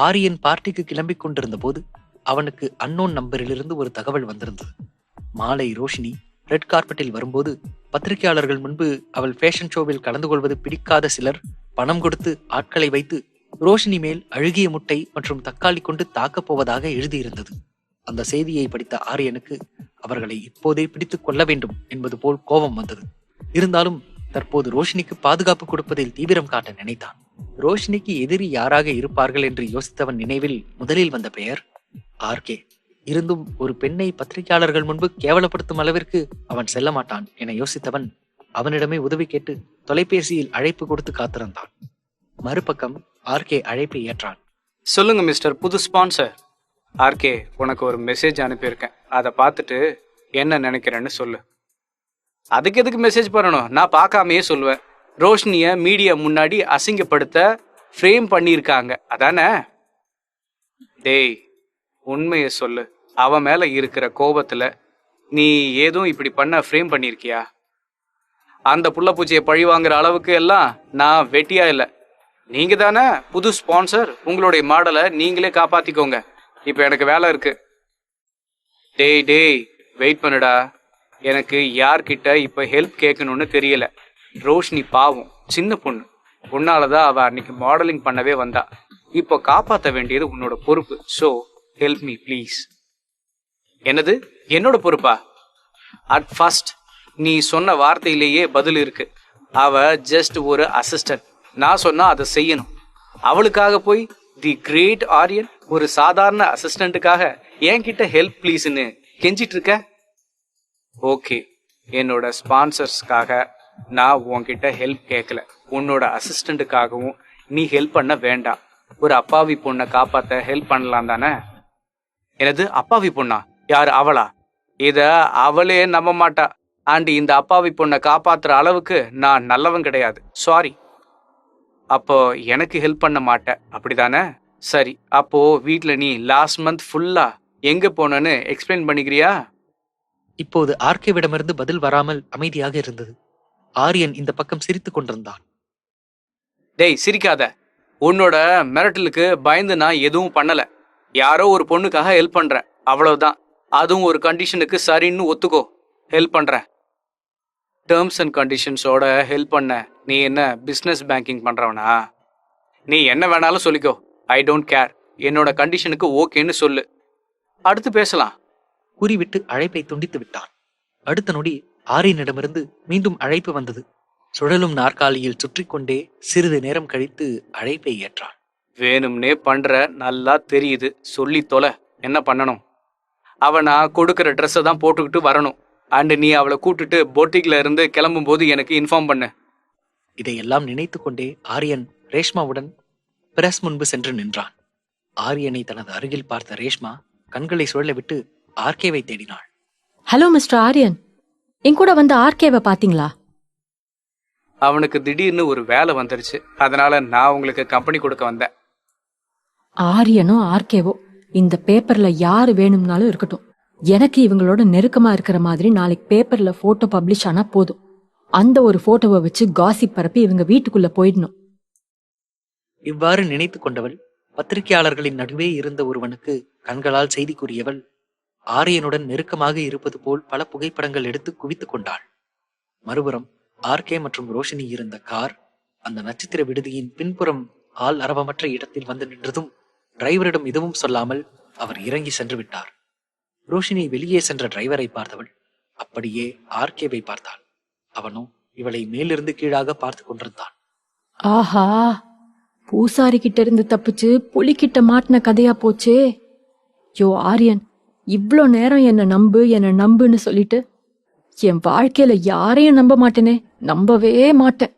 ஆரியன் பார்ட்டிக்கு கிளம்பிக் கொண்டிருந்த போது அவனுக்கு அன்னோன் நம்பரிலிருந்து ஒரு தகவல் வந்திருந்தது. மாலை ரோஷினி ரெட் கார்பெட்டில் வரும்போது பத்திரிகையாளர்கள் முன்பு அவள் ஃபேஷன் ஷோவில் கலந்து கொள்வது பிடிக்காத சிலர் பணம் கொடுத்து ஆட்களை வைத்து ரோஷினி மேல் அழுகிய முட்டை மற்றும் தக்காளி கொண்டு தாக்கப் போவதாக எழுதியிருந்தது. அந்த செய்தியை படித்த ஆரியனுக்கு அவர்களை இப்போதே பிடித்துக் கொள்ள வேண்டும் என்பது போல் கோபம் வந்தது. இருந்தாலும் தற்போது ரோஷினிக்கு பாதுகாப்பு கொடுப்பதில் தீவிரம் காட்ட நினைத்தான். ரோஷினிக்கு எதிரி யாராக இருப்பார்கள் என்று யோசித்தவன் நினைவில் முதலில் வந்த பெயர் ஆர்கே. இருந்தும் ஒரு பெண்ணை பத்திரிகையாளர்கள் முன்பு கேவலப்படுத்தும் அளவிற்கு அவன் செல்ல மாட்டான் என யோசித்தவன் அவனிடமே உதவி கேட்டு தொலைபேசியில் அழைப்பு கொடுத்து காத்திருந்தான். மறுபக்கம் ஆர்கே அழைப்பை ஏற்றான். சொல்லுங்க மிஸ்டர் புது ஸ்பான்சர். ஆர்கே, உனக்கு ஒரு மெசேஜ் அனுப்பியிருக்கேன். அதை பார்த்துட்டு என்ன நினைக்கிறேன்னு சொல்லு. அதுக்கு எதுக்கு மெசேஜ் பண்ணணும்? நான் பார்க்காமையே சொல்லுவேன். ரோஷினியை மீடியா முன்னாடி அசிங்கப்படுத்த ஃப்ரேம் பண்ணியிருக்காங்க அதானே? டேய், உண்மையை சொல்லு. அவன் மேல இருக்கிற கோபத்துல நீ ஏதோ இப்படி பண்ண ஃப்ரேம் பண்ணியிருக்கியா? அந்த புள்ளப்பூச்சியை பழி வாங்குற அளவுக்கு எல்லாம் நான் வெட்டியா இல்லை. நீங்க தானே புது ஸ்பான்சர். உங்களுடைய மாடலை நீங்களே காப்பாத்திக்கோங்க. இப்ப எனக்கு வேலை இருக்கு. டேய் வெயிட் பண்ணுடா. எனக்கு யார்கிட்ட இப்ப ஹெல்ப் கேட்கணும்னு தெரியல. ரோஷினி பாவம், சின்ன பொண்ணு. உன்னாலதான் அவ அன்னைக்கு மாடலிங் பண்ணவே வந்தா. இப்போ காப்பாற்ற வேண்டியது உன்னோட பொறுப்பு. So help me please. என்னது என்னோட பொறுப்பா? அட் ஃபர்ஸ்ட் நீ சொன்ன வார்த்தையிலேயே பதில் இருக்கு. அவ ஜஸ்ட் ஒரு அசிஸ்டன்ட். நான் சொன்னா அதை செய்யணும். அவளுக்காக போய் தி கிரேட் ஆரியன் ஒரு சாதாரண அசிஸ்டண்ட்டுக்காக என்கிட்ட ஹெல்ப் ப்ளீஸ்ன்னு கெஞ்சிட்டு இருக்க? ஓகே, என்னோட ஸ்பான்சர்ஸ்க்காக நான் உன்கிட்ட ஹெல்ப் கேட்கல. உன்னோட அசிஸ்டண்ட்டுக்காகவும் நீ ஹெல்ப் பண்ண வேண்டாம். ஒரு அப்பாவி பொண்ணை காப்பாத்த ஹெல்ப் பண்ணலாம் தானே? எனது அப்பாவி பொண்ணா? யாரு, அவளா? இத அவளே நம்ப மாட்டா. அண்ட் இந்த அப்பாவி பொண்ணை காப்பாத்துற அளவுக்கு நான் நல்லவன் கிடையாது. சாரி. அப்போ எனக்கு ஹெல்ப் பண்ண மாட்டேன் அப்படிதானே? சரி, அப்போ வீட்ல நீ லாஸ்ட் மந்த் ஃபுல்லா எங்க போனன்னு எக்ஸ்பிளைன் பண்ணிக்கிறியா? இப்போது ஆர்கேவிடமிருந்து பதில் வராமல் அமைதியாக இருந்தது. ஆரியன் இந்த பக்கம் சிரித்துக் கொண்டிருந்தான். டேய் சிரிக்காத. உன்னோட மிரட்டலுக்கு பயந்து நான் எதுவும் பண்ணல. யாரோ ஒரு பொண்ணுக்காக ஹெல்ப் பண்றேன், அவ்வளவுதான். அதுவும் ஒரு கண்டிஷனுக்கு சரின்னு ஒத்துக்கோ. ஹெல்ப் பண்றேன். டேர்ம்ஸ் அண்ட் கண்டிஷன்ஸோட ஹெல்ப் பண்ண. நீ என்ன பிஸ்னஸ் பேங்கிங் பண்றவனா? நீ என்ன வேணாலும் சொல்லிக்கோ. I don't care. என்னோட கண்டிஷனுக்கு ஓகேன்னு சொல்லு. அடுத்து பேசலாம். கூறிவிட்டு அழைப்பை துண்டித்து விட்டான். அடுத்த நொடி ஆரியனிடமிருந்து மீண்டும் அழைப்பு வந்தது. சுழலும் நாற்காலியில் சுற்றி கொண்டே சிறிது நேரம் கழித்து அழைப்பை ஏற்றான். வேணும்னே பண்ற, நல்லா தெரியுது. சொல்லி தொலை. என்ன பண்ணணும்? அவ நான் கொடுக்குற ட்ரெஸ்ஸை தான் போட்டுக்கிட்டு வரணும். அண்ட் நீ அவளை கூட்டுட்டு போட்டிக்ல இருந்து கிளம்பும் போது எனக்கு இன்ஃபார்ம் பண்ணு. இதையெல்லாம் நினைத்து கொண்டே ஆரியன் ரேஷ்மாவுடன் பிரஸ் முன்பு சென்று நின்றான். ஆரியனை தனது அருகில் பார்த்த ரேஷ்மா கண்களை சுழல விட்டு ஆர்கேவை தேடினாள். ஹலோ மிஸ்டர் ஆரியன், என் கூட வந்து ஆர்கேவை பாத்தீங்களா? அவனுக்கு திடீர்னு ஒரு வேலை வந்துருச்சு. அதனால நான் உங்களுக்கு கம்பெனி கொடுக்க வந்தேன். ஆரியனோ ஆர்கேவோ இந்த பேப்பர்ல யாரு வேணும்னாலும் இருக்கட்டும். எனக்கு இவங்களோட நெருக்கமா இருக்கிற மாதிரி நாளைக்கு பேப்பர்ல போட்டோ பப்ளிஷ் ஆனா போதும். அந்த ஒரு போட்டோவை வச்சு காசிப் பரப்பி இவங்க வீட்டுக்குள்ள போயிடணும். இவ்வாறு நினைத்து கொண்டவள் பத்திரிகையாளர்களின் நடுவே இருந்த ஒருவனுக்கு கண்களால் செய்தி கூறியவள் ஆரியனுடன் நெருக்கமாக இருப்பது போல் பல புகைப்படங்கள் எடுத்து குவித்துக் கொண்டாள். மறுபுறம் ஆர்கே மற்றும் ரோஷினி இருந்த கார் அந்த நட்சத்திர விடுதியின் பின்புறம் ஆள் அரவமற்ற இடத்தில் வந்து நின்றதும் டிரைவரிடம் எதுவும் சொல்லாமல் அவர் இறங்கி சென்று விட்டார். ரோஷினி வெளியே சென்ற டிரைவரை பார்த்தவள் அப்படியே ஆர்கேவை பார்த்தாள். அவனோ இவளை மேலிருந்து கீழாக பார்த்து கொண்டிருந்தான். ஆஹா, பூசாரி கிட்ட இருந்து தப்பிச்சு புலிகிட்ட மாட்டின கதையா போச்சே. யோ ஆரியன், இவ்ளோ நேரம் என்ன நம்புன்னு சொல்லிட்டு என் வாழ்க்கையில யாரையும் நம்ப மாட்டேனே, நம்பவே மாட்டேன்.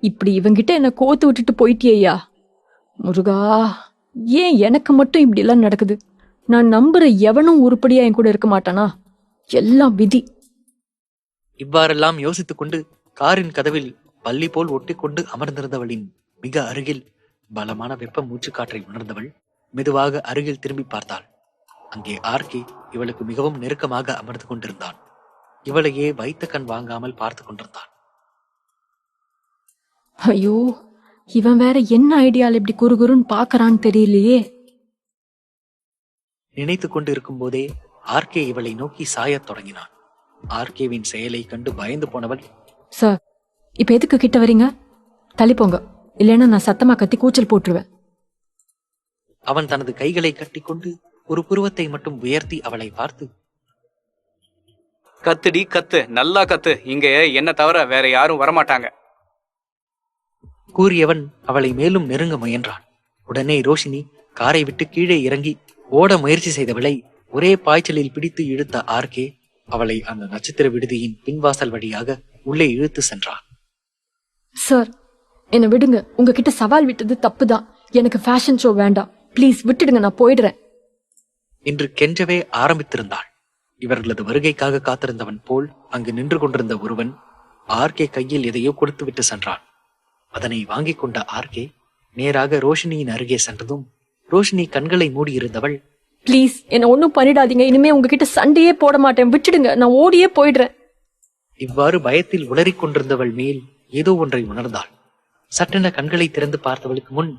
இப்படி இவங்கிட்ட என்ன கோத்து விட்டுட்டு போயிட்டியா முருகா? ஏன் எனக்கு மட்டும் இப்படி எல்லாம் நடக்குது? நான் நம்புற எவனும் உருப்படியா என் கூட இருக்க மாட்டானா? எல்லாம் விதி. இவ்வாறெல்லாம் யோசித்துக் கொண்டு காரின் கதவில் பள்ளி போல் ஒட்டிக்கொண்டு அமர்ந்திருந்தவளின் மிக அருகில் பலமான வெப்ப மூச்சு காற்றை உணர்ந்தவள் மெதுவாக அருகில் திரும்பி பார்த்தாள். அங்கே ஆர்கே இவளுக்கு மிகவும் நெருக்கமாக அமர்ந்து கொண்டிருந்தான். இவளையே வைத்த கண் வாங்காமல் பார்த்து கொண்டிருந்தான். ஐயோ, இவன் வேற என்ன ஐடியால இப்படி குறுகுறுன்னு பாக்கறான்னு தெரியலையே. நினைத்து கொண்டு இருக்கும் போதே ஆர்கே இவளை நோக்கி சாயத் தொடங்கினான். ஆர்கேவின் செயலை கண்டு பயந்து போனவள், சார், இப்ப எதுக்கு கிட்ட வரீங்க? தள்ளி போங்க, இல்லைன்னா நான் சத்தமா கத்தி கூச்சல் போட்டுருவேன். அவன் தனது கைகளை கட்டிக்கொண்டு ஒரு புருவத்தை மட்டும் உயர்த்தி அவளை பார்த்து, கத்துடி கத்து, நல்லா கத்து, இங்க என்ன தவிர வேற யாரும் வரமாட்டாங்க. கூறியவன் அவளை மேலும் நெருங்க முயன்றான். உடனே ரோஷினி காரை விட்டு கீழே இறங்கி ஓட முயற்சி செய்தவளை ஒரே பாய்ச்சலில் பிடித்து இழுத்த ஆர்கே அவளை அந்த நட்சத்திர விடுதியின் பின்வாசல் வழியாக உள்ளே இழுத்து சென்றான். சார், என்ன விடுங்க. உங்ககிட்ட சவால் விட்டது தப்புதான். எனக்கு ஃபேஷன் ஷோ வேண்டாம். ப்ளீஸ் விட்டுடுங்க, நான் போயிடுறேன் என்று கெஞ்சவே ஆரம்பித்திருந்தாள். இவர்களது வருகைக்காக காத்திருந்தவன் போல் அங்கு நின்று கொண்டிருந்த ஒருவன் ஆர்கே கையில் எதையோ கொடுத்து விட்டு சென்றான். அதனை வாங்கிக் கொண்ட ஆர்கே நேராக ரோஷினியின் அருகே சென்றதும் ரோஷினி கண்களை மூடியிருந்தவள், ப்ளீஸ் என்ன ஒன்னும் பண்ணிடாதீங்க. இனிமே உங்ககிட்ட சண்டையே போட மாட்டேன். விட்டுடுங்க, நான் ஓடியே போயிடுறேன். இவ்வாறு பயத்தில் உளறிக் கொண்டிருந்தவள் மேல் ஏதோ ஒன்றை உணர்ந்தாள். சட்டென கண்களை திறந்து பார்த்தவளுக்கு முன்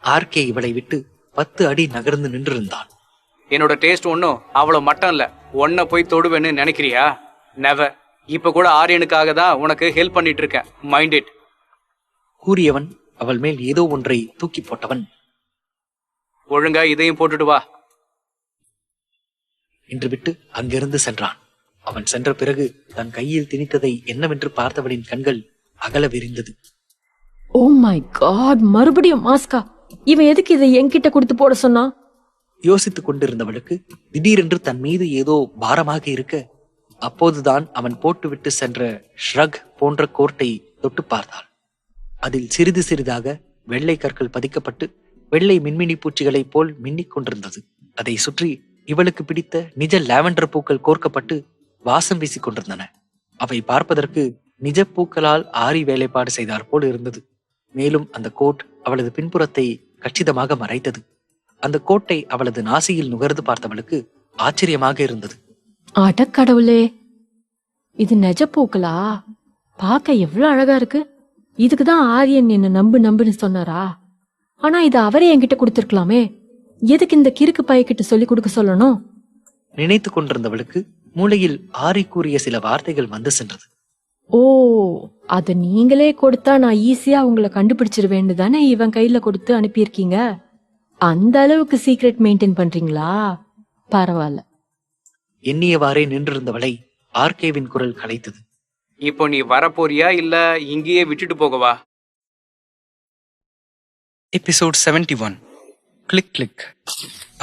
ஆர்கே இவளை விட்டு 10 அடி நகர்ந்து நின்றிருந்தான். என்னோட டேஸ்ட் ஒன்னும் அவ்வளவு மட்டம் இல்ல. உன்னை போய் தொடுவேன்னு நினைக்கிறியா? நெவர். இப்ப கூட ஆரியனுக்காக தான் உனக்கு ஹெல்ப் பண்ணிட்டு இருக்கேன். Mind it. கூறியவன் அவள் மேல் ஏதோ ஒன்றை தூக்கி போட்டவன், ஒழுங்கா இதையும் போட்டுட்டு வா என்று விட்டு அங்கிருந்து சென்றான். அவன் சென்ற பிறகு தன் கையில் திணித்ததை என்னவென்று பார்த்தவளின் கண்கள் அகல விரிந்தது. ஓ மை காட், மறுபடியும் மாஸ்கா. இவன் எதுக்கு இதை என்கிட்ட கொடுத்து போட சொன்னா? யோசித்துக் கொண்டிருந்தவளுக்கு திடீரென்று தன் மீது ஏதோ பாரமாக இருக்க, அப்போதுதான் அவன் போட்டுவிட்டு சென்ற ஷ்ரக் போன்ற கோர்ட்டை தொட்டு பார்த்தாள். அதில் சிறிது சிறிதாக வெள்ளை கற்கள் பதிக்கப்பட்டு வெள்ளை மின்மினி பூச்சிகளைப் போல் மின்னிக் கொண்டிருந்தது. அதை சுற்றி இவளுக்கு பிடித்த நிஜ லாவெண்டர் பூக்கள் கோர்க்கப்பட்டு வாசம் வீசிக் கொண்டிருந்தன. அவை பார்ப்பதற்கு நிஜ பூக்களால் ஆரி வேலைப்பாடு செய்தார் போல் இருந்தது. மேலும் அந்த கோட் அவளது பின்புறத்தை கச்சிதமாக மறைத்தது. அந்த கோட்டை அவளது நாசியில் நுகர்ந்து பார்த்தவளுக்கு ஆச்சரியமாக இருந்தது. அடக்கடவுளே, இது நெஜ பூக்களா? பார்க்க எவ்வளவு அழகா இருக்கு. இதுக்குதான் ஆரியன் என்ன நம்புன்னு சொன்னாரா? ஆனா இது அவரே என்கிட்ட கொடுத்திருக்கலாமே. எதுக்கு இந்த கிறுக்கு பையகிட்ட சொல்லி கொடுக்க சொல்லணும்? நினைத்து கொண்டிருந்தவளுக்கு மூளையில் ஆரி கூறிய சில வார்த்தைகள் வந்து சென்றது. ஓ, அத நீங்களே கொடுத்தா நான் ஈஸியா உங்களை கண்டுபிடிச்சிருவேன்னு தானே இவன் கையில கொடுத்து அனுப்பியிருக்கீங்க. அந்த அளவுக்கு சீக்ரெட் மெயின்டைன் பண்றீங்களா? பரவாயில்ல. எண்ணியவாறே நின்றிருந்தவளை ஆர்கேவின் குரல் கலைத்தது. இப்போ நீ வரப்போறியா இல்ல இங்கேயே விட்டுட்டு போகவா? எபிசோட் 71. Click click.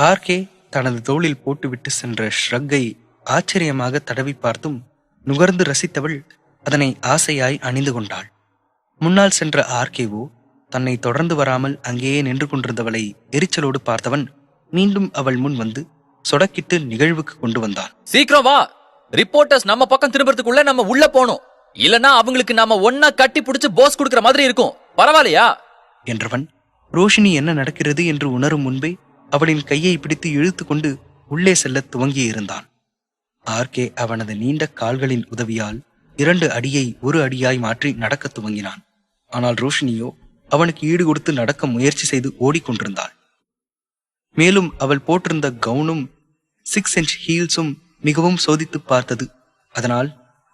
ஆர்கே தனது தோளில் போட்டுவிட்டு சென்ற ஷ்ரக்கை ஆச்சரியமாக தடவி பார்த்தும் நுகர்ந்து ரசித்தவள் அதனை ஆசையாய் அணிந்து கொண்டாள். முன்னால் சென்ற ஆர்கேவோ தன்னை தொடர்ந்து வராமல் அங்கேயே நின்று கொண்டிருந்தவளை எரிச்சலோடு பார்த்தவன் மீண்டும் அவள் முன் வந்து சொடக்கிட்டு நிகழ்வுக்கு கொண்டு வந்தான். சீக்கிரம் வா. ரிப்போர்ட்டர்ஸ் நம்ம பக்கம் திரும்புறதுக்குள்ள நம்ம உள்ள போனோம். இல்லனா அவங்களுக்கு நாம ஒன்னா கட்டி புடிச்சு போஸ் கொடுக்கற மாதிரி இருக்கும். பரவாயில்லையா என்றவன் ரோஷினி என்ன நடக்கிறது என்று உணரும் முன்பே அவளின் கையை பிடித்து இழுத்து கொண்டு உள்ளே செல்ல துவங்கி இருந்தான். ஆர்கே அவனது நீண்ட கால்களின் உதவியால் 2 அடியை 1 அடியாய் மாற்றி நடக்க துவங்கினான். ஆனால் ரோஷினியோ அவனுக்கு ஈடு கொடுத்து நடக்க முயற்சி செய்து ஓடிக்கொண்டிருந்தாள். மேலும் அவள் போட்டிருந்த கவுனும் 6 இன்ச் ஹீல்ஸும் மிகவும் சோதித்து பார்த்தது. அதனால்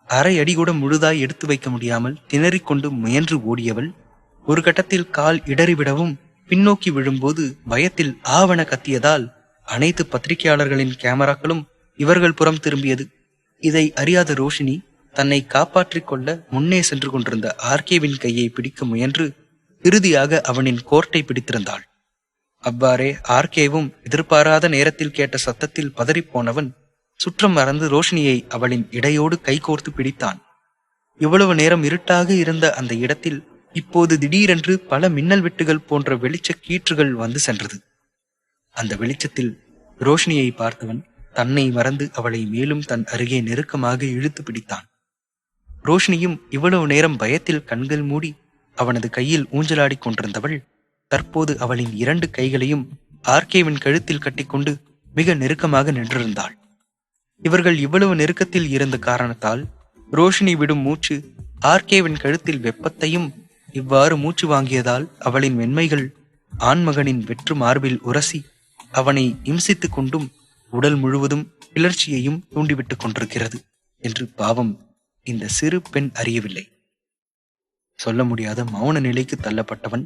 அரை அடி கூட முழுதாய் எடுத்து வைக்க முடியாமல் திணறிக்கொண்டு முயன்று ஓடியவள் ஒரு கட்டத்தில் கால் இடறிவிடவும் பின்னோக்கி விழும்போது பயத்தில் ஆவண கத்தியதால் அனைத்து பத்திரிகையாளர்களின் கேமராக்களும் இவர்கள் புறம் திரும்பியது. இதை அறியாத ரோஷினி தன்னை காப்பாற்றிக் கொள்ள முன்னே சென்று கொண்டிருந்த ஆர்கேவின் கையை பிடிக்க முயன்று இறுதியாக அவனின் கோர்ட்டை பிடித்திருந்தாள். அவ்வாறே ஆர்கேவும் எதிர்பாராத நேரத்தில் கேட்ட சத்தத்தில் பதறிப்போனவன் சுற்றம் மறந்து ரோஷினியை அவளின் இடையோடு கைகோர்த்து பிடித்தான். இவ்வளவு நேரம் இருட்டாக இருந்த அந்த இடத்தில் இப்போது திடீரென்று பல மின்னல் வெட்டுகள் போன்ற வெளிச்ச கீற்றுகள் வந்து சென்றது. அந்த வெளிச்சத்தில் ரோஷினியை பார்த்தவன் தன்னை மறந்து அவளை மேலும் தன் அருகே நெருக்கமாக இழுத்து பிடித்தான். ரோஷினியும் இவ்வளவு நேரம் பயத்தில் கண்கள் மூடி அவனது கையில் ஊஞ்சலாடிக் கொண்டிருந்தவள் தற்போது அவளின் 2 கைகளையும் ஆர்கேவின் கழுத்தில் கட்டிக்கொண்டு மிக நெருக்கமாக நின்றிருந்தாள். இவர்கள் இவ்வளவு நெருக்கத்தில் இருந்த காரணத்தால் ரோஷினி விடும் மூச்சு ஆர்கேவின் கழுத்தில் வெப்பத்தையும் இவ்வாறு மூச்சு வாங்கியதால் அவளின் மென்மைகள் ஆண்மகனின் வெற்று மார்பில் உரசி அவனை இம்சித்துக் கொண்டும் உடல் முழுவதும் கிளர்ச்சியையும் தூண்டிவிட்டுக் கொண்டிருக்கிறது என்று பாவம் இந்த சிறு பெண் அறியவில்லை. சொல்ல முடியாத மௌன நிலைக்கு தள்ளப்பட்டவன்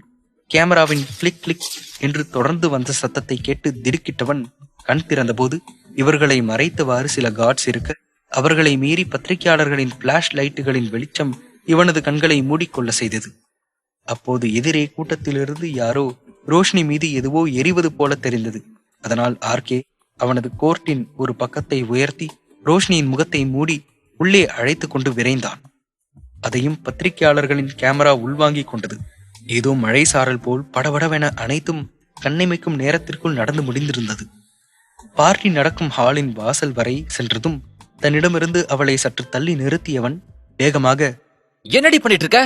கேமராவின் கிளிக் கிளிக் என்று தொடர்ந்து வந்த சத்தத்தை கேட்டு திடுக்கிட்டவன் கண் திறந்தபோது இவர்களை மறைத்தவாறு சில கார்ட்ஸ் இருக்க, அவர்களை மீறி பத்திரிகையாளர்களின் பிளாஷ் லைட்டுகளின் வெளிச்சம் இவனது கண்களை மூடிக்கொள்ள செய்தது. அப்போது எதிரே கூட்டத்திலிருந்து யாரோ ரோஷினி மீது எதுவோ எரிவது போல தெரிந்தது. அதனால் ஆர்கே அவனது கோர்ட்டின் ஒரு பக்கத்தை உயர்த்தி ரோஷினியின் முகத்தை மூடி உள்ளே அழைத்து கொண்டு விரைந்தான். அதையும் பத்திரிகையாளர்களின் கேமரா உள்வாங்கிக் கொண்டது. ஏதோ மழை சாரல் போல் படபடவென அனைத்தும் கண்ணிமைக்கும் நேரத்திற்குள் நடந்து முடிந்திருந்தது. பார்ட்டி நடக்கும் ஹாலின் வாசல் வரை சென்றதும் தன்னிடமிருந்து அவளை சற்று தள்ளி நிறுத்தியவன் வேகமாக, என்னடி பண்ணிட்டு இருக்க?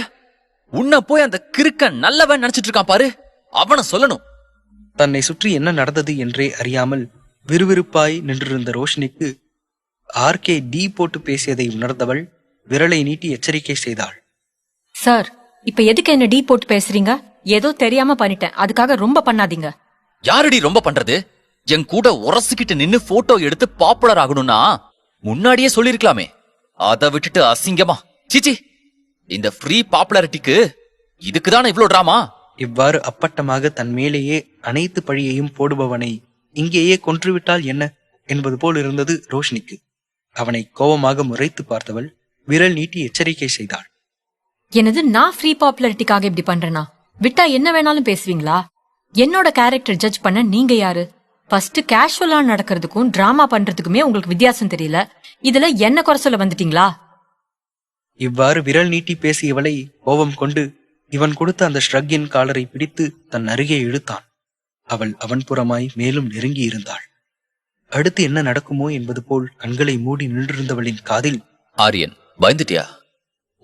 உன்னை போய் அந்த கிறுக்க நல்லவன் நினைச்சிட்டு இருக்கான் பாரு, அவனை சொல்லணும். தன்னை சுற்றி என்ன நடந்தது என்றே அறியாமல் விறுவிறுப்பாய் நின்றிருந்த ரோஷினிக்கு ஆர்கே டீ போட்டு பேசியதை உணர்ந்தவள் விரலை நீட்டி எச்சரிக்கை செய்தாள். சார், இப்ப எதுக்கு என்ன டீ போட்டு பேசுறீங்க? ஏதோ தெரியாம பண்ணிட்டேன், அதுக்காக ரொம்ப பண்ணாதீங்க. யாரடி ரொம்ப பண்றது? என் கூட உரசிக்கிட்டு நின்னு போட்டோ எடுத்து பாப்புலர் ஆகணும்னா முன்னாடியே சொல்லிருக்கலாமே. அதை விட்டுட்டு அசிங்கமா சீச்சி, இந்த ஃப்ரீ பாப்புலாரிட்டிக்கு இதுக்குதானே இவ்ளோ டிராமா? இவ்வாறு அப்பட்டமாக தன் மேலேயே அனைத்து பழியையும் போடுபவனை இங்கேயே கொன்றுவிட்டால் என்ன என்பது போல் இருந்தது ரோஷினிக்கு. அவனை கோபமாக முறைத்து பார்த்தவள் விரல் நீட்டி எச்சரிக்கை செய்தாள். என்னது, நான் ஃப்ரீ பாப்புலாரிட்டிக்காக இப்படி பண்றேனா? விட்டா என்ன வேணாலும் பேசுவீங்களா? என்னோட கேரக்டர் ஜட்ஜ் பண்ண நீங்க யாரு? ஃபர்ஸ்ட் கேஷுவலா நடக்கிறதுக்கும் டிராமா பண்றதுக்குமே உங்களுக்கு வித்தியாசம் தெரியல, இதுல என்ன குறை சொல்ல வந்துட்டீங்களா? இவ்வாறு விரல் நீட்டி பேசியவளை கோபம் கொண்டு இவன் கொடுத்த அந்த ஷ்ரக்கின் காலரை பிடித்து தன் அருகே இழுத்தான். அவள் அவன் புறமாய் மேலும் நெருங்கி இருந்தாள். அடுத்து என்ன நடக்குமோ என்பது போல் கண்களை மூடி நின்றிருந்தவளின் காதில், ஆரியன், பயந்துட்டியா?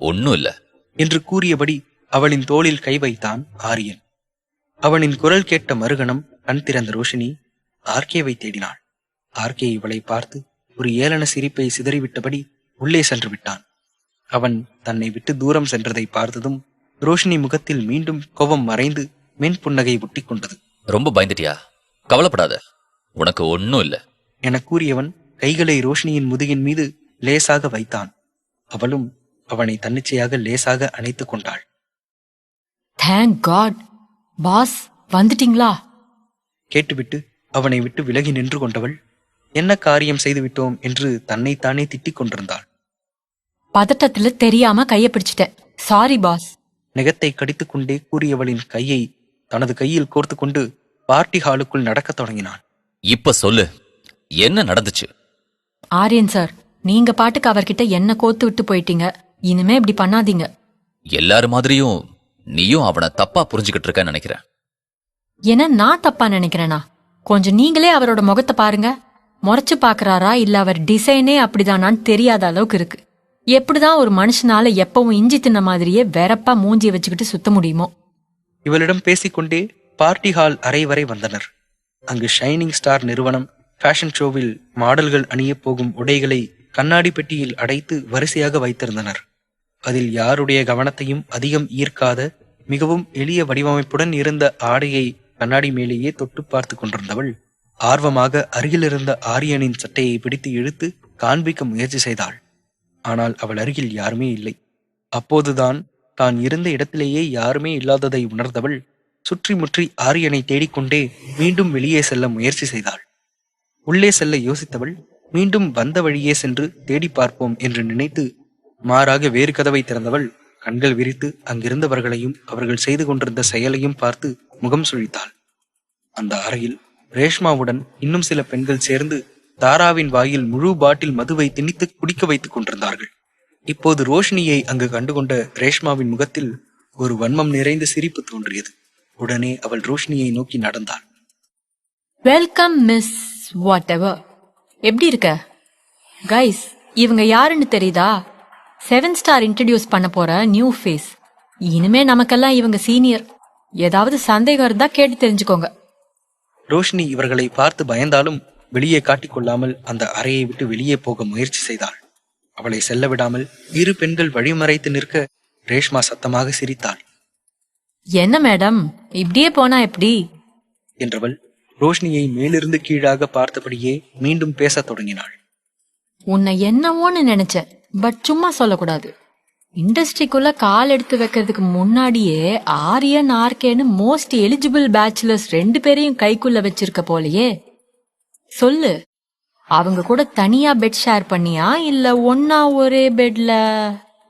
ஒன்னும் இல்ல என்று கூறியபடி அவளின் தோளில் கை வைத்தான் ஆரியன். அவனின் குரல் கேட்ட மறுகணம் கண் திறந்த ரோஷினி ஆர்கேவை தேடினாள். ஆர்கே இவளை பார்த்து ஒரு ஏளன சிரிப்பை சிதறிவிட்டபடி உள்ளே சென்று விட்டான். அவன் தன்னை விட்டு தூரம் சென்றதை பார்த்ததும் ரோஷினி முகத்தில் மீண்டும் கோபம் மறைந்து மென் புன்னகை ஒட்டி கொண்டது. ரொம்ப பயந்துட்டியா? கவலைப்படாத, உனக்கு ஒன்னும் இல்ல என கூறியவன் கைகளை ரோஷினியின் முதுகின் மீது லேசாக வைத்தான். அவளும் அவனை தன்னிச்சையாக லேசாக அணைத்துக் கொண்டாள். Thank God. பாஸ் வந்துட்டீங்களா? கேட்டுவிட்டு அவனை விட்டு விலகி நின்று கொண்டவள் என்ன காரியம் செய்து விட்டோம் என்று தன்னைத்தானே திட்டிக் கொண்டிருந்தாள். பதட்டத்துல தெரியாம கைய பிடிச்சிட்டேன், சாரி பாஸ். நெகத்தை கடித்துக் கொண்டே கூறியவளின் கையை தனது கையில் கோர்த்து கொண்டு பார்ட்டி ஹாலுக்குள் நடக்கத் தொடங்கினான். இப்ப சொல்லு, என்ன நடந்துச்சு? ஆரியன் சார், நீங்க பாட்டுக்கு அவர்கிட்ட என்ன கோத்து விட்டு போயிட்டீங்க. இனிமே இப்படி பண்ணாதீங்க. எல்லாரு மாதிரியும் நீயும் அவனை தப்பா புரிஞ்சுக்கிட்டு இருக்கன்னு நினைக்கிறேன். என்ன நான் தப்பா நினைக்கிறேனா? கொஞ்சம் நீங்களே அவரோட முகத்தை பாருங்க. முறைச்சு பாக்குறாரா இல்ல அவர் டிசைனே அப்படிதானான்னு தெரியாத அளவுக்கு இருக்கு. எப்படிதான் ஒரு மனுஷனால எப்பவும் இஞ்சி தின்ன மாதிரியே வெறப்பா மூஞ்சிய வச்சுக்கிட்டு சுத்த முடியுமோ? இவளிடம் பேசிக்கொண்டே பார்ட்டி ஹால் அறை வரை வந்தனர். அங்கு ஷைனிங் ஸ்டார் நிறுவனம் ஃபேஷன் ஷோவில் மாடல்கள் அணியப் போகும் உடைகளை கண்ணாடி பெட்டியில் அடைத்து வரிசையாக வைத்திருந்தனர். அதில் யாருடைய கவனத்தையும் அதிகம் ஈர்க்காத மிகவும் எளிய வடிவமைப்புடன் இருந்த ஆடையை கண்ணாடி மேலேயே தொட்டு பார்த்து கொண்டிருந்தவள் ஆர்வமாக அருகிலிருந்த ஆரியனின் சட்டையை பிடித்து இழுத்து காண்பிக்க முயற்சி செய்தாள். ஆனால் அவள் அருகில் யாருமே இல்லை. அப்போதுதான் தான் இருந்த இடத்திலேயே யாருமே இல்லாததை உணர்ந்தவள் சுற்றி முற்றி ஆரியனை தேடிக்கொண்டே மீண்டும் வெளியே செல்ல முயற்சி செய்தாள். உள்ளே செல்ல யோசித்தவள் மீண்டும் வந்த வழியே சென்று தேடி பார்ப்போம் என்று நினைத்து மாறாக வேறு கதவை திறந்தவள் கண்கள் விரித்து அங்கிருந்தவர்களையும் அவர்கள் செய்து கொண்டிருந்த செயலையும் பார்த்து முகம் சுழித்தாள். அந்த அறையில் ரேஷ்மாவுடன் இன்னும் சில பெண்கள் சேர்ந்து தாராவின் வாயில் முழு பாட்டில் மதுவை திணித்து குடிக்க வைத்துக் கொண்டிருந்தார்கள். இப்போது ரோஷினியை அங்கு கண்டுகொண்ட ரேஷ்மாவின் முகத்தில் ஒரு வன்மம் நிறைந்த சிரிப்பு தோன்றியது. உடனே அவள் ரோஷினியை நோக்கி நடந்தாள். Welcome miss what ever. எப்படி இருக்க? கைஸ், இவங்க யாருன்னு தெரியுதா? 7 ஸ்டார் இன்ட்ரடியூஸ் பண்ண போற நியூ ஃபேஸ். இனிமே நமக்கெல்லாம் இவங்க சீனியர். ஏதாவது சந்தேகம் இருந்தா கேட்டு தெரிஞ்சுக்கோங்க. ரோஷினி இவர்களை பார்த்து பயந்தாலும் வெளியே காட்டிக்கொள்ளாமல் அந்த அறையை விட்டு வெளியே போக முயற்சி செய்தாள். அவளை செல்ல விடாமல் இரு பெண்கள் வழிமறைத்து நிற்க ரேஷ்மா சத்தமாக சிரித்தாள். என்ன மேடம் இப்படியே போனா எப்படி? என்றவள் ரோஷினியை மேலிருந்து கீழாக பார்த்தபடியே மீண்டும் பேசத் தொடங்கினாள். உன்னை என்னவோன்னு நினைச்சேன், பட் சும்மா சொல்லக்கூடாது. இண்டஸ்ட்ரிக்குள்ள கால் எடுத்து வைக்கிறதுக்கு முன்னாடியே ஆரியன் ஆர்கேன்னு மோஸ்ட் எலிஜிபிள் பேச்சுலர்ஸ் 2 பேரையும் கைக்குள்ள வச்சிருக்க போலயே. சொல்லு, அவங்க கூட தனியா பெட் ஷேர் பண்ணியா இல்ல ஒன்னா ஒரே பெட்ல?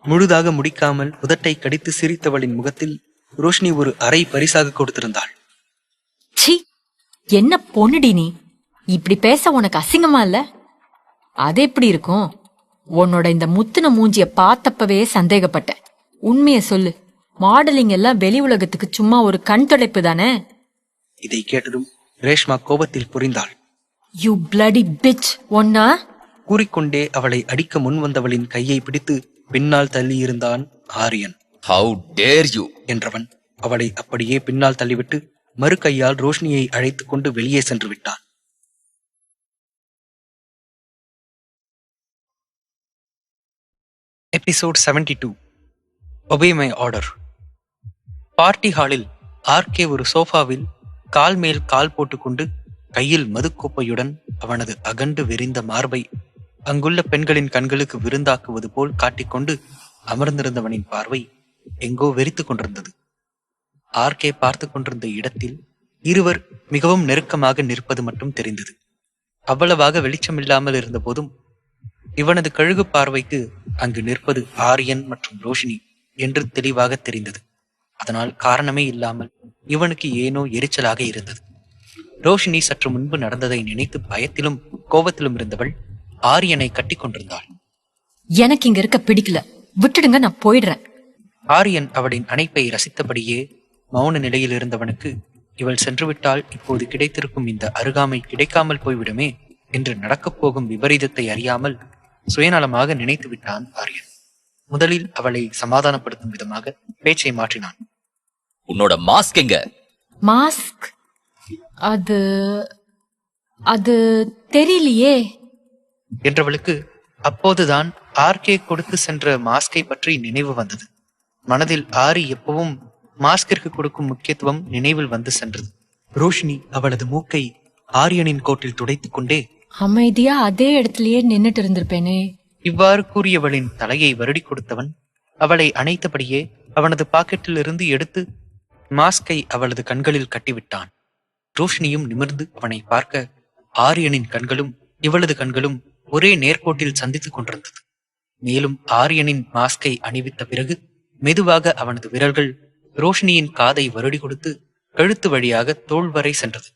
முழுதாக முடிக்காமல் உதட்டை கடித்து சிரித்தவளின் முகத்தில் ரோஷினி ஒரு அரை பரிசாக கொடுத்திருந்தாள். சி, என்ன பொண்ணுடி நீ? இப்படி பேச உனக்கு அசிங்கமா இல்ல? அது எப்படி இருக்கும்? உன்னோட இந்த முத்துன மூஞ்சிய பார்த்தப்பவே சந்தேகப்பட்டேன். உண்மைய சொல்லு, மாடலிங் எல்லாம் வெளி உலகத்துக்கு சும்மா ஒரு கண் துடைப்பு தானே? இதை கேட்டதும் ரேஷ்மா கோபத்தில் புரிந்தாள். You bloody pitch! ஒன்னா கூறிக்கொண்டே அவளை அடிக்க முன் வந்தவளின் கையை பிடித்து பின்னால் தள்ளியிருந்தான் ஆரியன். ஹவு டேர் யூ என்றவன் அவளை அப்படியே பின்னால் தள்ளிவிட்டு மறு கையால் ரோஷினியை அழைத்துக் கொண்டு வெளியே சென்று விட்டான். Episode 72 obey my order. Party ஹாலில் ஆர்கே ஒரு சோஃபாவில் கால் மேல் கால் போட்டுக்கொண்டு கையில் மதுக்கோப்பையுடன் அவனது அகண்டு விரிந்த மார்பை அங்குள்ள பெண்களின் கண்களுக்கு விருந்தாக்குவது போல் காட்டிக்கொண்டு அமர்ந்திருந்தவனின் பார்வை எங்கோ வெறித்துக் கொண்டிருந்தது. ஆர்கே பார்த்து கொண்டிருந்த இடத்தில் இருவர் மிகவும் நெருக்கமாக நிற்பது மட்டும் தெரிந்தது. அவ்வளவாக வெளிச்சமில்லாமல் இருந்த போதும் இவனது கழுகு பார்வைக்கு அங்கு நிற்பது ஆரியன் மற்றும் ரோஷினி என்று தெளிவாக தெரிந்தது. அதனால் காரணமே இல்லாமல் இவனுக்கு ஏனோ எரிச்சலாக இருந்தது. ரோஷினி சற்று முன்பு நடந்ததை நினைத்து பயத்திலும் கோபத்திலும் இருந்தவள் ஆரியனை கட்டி கொண்டிருந்தாள். எனக்கு இங்க இருக்க பிடிக்கல, விட்டுடுங்க, நான் போயிடுறேன். ஆரியன் அவளின் அணைப்பை ரசித்தபடியே மௌன நிலையில் இருந்தவனுக்கு இவள் சென்றுவிட்டால் இப்போது கிடைத்திருக்கும் இந்த அருகாமை கிடைக்காமல் போய்விடுமே என்று நடக்கப் போகும் விபரீதத்தை அறியாமல் சுயநலமாக நினைத்து விட்டான் ஆரியன். முதலில் அவளை சமாதானப்படுத்தும் விதமாக பேச்சை மாற்றினான். உன்னோட மாஸ்க் எங்க? மாஸ்க்? அது அது தெரியலையே என்றவளுக்கு அப்போதுதான் ஆர்கே கொடுத்து சென்ற மாஸ்கை பற்றி நினைவு வந்தது. மனதில் ஆரி எப்பவும் மாஸ்கிற்கு கொடுக்கும் முக்கியத்துவம் நினைவில் வந்து சென்றது. ரோஷினி அவளது மூக்கை ஆரியனின் கோட்டில் துடைத்துக் கொண்டே, அமைதியா அதே இடத்துலயே நின்னுட்டு இருந்திருப்பேனே. இவ்வாறு கூறியவளின் தலையை வருடி கொடுத்தவன் அவளை அணைத்தபடியே அவனது பாக்கெட்டில் இருந்து எடுத்து மாஸ்கை அவளது கண்களில் கட்டிவிட்டான். ரோஷினியும் நிமிர்ந்து அவனை பார்க்க ஆரியனின் கண்களும் இவளது கண்களும் ஒரே நேர்கோட்டில் சந்தித்துக் கொண்டிருந்தது. மேலும் ஆரியனின் மாஸ்கை அணிவித்த பிறகு மெதுவாக அவனது விரல்கள் ரோஷினியின் காதை வருடி கொடுத்து கழுத்து வழியாக தோள் வரை சென்றது.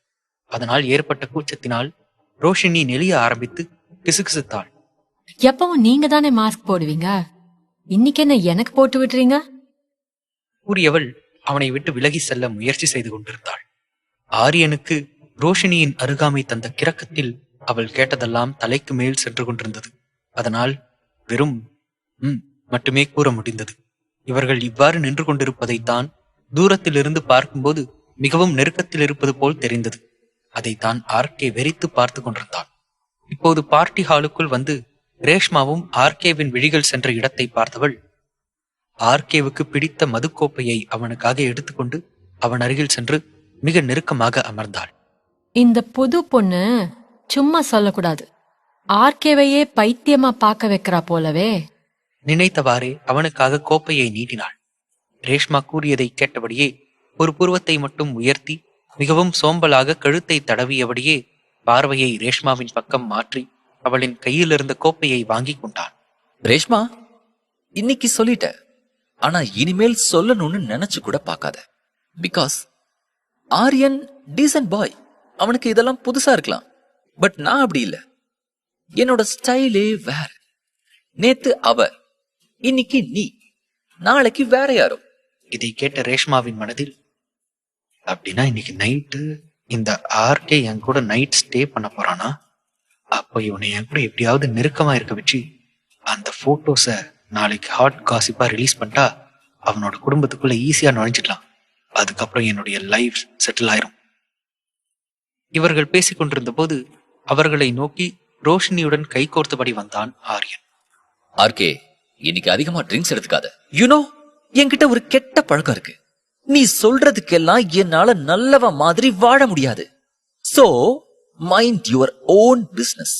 அதனால் ஏற்பட்ட கூச்சத்தினால் ரோஷினி நெளிய ஆரம்பித்து கிசுகிசுத்தாள். எப்பவும் நீங்க தானே மாஸ்க் போடுவீங்க, இன்னைக்கு என்ன எனக்கு போட்டு விட்டுறீங்க? கூறியவள் அவனை விட்டு விலகி செல்ல முயற்சி செய்து கொண்டிருந்தாள். ஆரியனுக்கு ரோஷினியின் அருகாமை தந்த கிறக்கத்தில் அவள் கேட்டதெல்லாம் தலைக்கு மேல் சென்று கொண்டிருந்தது. அதனால் வெறும் மட்டுமே கூற முடிந்தது. இவர்கள் இவ்வாறு நின்று கொண்டிருப்பதைத்தான் தூரத்திலிருந்து பார்க்கும்போது மிகவும் நெருக்கத்தில் இருப்பது போல் தெரிந்தது. அதைத்தான் ஆர்கே வெறித்து பார்த்து கொண்டிருந்தான். இப்போது பார்ட்டி ஹாலுக்குள் வந்து ரேஷ்மாவும் ஆர்கேவின் விழிகள் சென்ற இடத்தை பார்த்தவள் ஆர்கேவுக்கு பிடித்த மதுக்கோப்பையை அவனுக்காக எடுத்துக்கொண்டு அவன் அருகில் சென்று மிக நெருக்கமாக அமர்ந்தாள். இந்த புது பொண்ணு சும்மா சொல்லக்கூடாது, ஆர்கேவையே பைத்தியமா பார்க்க வைக்கிறா போலவே. நினைத்தவாறே அவனுக்காக கோப்பையை நீட்டினாள். ரேஷ்மா கூறியதை கேட்டபடியே ஒரு புருவத்தை மட்டும் உயர்த்தி மிகவும் சோம்பலாக கழுத்தை தடவியபடியே பார்வையை ரேஷ்மாவின் பக்கம் மாற்றி அவளின் கையில் இருந்த கோப்பையை வாங்கி கொண்டான். ரேஷ்மா, இன்னைக்கு சொல்லிட்ட, ஆனா இனிமேல் சொல்லணும்னு நினைச்சு கூட பார்க்காத. பிகாஸ் ஆரியன் டீசன்ட் பாய், அவனுக்கு இதெல்லாம் புதுசா இருக்கலாம். பட் நான் அப்படி இல்ல, என்னோட ஸ்டைலே வேற. நேத்து அவ, இன்னைக்கு நீ, நாளைக்கு வேற யாரோ. இதை கேட்ட ரேஷ்மாவின் மனதில், அப்படின்னா இன்னைக்கு நைட்டு இந்த ஆர்கே என் கூட நைட் ஸ்டே பண்ண போறானா? அப்போ இவனை என் கூட எப்படியாவது நெருக்கமா இருக்க வச்சு அந்த போட்டோஸ நாளைக்கு ஹாட் காசிப்பா ரிலீஸ் பண்ணிட்டா அவனோட குடும்பத்துக்குள்ள ஈஸியா நுழைஞ்சிடலாம். அதுக்கப்புறம் என்னுடைய லைஃப் செட்டில் ஆயிரும். இவர்கள் பேசிக் கொண்டிருந்த போது அவர்களை நோக்கி ரோஷினியுடன் கைகோர்த்தபடி வந்தான் ஆரியன். ஆர்கே, இன்னைக்கு அதிகமா ட்ரிங்க்ஸ் எடுத்துக்காத. யூனோ, என்கிட்ட ஒரு கெட்ட பழக்கம் இருக்கு. நீ சொல்றதுக்கெல்லாம் என்னால நல்லவ மாதிரி வாழ முடியாது. So mind your own business.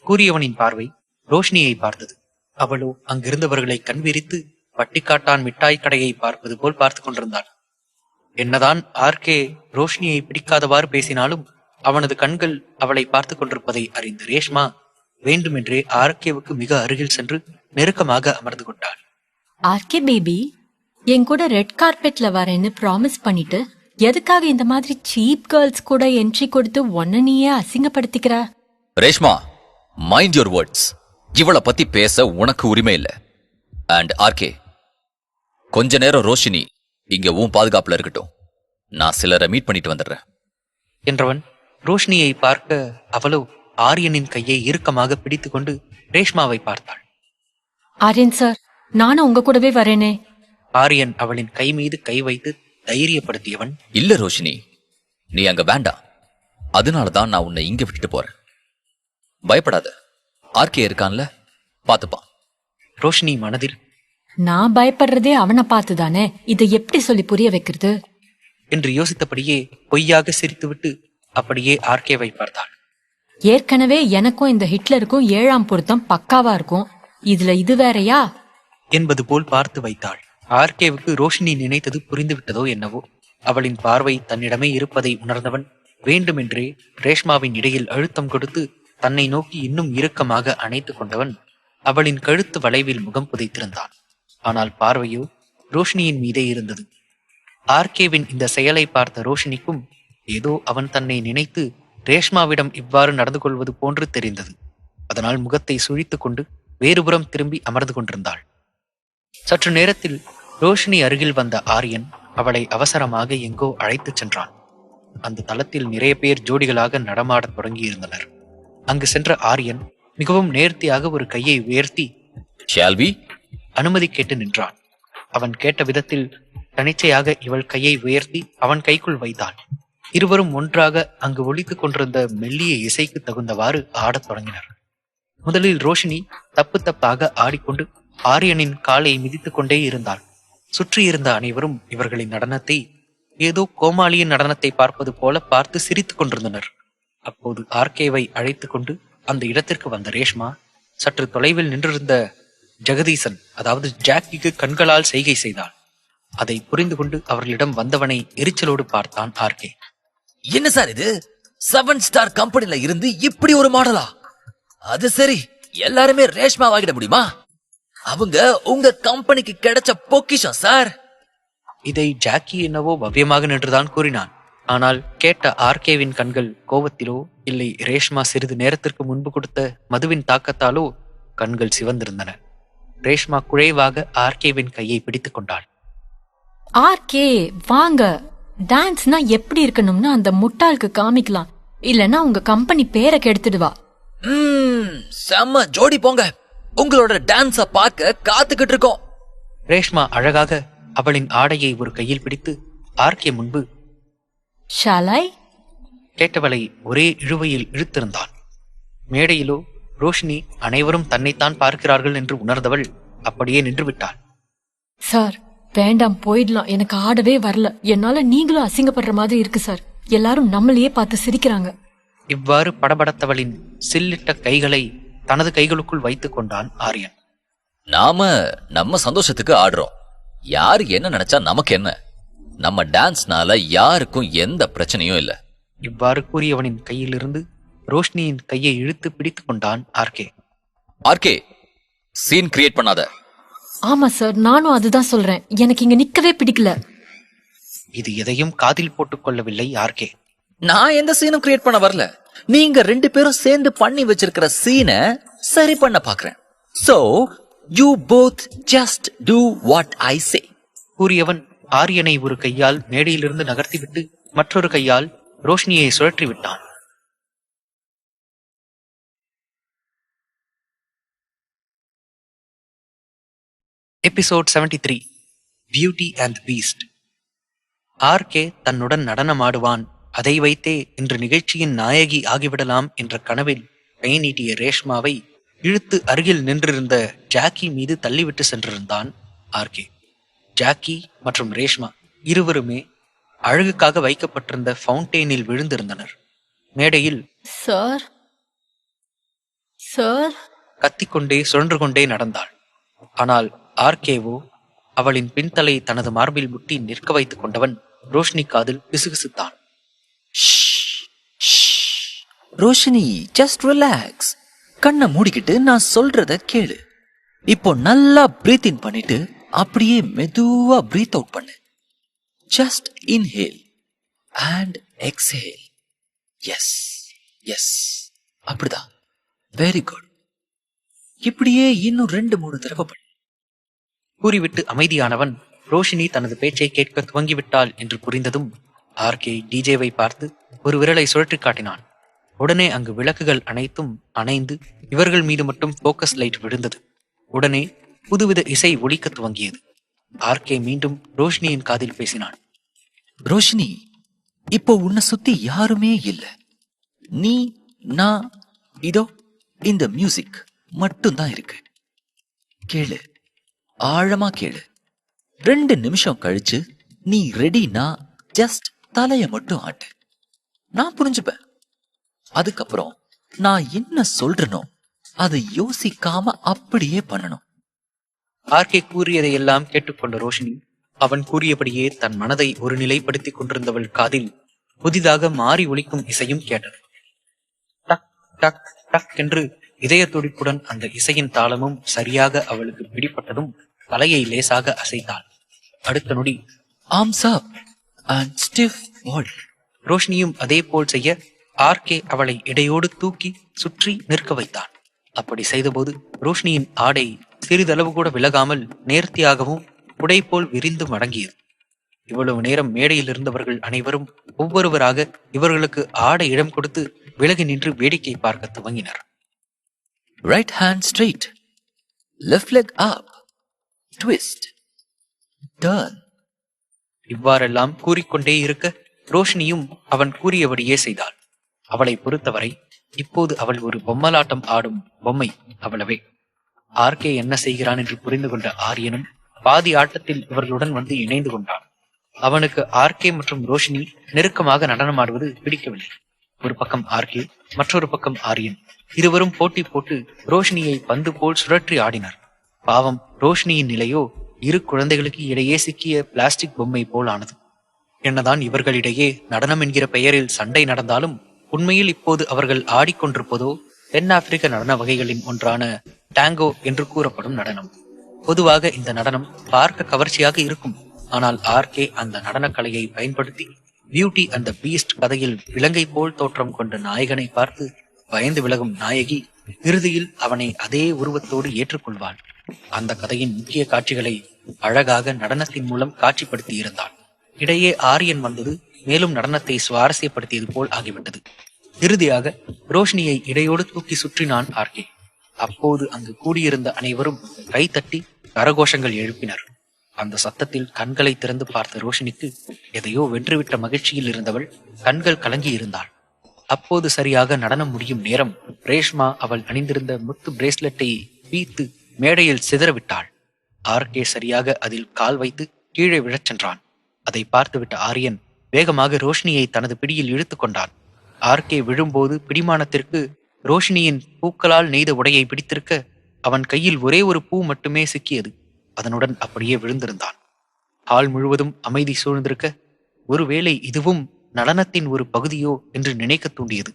கூறியவனின் பார்வை ரோஷினியை பார்த்தது. அவளோ அங்கிருந்தவர்களை கண்விரித்து பட்டிக்காட்டான் மிட்டாய் கடையை பார்ப்பது போல் பார்த்து கொண்டிருந்தாள். என்னதான் ஆர்கே ரோஷினியை பிடிக்காதவாறு பேசினாலும் அவனது கண்கள் அவளை பார்த்து கொண்டிருப்பதை அறிந்த ரேஷ்மா வேண்டுமென்றே ஆர்கேவுக்கு மிக அருகில் சென்று நெருக்கமாக அமர்ந்து கொண்டாள். ஆர்கே பேபி, என் கூட ரெட் கார்பெட்ல வரேன்னு ப்ராமிஸ் பண்ணிட்டு எதுக்காக இந்த மாதிரி சீப் கேர்ள்ஸ் கூட என்ட்ரி கொடுத்து ஒன்ன நீயே அசிங்கப்படுத்திக்கிற? Reshma, mind your words. இவளை பத்தி பேச உனக்கு உரிமை இல்ல. அண்ட் ஆர்கே, கொஞ்ச நேரம் ரோஷினி இங்க உன் பாதுகாப்புல இருக்கட்டும். நான் சிலரை மீட் பண்ணிட்டு வந்துடுறேன் என்றவன் ரோஷினியை பார்க்க அவளோ ஆரியனின் கையை இறுக்கமாக பிடித்துக்கொண்டு ரேஷ்மாவை பார்த்தாள். ஆரியன் சார், நானும் உங்க கூடவே வரேனே. ஆரியன் அவளின் கை மீது கை வைத்து தைரியப்படுத்தியவன், இல்ல ரோஷினி, நீ அங்க வேண்டாம். அதனாலதான் நான் உன்னை இங்க விட்டுட்டு போறேன். பயப்படாத, ஆர்கே இருக்கான்ல, பாத்துப்பான். ரோஷினி மனதில், நான் பயப்படுறதே அவனை பார்த்துதானே, இதை எப்படி சொல்லி புரிய வைக்கிறது என்று யோசித்தபடியே பொய்யாக சிரித்துவிட்டு அப்படியே ஆர்கேவை பார்த்தாள். ஏற்கனவே எனக்கும் இந்த ஹிட்லருக்கும் 7ஆம் பொருத்தம் பக்காவா இருக்கும், இதுல இது வேறயா என்பது போல் பார்த்து வைத்தாள். ஆர்கேவுக்கு ரோஷினி நினைத்தது புரிந்துவிட்டதோ என்னவோ. அவளின் பார்வை தன்னிடமே இருப்பதை உணர்ந்தவன் வேண்டுமென்றே ரேஷ்மாவின் இடையில் அழுத்தம் கொடுத்து தன்னை நோக்கி இன்னும் இறுக்கமாக அணைத்துக் கொண்டவன் அவளின் கழுத்து வளைவில் முகம் புதைத்திருந்தான். ஆனால் பார்வையோ ரோஷினியின் மீதே இருந்தது. ஆர்கேவின் இந்த செயலை பார்த்த ரோஷினிக்கும் ஏதோ அவன் தன்னை நினைத்து ரேஷ்மாவிடம் இவ்வாறு நடந்து கொள்வது போன்று தெரிந்தது. அதனால் முகத்தை சுழித்துக் கொண்டு வேறுபுறம் திரும்பி அமர்ந்து கொண்டிருந்தாள். சற்று நேரத்தில் ரோஷினி அருகில் வந்த ஆரியன் அவளை அவசரமாக எங்கோ அழைத்துச் சென்றான். அந்த தளத்தில் நிறைய பேர் ஜோடிகளாக நடமாடத் தொடங்கியிருந்தனர். அங்கு சென்ற ஆரியன் மிகவும் நேர்த்தியாக ஒரு கையை உயர்த்தி ஷால்வி அனுமதி கேட்டு நின்றான். அவன் கேட்ட விதத்தில் தனிச்சையாக இவள் கையை உயர்த்தி அவன் கைக்குள் வைத்தாள். இருவரும் ஒன்றாக அங்கு ஒலித்துக் கொண்டிருந்த மெல்லிய இசைக்கு தகுந்தவாறு ஆடத் தொடங்கினர். முதலில் ரோஷினி தப்பு தப்பாக ஆடிக்கொண்டு ஆரியனின் காலை மிதித்துக் கொண்டே இருந்தாள். சுற்றியிருந்த அனைவரும் இவர்களின் நடனத்தை ஏதோ கோமாளியின் நடனத்தை பார்ப்பது போல பார்த்து சிரித்துக் கொண்டிருந்தனர். அப்போது ஆர்கேவை அழைத்துக் கொண்டு அந்த இடத்திற்கு வந்த ரேஷ்மா சற்று தொலைவில் நின்றிருந்த ஜெகதீசன், அதாவது ஜாக்கிக்கு கண்களால் செய்கை செய்தாள். அதை புரிந்து கொண்டு அவர்களிடம் வந்தவனை எரிச்சலோடு பார்த்தான் ஆர்கே. என்ன சார் இது? 7 ஸ்டார் கம்பெனில இருந்து இப்படி ஒரு மாடலா? அது சரி, எல்லாருமே ரேஷ்மா வாங்கிட முடியுமா? அவங்க உங்க கம்பெனிக்கு கிடைச்ச பொக்கிஷம் சார். இதை ஜாக்கி என்னவோ பவ்யமாக நின்றுதான் கூறினான். ஆனால் கேட்ட ஆர்கேவின் கண்கள் கோபத்திலோ இல்லை ரேஷ்மா சிறிது நேரத்திற்கு முன்பு கொடுத்த மதுவின் தாக்கத்தாலோ கண்கள் சிவந்திருந்தன. ரேஷ்மா குழைவாக ஆர்கேவின் கையை பிடித்துக் கொண்டாள். ஆர்கே வாங்க, டான்ஸ்னா எப்படி இருக்கணும்னு அந்த முட்டாளுக்கு காமிக்கலாம், இல்லனா உங்க கம்பெனி பேரை கெடுத்துடுவா. செம்ம ஜோடி போங்க, உங்களோட டான்ஸ பார்க்க காத்துக்கிட்டு இருக்கோம். ரேஷ்மா அழகாக அவளின் ஆடையை ஒரு கையில் பிடித்து ஆர்கே முன்பு ஷாலாய் கேட்டவளை ஒரே இழுவையில் இழுத்திருந்தான். மேடையிலோ ரோஷினி அனைவரும் தன்னைத்தான் பார்க்கிறார்கள் என்று உணர்ந்தவள் அப்படியே நின்று விட்டாள். சார் வேண்டாம், போயிடலாம், எனக்கு ஆடவே வரல, என்னால நீங்களும் அசிங்கப்படுற மாதிரி இருக்கு சார், எல்லாரும் நம்மளையே பார்த்து சிரிக்கிறாங்க. இவ்வாறு படபடத்தவளின் சில்லிட்ட கைகளை தனது கைகளுக்குள் வைத்துக் கொண்டான் ஆரியன். நாம நம்ம சந்தோஷத்துக்கு ஆடுறோம், யாரு என்ன நினைச்சா நமக்கு என்ன? நம்ம டான்ஸ்னால யாருக்கும் எந்த பிரச்சனையும் இல்ல. இவ்வாறு கூறியவனின் கையிலிருந்து ரோஷினியின் கையை இழுத்து பிடித்துக் கொண்டான் ஆர்கே. ஆர்கே, சீன் கிரியேட் பண்ணாத. ஆமா சார், நானும் அதுதான் சொல்றேன், எனக்கு இங்க நிக்கவே பிடிக்கல. இது எதையும் காதில் போட்டுக் கொள்ளவில்லை ஆர்கே. நான் எந்த சீனும் கிரியேட் பண்ண வரல, நீங்க 2 பேரும் சேர்ந்து பண்ணி வச்சிருக்கிற சீனை சரி பண்ண பாக்குறேன். So you both just do what I say. கூறியவன் ஆரியனை ஒரு கையால் மேடையிலிருந்து நகர்த்திவிட்டு மற்றொரு கையால் ரோஷினியை சுழற்றி விட்டான். Episode 73 beauty and beast. RK தன்னுடன் நடனமாடுவான், அதை வைத்தே இன்று நிகழ்ச்சியின் நாயகி ஆகிவிடலாம் என்ற கனவில் கை நீட்டிய ரேஷ்மாவை இழுத்து அருகில் நின்றிருந்த ஜாக்கி மீது தள்ளிவிட்டு சென்றிருந்தான் ஆர்கே. ஜாக்கி மற்றும் ரேஷ்மா இருவருமே அழகுக்காக வைக்கப்பட்டிருந்த ஃபவுண்டெயினில் விழுந்திருந்தனர். மேடையில் சார் சார் கத்திக்கொண்டே சுழன்று கொண்டே நடந்தாள். ஆனால் ஆர்கேவோ அவளின் பின்தலை தனது மார்பில் முட்டி நிற்க வைத்துக் கொண்டவன் ரோஷினி காதில் பிசுபிசுத்தான். Roshini, just relax. கண்ணை மூடிக்கிட்டு நான் சொல்றத கேளு. இப்போ நல்லா பிரீத் இன் பண்ணிட்டு அப்படியே மெதுவா பிரீத் அவுட் பண்ணு. Just inhale and exhale. Yes yes, அப்படிதான். Very good. இப்படியே இன்னும் 2-3 தடவை பண்ணு. கூறிவிட்டு அமைதியானவன் ரோஷினி தனது பேச்சை கேட்க துவங்கிவிட்டாள் என்று புரிந்ததும் ஆர்கே டிஜேவை பார்த்து ஒரு விரலை சுழற்றி காட்டினான். உடனே அங்கு விளக்குகள் அனைத்தும் அணைந்து இவர்கள் மீது மட்டும் போக்கஸ் லைட் விழுந்தது. உடனே புதுவித இசை ஒலிக்க துவங்கியது. ஆர்கே மீண்டும் ரோஷினியின் காதில் பேசினான். ரோஷினி, இப்போ உன்னை சுத்தி யாருமே இல்ல. நீ, நான், இதோ இந்த மியூசிக் மட்டும்தான் இருக்கு. கேளு, ஆழமா கேளு. 2 நிமிஷம் கழிச்சு நீ ரெடினா ஜஸ்ட் தலைய மட்டும் ஆட்டு. நான் புரிஞ்சுப்பேன். அதுக்கப்புறம் நான் என்ன சொல்றேனோ அதை யோசிக்காம அப்படியே பண்ணணும். ஆர்கே கூறியதையெல்லாம் கேட்டுக்கொண்ட ரோஷினி அவன் கூறியபடியே தன் மனதை ஒரு நிலைப்படுத்திக் கொண்டிருந்தவள் காதில் புதிதாக மாறி ஒலிக்கும் இசையும் கேட்டது. டக் டக் டக் என்று இதய துடிப்புடன் அந்த இசையின் தாளமும் சரியாக அவளுக்கு பிடிப்பட்டதும் தலையை லேசாக அசைத்தாள். அடுத்த நொடி ஆர்ம்ஸ் அப் அண்ட் ஸ்டிஃப் வால். ரோஷினியும் அதே போல் செய்ய ஆர்கே அவளை இடையோடு தூக்கி சுற்றி நிற்க வைத்தான். அப்படி செய்தபோது ரோஷினியின் ஆடை சிறிதளவு கூட விலகாமல் நேர்த்தியாகவும் புடை போல் விரிந்து மடங்கியது. இவ்வளவு நேரம் மேடையில் இருந்தவர்கள் அனைவரும் ஒவ்வொருவராக இவர்களுக்கு ஆடை இடம் கொடுத்து விலகி நின்று வேடிக்கை பார்க்க துவங்கினர். Right hand straight, left leg up, twist, turn. இவ்வாறெல்லாம் கூறிக்கொண்டே இருக்க ரோஷினியும் அவன் கூறியபடியே செய்தாள். அவளை பொறுத்தவரை இப்போது அவள் ஒரு பொம்மலாட்டம் ஆடும் பொம்மை, அவ்வளவே. ஆர்கே என்ன செய்கிறான் என்று புரிந்து கொண்ட ஆரியனும் பாதி ஆட்டத்தில் இவர்களுடன் வந்து இணைந்து கொண்டான். அவனுக்கு ஆர்கே மற்றும் ரோஷினி நெருக்கமாக நடனமாடுவது பிடிக்கவில்லை. ஒரு பக்கம் ஆர்கே, மற்றொரு பக்கம் ஆரியன். இருவரும் போட்டி போட்டு ரோஷினியை பந்து போல் சுழற்றி ஆடினர். பாவம், ரோஷினியின் நிலையோ 2 குழந்தைகளுக்கு இடையே சிக்கிய பிளாஸ்டிக் பொம்மை போல் ஆனது. என்னதான் இவர்களிடையே நடனம் என்கிற பெயரில் சண்டை நடந்தாலும் உண்மையில் இப்போது அவர்கள் ஆடிக்கொண்டிருப்பதோ தென்னாப்பிரிக்க நடன வகைகளின் ஒன்றான டாங்கோ என்று கூறப்படும் நடனம். பொதுவாக இந்த நடனம் பார்க்க கவர்ச்சியாக இருக்கும். ஆனால் ஆர்கே அந்த நடனக்கலையை பயன்படுத்தி பியூட்டி அண்ட் தி பீஸ்ட் கதையில் விலங்கை போல் தோற்றம் கொண்ட நாயகனை பார்த்து பயந்து விலகும் நாயகி இறுதியில் அவனை அதே உருவத்தோடு ஏற்றுக்கொள்வாள். அந்த கதையின் முக்கிய காட்சிகளை அழகாக நடனத்தின் மூலம் காட்சிப்படுத்தி இருந்தாள். இடையே ஆரியன் வந்தது மேலும் நடனத்தை சுவாரஸ்யப்படுத்தியது போல் ஆகிவிட்டது. இறுதியாக ரோஷினியை இடையோடு தூக்கி சுற்றினான் ஆர்கே. அப்போது அங்கு கூடியிருந்த அனைவரும் கைத்தட்டி கரகோஷங்கள் எழுப்பினர். அந்த சத்தத்தில் கண்களை திறந்து பார்த்த ரோஷினிக்கு எதையோ வென்றுவிட்ட மகிழ்ச்சியில் இருந்தவள் கண்கள் கலங்கி இருந்தாள். அப்போது சரியாக நடனம் முடியும் நேரம் ரேஷ்மா அவள் அணிந்திருந்த முத்து பிரேஸ்லெட்டை பீத்து மேடையில் சிதறவிட்டாள். ஆர்கே சரியாக அதில் கால் வைத்து கீழே விழச் சென்றான். அதை பார்த்துவிட்ட ஆரியன் வேகமாக ரோஷினியை தனது பிடியில் இழுத்து கொண்டான். ஆர்கே விழும்போது பிடிமானத்திற்கு ரோஷினியின் பூக்களால் நெய்த உடையை பிடித்திருக்க அவன் கையில் ஒரே ஒரு பூ மட்டுமே சிக்கியது. அதனுடன் அப்படியே விழுந்திருந்தான். ஹால் முழுவதும் அமைதி சூழ்ந்திருக்க ஒருவேளை இதுவும் நடனத்தின் ஒரு பகுதியோ என்று நினைக்க தூண்டியது.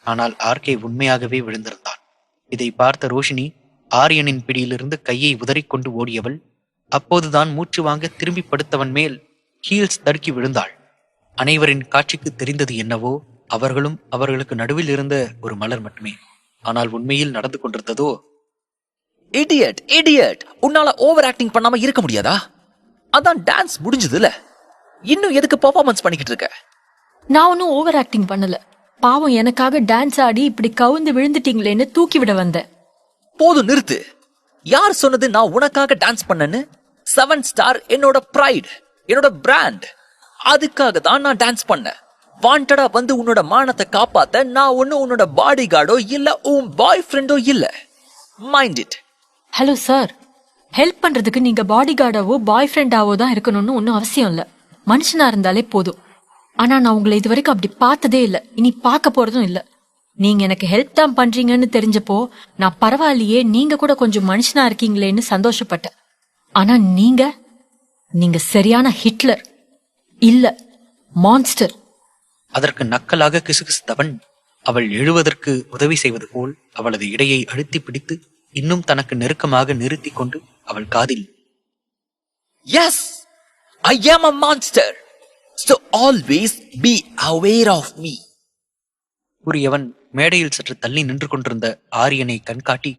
ஆனால் ஆர்கே உண்மையாகவே விழுந்திருந்தான். இதை பார்த்த ரோஷினி ஆரியனின் பிடியிலிருந்து கையை உதறிக்கொண்டு ஓடியவள் அப்போதுதான் மூச்சு வாங்க திரும்பி படுத்தவன் மேல் ஹீல்ஸ் தடுக்கி விழுந்தாள். அனைவரின் காட்சிக்கு தெரிந்தது என்னவோ அவர்களும் அவர்களுக்கு நடுவில் இருந்த ஒரு மலர் மட்டுமே. ஆனால் உண்மையில் நடந்து கொண்டிருந்ததோ இடியட் இடியட், உன்னால ஓவர் ஆக்டிங் பண்ணாம இருக்க முடியாதா? அதான் டான்ஸ் முடிஞ்சதுல, இன்னும் எதுக்கு பெர்ஃபார்மன்ஸ் பண்ணிக்கிட்டு இருக்க? நான் ஒன்னும் ஓவர் ஆக்டிங் பண்ணல. பாவம், எனக்காக டான்ஸ் ஆடி இப்படி கவுந்து விழுந்துட்டீங்களேன்னு தூக்கி விட வந்தேன். போதும், நிறுத்து. யார் சொன்னது நான் உனக்காக டான்ஸ் பண்ணேன்னு? 7 ஸ்டார் என்னோட பிரைட், என்னோட பிராண்ட். அதுக்காக தான் நான் டான்ஸ் பண்ணேன். வாண்டடா வந்து உன்னோட மானத்தை காப்பாத்த நான் ஒன்னும் உன்னோட பாடி கார்டோ இல்ல உன் பாய் ஃப்ரெண்டோ இல்ல. Mind it. Hello sir, help பண்றதுக்கு நீங்க பாடி கார்டாவோ பாய் ஃப்ரெண்டாவோ தான் இருக்கணும்னு ஒன்னும் அவசியம் இல்ல. மனுஷனா இருந்தாலே போதும். ஆனா நான் உங்களை இது வரைக்கும் அப்படி பார்த்ததே இல்ல, இனி பார்க்க போறதும் இல்ல. நீங்க எனக்கு ஹெல்ப் தான் பண்றீங்கன்னு தெரிஞ்சப்போ நான் பரவாயில்லையே, நீங்க கூட கொஞ்சம் மனுஷனா இருக்கீங்களேன்னு சந்தோஷப்பட்டேன். ஆனா நீங்க சரியான ஹிட்லர் இல்ல, மான்ஸ்டர். அதற்கு நக்கலாக கிசுகிசுத்தவன் அவள் எழுவதற்கு உதவி செய்வது போல் அவளது இடையை அழுத்தி பிடித்து இன்னும் தனக்கு நெருக்கமாக நிறுத்தி கொண்டு அவள் காதில், Yes, I am a monster. So always be aware of me. கூறியவன் மேடையில் சற்று தள்ளி நின்று கொண்டிருந்த ஆரியனை கண்காட்டி,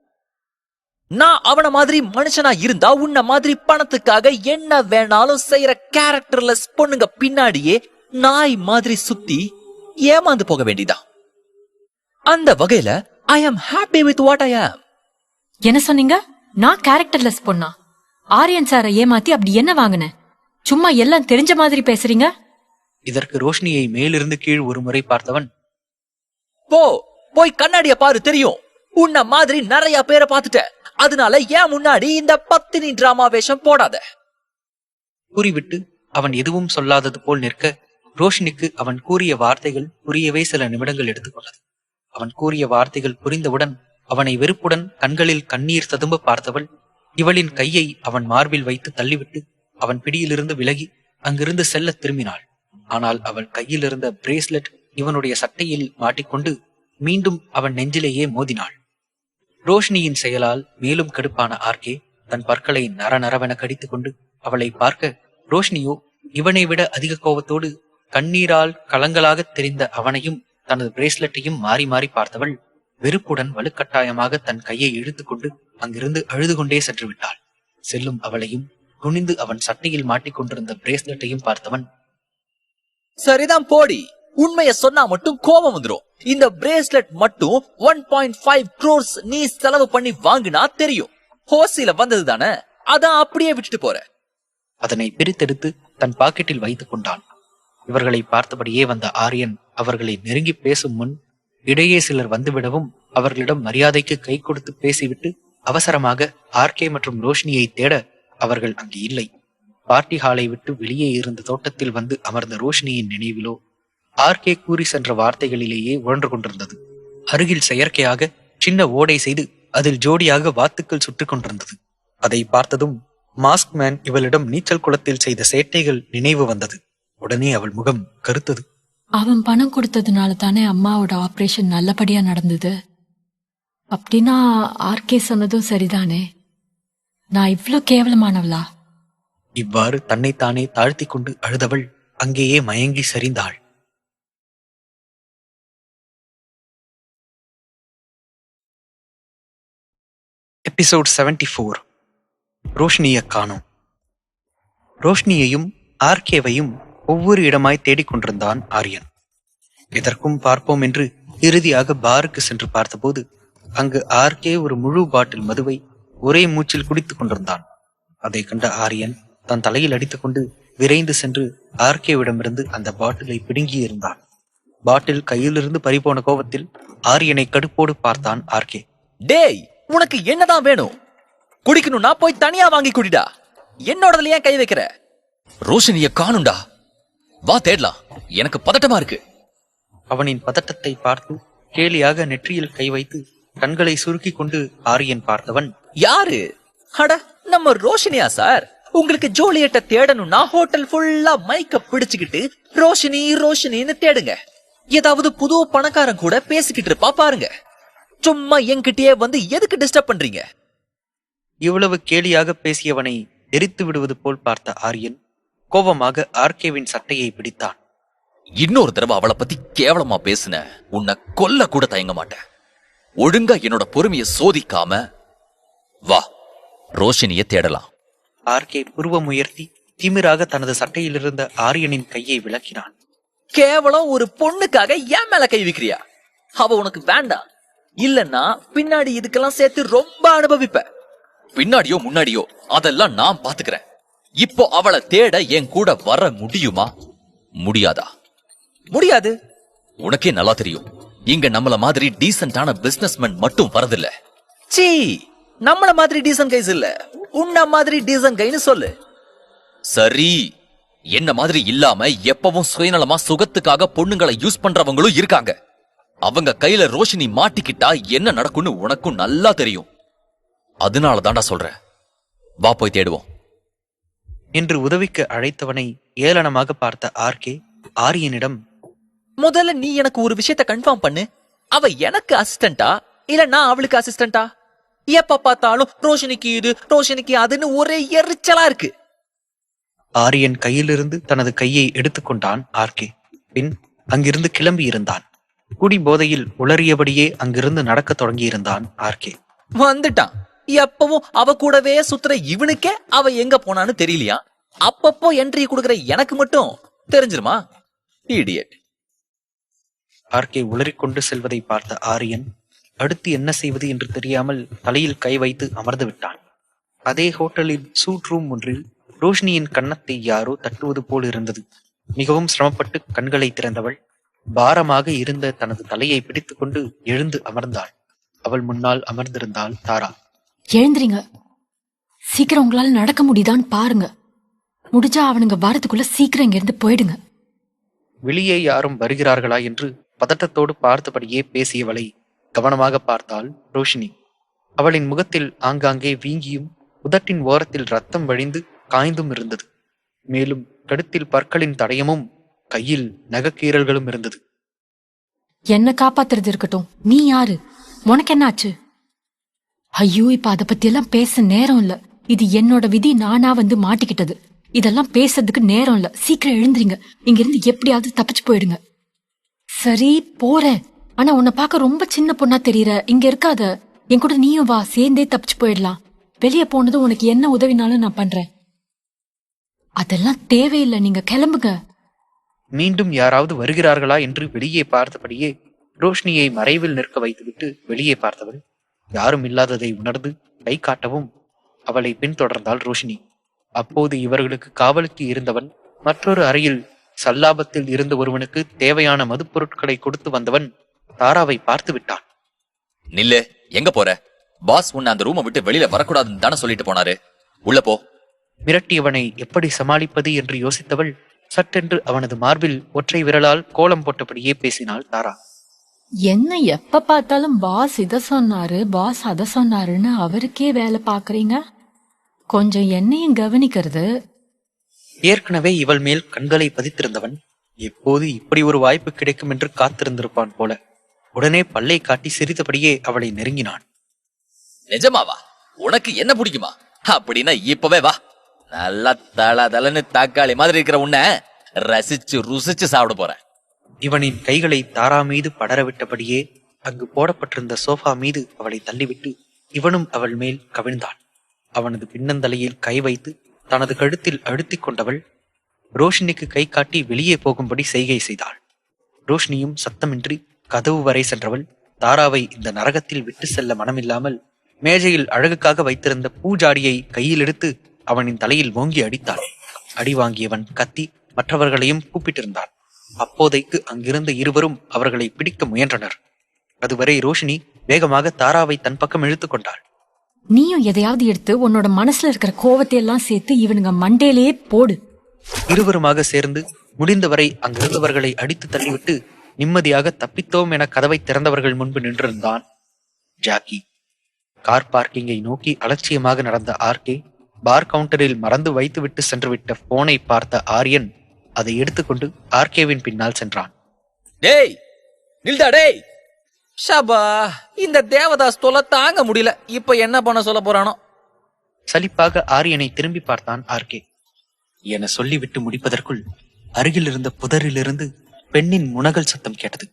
நான் அவன மாதிரி மனுஷனா இருந்தா உன்ன மாதிரி பணத்துக்காக என்ன வேணாலும் செய்யற கேரக்டர்லெஸ் பொண்ணுங்க பின்னாடியே நாய் மாதிரி சுத்தி ஏமாந்து போக வேண்டியதா. அந்த வகையில I am happy with what I am. என்ன சொன்னீங்க? நான் கேரக்டர்லெஸ் பொண்ணா? ஆரியன் சாரை ஏமாத்தி அப்படி என்ன வாங்கினேன்? சும்மா எல்லாம் தெரிஞ்ச மாதிரி பேசுறீங்க. இதற்கு ரோஷினியை மேலிருந்து கீழ் ஒரு முறை பார்த்தவன், போய் கண்ணாடிய பாரு, தெரியும். உன்ன மாதிரி நிறைய பேரை பார்த்துட்ட. அதனால ஏன் முன்னாடி இந்த பத்தினி டிராமா வேஷம் போடாத. கூறிவிட்டு அவன் எதுவும் சொல்லாதது போல் நிற்க ரோஷினிக்கு அவன் கூறிய வார்த்தைகள் புரியவே சில நிமிடங்கள் எடுத்துக்கொண்டது. அவன் கூறிய வார்த்தைகள் புரிந்தவுடன் அவனை வெறுப்புடன் கண்களில் கண்ணீர் ததும்ப பார்த்தவள் இவளின் கையை அவன் மார்பில் வைத்து தள்ளிவிட்டு அவன் பிடியிலிருந்து விலகி அங்கிருந்து செல்ல திரும்பினாள். ஆனால் அவள் கையில் இருந்த பிரேஸ்லெட் இவனுடைய சட்டையில் மாட்டிக்கொண்டு மீண்டும் அவன் நெஞ்சிலேயே மோதினாள். ரோஷினியின் செயலால் மேலும் கடுப்பான ஆர்கே தன் பற்களை நரநரவென கடித்துக் கொண்டு அவளை பார்க்க, ரோஷினியோ இவனை விட அதிக கோபத்தோடு கண்ணீரால் கலங்களாக தெரிந்த அவனையும் தனது பிரேஸ்லெட்டையும் மாறி மாறி பார்த்தவள் வெறுப்புடன் வலுக்கட்டாயமாக தன் கையை இழுத்துக்கொண்டு அங்கிருந்து அழுது கொண்டே சென்று விட்டாள். செல்லும் அவளையும் குனிந்து அவன் சட்டையில் மாட்டிக்கொண்டிருந்த பிரேஸ்லெட்டையும் பார்த்தவன், சரிதான் போடி, உண்மைய சொன்னா மட்டும் கோபம் வந்துரும். இந்த பிரேஸ்லெட் மட்டும் 1.5 crores நீ செலவு பண்ணி வாங்கினா தெரியும். ஹோசில வந்தது தானே, அதான் அப்படியே விட்டுட்டு போற. அதனை பிரித்தெடுத்து தன் பாக்கெட்டில் வைத்துக் கொண்டான். இவர்களை பார்த்தபடியே வந்த ஆரியன் அவர்களை நெருங்கி பேசும் முன் இடையே சிலர் வந்துவிடவும் அவர்களிடம் மரியாதைக்கு கை கொடுத்து பேசிவிட்டு அவசரமாக ஆர்கே மற்றும் ரோஷினியை தேட அவர்கள் அங்கு இல்லை. பார்ட்டி ஹாலை விட்டு வெளியே இருந்த தோட்டத்தில் வந்து அமர்ந்த ரோஷினியின் நினைவிலோ ஆர்கே கூறி சென்ற வார்த்தைகளிலேயே உழன்று கொண்டிருந்தது. அருகில் செயற்கையாக சின்ன ஓடை செய்து அதில் ஜோடியாக வாத்துக்கள் சுட்டுக் கொண்டிருந்தது. அதை பார்த்ததும் மாஸ்க் மேன் இவளிடம் நீச்சல் குளத்தில் செய்த சேட்டைகள் நினைவு வந்தது. உடனே அவள் முகம் கருத்தது. அவன் பணம் கொடுத்ததுனால தானே அம்மாவோட ஆபரேஷன் நல்லபடியா நடந்தது. அப்படின்னா ஆர்கே சொன்னதும் சரிதானே. நான் இவ்ளோ கேவலமானவளா? இவ்வாறு தன்னைத்தானே தாழ்த்தி கொண்டு அழுதவள் அங்கேயே மயங்கி சரிந்தாள். எபிசோட் 74. ரோஷினியை காணோம். ரோஷினியையும் ஆர்கேவையும் ஒவ்வொரு இடமாய் தேடிக்கொண்டிருந்தான் ஆரியன். இதற்கும் பார்ப்போம் என்று இறுதியாக பாருக்கு சென்று பார்த்தபோது அங்கு ஆர்கே ஒரு முழு பாட்டில் மதுவை ஒரே மூச்சில் குடித்துக் கொண்டிருந்தான். அதை கண்ட ஆரியன் தன் தலையில் அடித்துக்கொண்டு விரைந்து சென்று ஆர்கேவிடமிருந்து அந்த பாட்டிலை பிடுங்கி இருந்தான். பாட்டில் கையிலிருந்து பறிபோன கோபத்தில் ஆரியனை கடுப்போடு பார்த்தான் ஆர்கே. டேய், உனக்கு என்னதான் வேணும்? குடிக்கணும்னா போய் தனியா வாங்கி குடிடா. என்னோடதுல ஏன் கை வைக்கிற? ரோஷினிய காணும்டா, வா தேடலாம். எனக்கு பதட்டமா இருக்கு. அவனின் பதட்டத்தை பார்த்து கேலியாக நெற்றியில் கை வைத்து கண்களை சுருக்கி கொண்டு ஆரியன் பார்த்தவன், யாரு? அட, நம்ம ரோஷினியா சார். உங்களுக்கு ஜோலியட்ட தேடணும்னா ஹோட்டல் ஃபுல்லா மைக்க பிடிச்சுக்கிட்டு ரோஷினி ரோஷினின்னு தேடுங்க. ஏதாவது புது பணக்காரன் கூட பேசிக்கிட்டு இருப்பா பாருங்க. சும்மா என்கிட்டயே வந்து எதுக்கு டிஸ்டர்ப் பண்றீங்க? இவ்வளவு கேலியாக பேசியவனை எரித்து விடுவது போல் பார்த்த ஆரியன் கோபமாக ஆர்கேவின் சட்டையை பிடித்தான். இன்னொரு தடவை அவளை பத்தி கேவலமா பேசுன உன்னை கொல்ல கூட தயங்க மாட்டேன். ஒழுங்கா என்னோட பொறுமையை சோதிக்காம வா, ரோஷினிய தேடலாம். ஆர்கே புருவம் உயர்த்தி திமிராக தனது சட்டையிலிருந்த ஆரியனின் கையை விளக்கினான். கேவலம் ஒரு பொண்ணுக்காக ஏன் மேல கை வைக்கிறியா? அவ உனக்கு வேண்டாம். இல்லன்னா பின்னாடி இதுக்கெல்லாம் சேர்த்து ரொம்ப அனுபவிப்ப. பின்னாடியோ முன்னாடியோ அதெல்லாம் நான் பாத்துக்கிறேன். இப்போ அவளை தேட என் கூட வர முடியுமா? முடியாதா? முடியாது. உனக்கே நல்லா தெரியும், இங்க நம்மள மாதிரி டீசென்டான பிசினஸ்மேன் மட்டும் வரதில்ல. சீ, நம்மள மாதிரி டீசன்ட் கைஸ் இல்ல, உன்ன மாதிரி டீசன்ட் கைன்னு சொல்லு. சரி, என்ன மாதிரி இல்லாம எப்பவும் சுயநலமா சுகத்துக்காக பொண்ணுங்களை யூஸ் பண்றவங்களும் இருக்காங்க. அவங்க கையில ரோஷினி மாட்டிக்கிட்டா என்ன நடக்கும்னு உனக்கும் நல்லா தெரியும். அதனால தான்டா சொல்றேன், வா போய் தேடுவோம் என்று உதவிக்கு அழைத்தவனை ஏளனமாக பார்த்த ஆர்கே ஆரியனிடம், முதல்ல நீ எனக்கு ஒரு விஷயத்த கன்ஃபார்ம் பண்ணு. அவ எனக்கு அசிஸ்டண்டா இல்ல நான் அவளுக்கு அசிஸ்டண்டா? எப்ப பார்த்தாலும் ரோஷினிக்கு இது ரோஷினிக்கு அதுன்னு ஒரே எரிச்சலா இருக்கு. ஆரியன் கையிலிருந்து தனது கையை எடுத்துக்கொண்டான் ஆர்கே. பின் அங்கிருந்து கிளம்பி இருந்தான். குடி போதையில் உளறியபடியே அங்கிருந்து நடக்கத் தொடங்கியிருந்தான் ஆர்கே. வந்துட்டான். எப்பவும் அவ கூடவே சுத்துற இவனுக்கே அவ எங்க போனான்னு தெரியலையா? அப்பப்போ என்ட்ரி கொடுக்கற எனக்கு மட்டும் தெரிஞ்சிருமா? இடியட். ஆர்கே உளறிக்கொண்டு செல்வதை பார்த்த ஆரியன் அடுத்து என்ன செய்வது என்று தெரியாமல் தலையில் கை வைத்து அமர்ந்து விட்டான். அதே ஹோட்டலில் சூட் ரூம் ஒன்றில் ரோஷினியின் கன்னத்தை யாரோ தட்டுவது போல் இருந்தது. மிகவும் சிரமப்பட்டு கண்களை திறந்தவள் பாரமாக இருந்த தனது தலையை பிடித்துக்கொண்டு எழுந்து அமர்ந்தாள். அவள் முன்னால் அமர்ந்திருந்தாள் தாரா. எழுந்திரிங்க, சீக்கிரம் உங்களால நடக்க முடியுதான்னு பாருங்க. முடிஞ்சா அவனுங்க வாரத்துக்குள்ள சீக்கிரம் இங்க இருந்து போயிடுங்க. வெளியே யாரும் வருகிறார்களா என்று பதட்டத்தோடு பார்த்தபடியே பேசியவளை கவனமாக பார்த்தாள் ரோஷினி. அவளின் முகத்தில் ஆங்காங்கே வீங்கியும் உதட்டின் ஓரத்தில் ரத்தம் வழிந்து காய்ந்தும் இருந்தது. மேலும் கழுத்தில் பற்களின் தடயமும் கையில் நகக்கீரல்களும் இருந்தது. என்ன காப்பாத்துறது இருக்கட்டும், நீ யாரு? உனக்கு என்ன ஆச்சு? ஐயோ, இப்ப அத பத்தி எல்லாம் பேச நேரம் இல்ல. இது என்னோட விதி, நானா வந்து மாட்டிக்கிட்டது. இதெல்லாம் பேசுறதுக்கு நேரம் இல்ல. சீக்கிரம் எழுந்துறீங்க, இங்க இருந்து எப்படியாவது தப்பிச்சு போயிடுங்க. சரி போறேன், ஆனா உன்னை பார்க்க ரொம்ப சின்ன பொண்ணா தெரியற. இங்க இருக்காத, என் கூட நீயும் வா, சேர்ந்தே தப்பிச்சு போயிடலாம். வெளியே போனதும் உனக்கு என்ன உதவினாலும் நான் பண்றேன். அதெல்லாம் தேவையில்லை, நீங்க கிளம்புங்க. மீண்டும் யாராவது வருகிறார்களா என்று வெளியே பார்த்தபடியே ரோஷினியை மறைவில் நிற்க வைத்துவிட்டு வெளியே பார்த்தவள் யாரும் இல்லாததை உணர்ந்து கை காட்டவும் அவளை பின்தொடர்ந்தாள் ரோஷினி. அப்போது இவர்களுக்கு காவலுக்கு இருந்தவன் மற்றொரு அறையில் சல்லாபத்தில் இருந்த ஒருவனுக்கு தேவையான மது பொருட்களை கொடுத்து வந்தவன் தாராவை பார்த்து விட்டான். நில்லு, எங்க போற? பாஸ் உன்னை அந்த ரூமை விட்டு வெளியில வரக்கூடாதுன்னு தானே சொல்லிட்டு போனாரு. உள்ள போ. மிரட்டியவனை எப்படி சமாளிப்பது என்று யோசித்தவள் சட்டென்று அவனது மார்பில் ஒற்றை விரலால் கோலம் போட்டபடியே பேசினாள் தாரா. என்ன எப்ப பார்த்தாலும் பாஸ் இத சொன்னாரு, பாஸ் அத சொன்னாருன்னு அவருக்கே வேலை பாக்குறீங்க? கொஞ்சம் என்னையும் கவனிக்கிறது. ஏற்கனவே இவள் மேல் கண்களை பதித்திருந்தவன் எப்போது இப்படி ஒரு வாய்ப்பு கிடைக்கும் என்று காத்திருந்திருப்பான் போல. உடனே பல்லை காட்டி சிரித்தபடியே அவளை நெருங்கினான். நிஜமாவா? உனக்கு என்ன பிடிக்குமா? அப்படின்னா இப்பவே வா. நல்லா தளன்னு தக்காளி மாதிரி இருக்கிற உன்னை ரசிச்சு ருசிச்சு சாப்பிட போறேன். இவனின் கைகளை தாரா மீது படரவிட்டபடியே அங்கு போடப்பட்டிருந்த சோஃபா மீது அவளை தள்ளிவிட்டு இவனும் அவள் மேல் கவிழ்ந்தான். அவனது பின்னந்தலையில் கை வைத்து தனது கழுத்தில் அழுத்திக் கொண்டவள் ரோஷினிக்கு கை காட்டி வெளியே போகும்படி செய்கை செய்தாள். ரோஷினியும் சத்தமின்றி கதவு வரை சென்றவள் தாராவை இந்த நரகத்தில் விட்டு செல்ல மனமில்லாமல் மேஜையில் அழகுக்காக வைத்திருந்த பூஜாடியை கையில் எடுத்து அவனின் தலையில் ஓங்கி அடித்தாள். அடி வாங்கியவன் கத்தி மற்றவர்களையும் கூப்பிட்டிருந்தான். அப்போதைக்கு அங்கிருந்த இருவரும் அவர்களை பிடிக்க முயன்றனர். அதுவரை ரோஷினி வேகமாக தாராவை தன் பக்கம் இழுத்து கொண்டாள். நீயும் எதையாவது எடுத்து உன்னோட மனசுல இருக்கிற கோவத்தை எல்லாம் சேர்த்து இவனுங்க மண்டேலே போடு. இருவருமாக சேர்ந்து முடிந்தவரை அங்கிருந்தவர்களை அடித்து தள்ளிவிட்டு நிம்மதியாக தப்பித்தோம் என கதவை திறந்தவர்கள் முன்பு நின்றிருந்தான் ஜாக்கி. கார் பார்க்கிங்கை நோக்கி அலட்சியமாக நடந்த ஆர்கே பார் கவுண்டரில் மறந்து வைத்துவிட்டு சென்றுவிட்ட போனை பார்த்த ஆரியன் அதை எடுத்துக்கொண்டு ஆர்கேவின் பின்னால் சென்றான். டேய் நில்டா டேய். ஷபா, இந்த தேவதாஸ் தொலை தாங்க முடியல. இப்ப என்ன பண்ண சொல்ல போறானோ? சலிப்பாக ஆரியனை திரும்பி பார்த்தான் ஆர்கே. என சொல்லிவிட்டு முடிப்பதற்குள் அருகில் இருந்த புதரிலிருந்து பெண்ணின் முனகல் சத்தம் கேட்டது.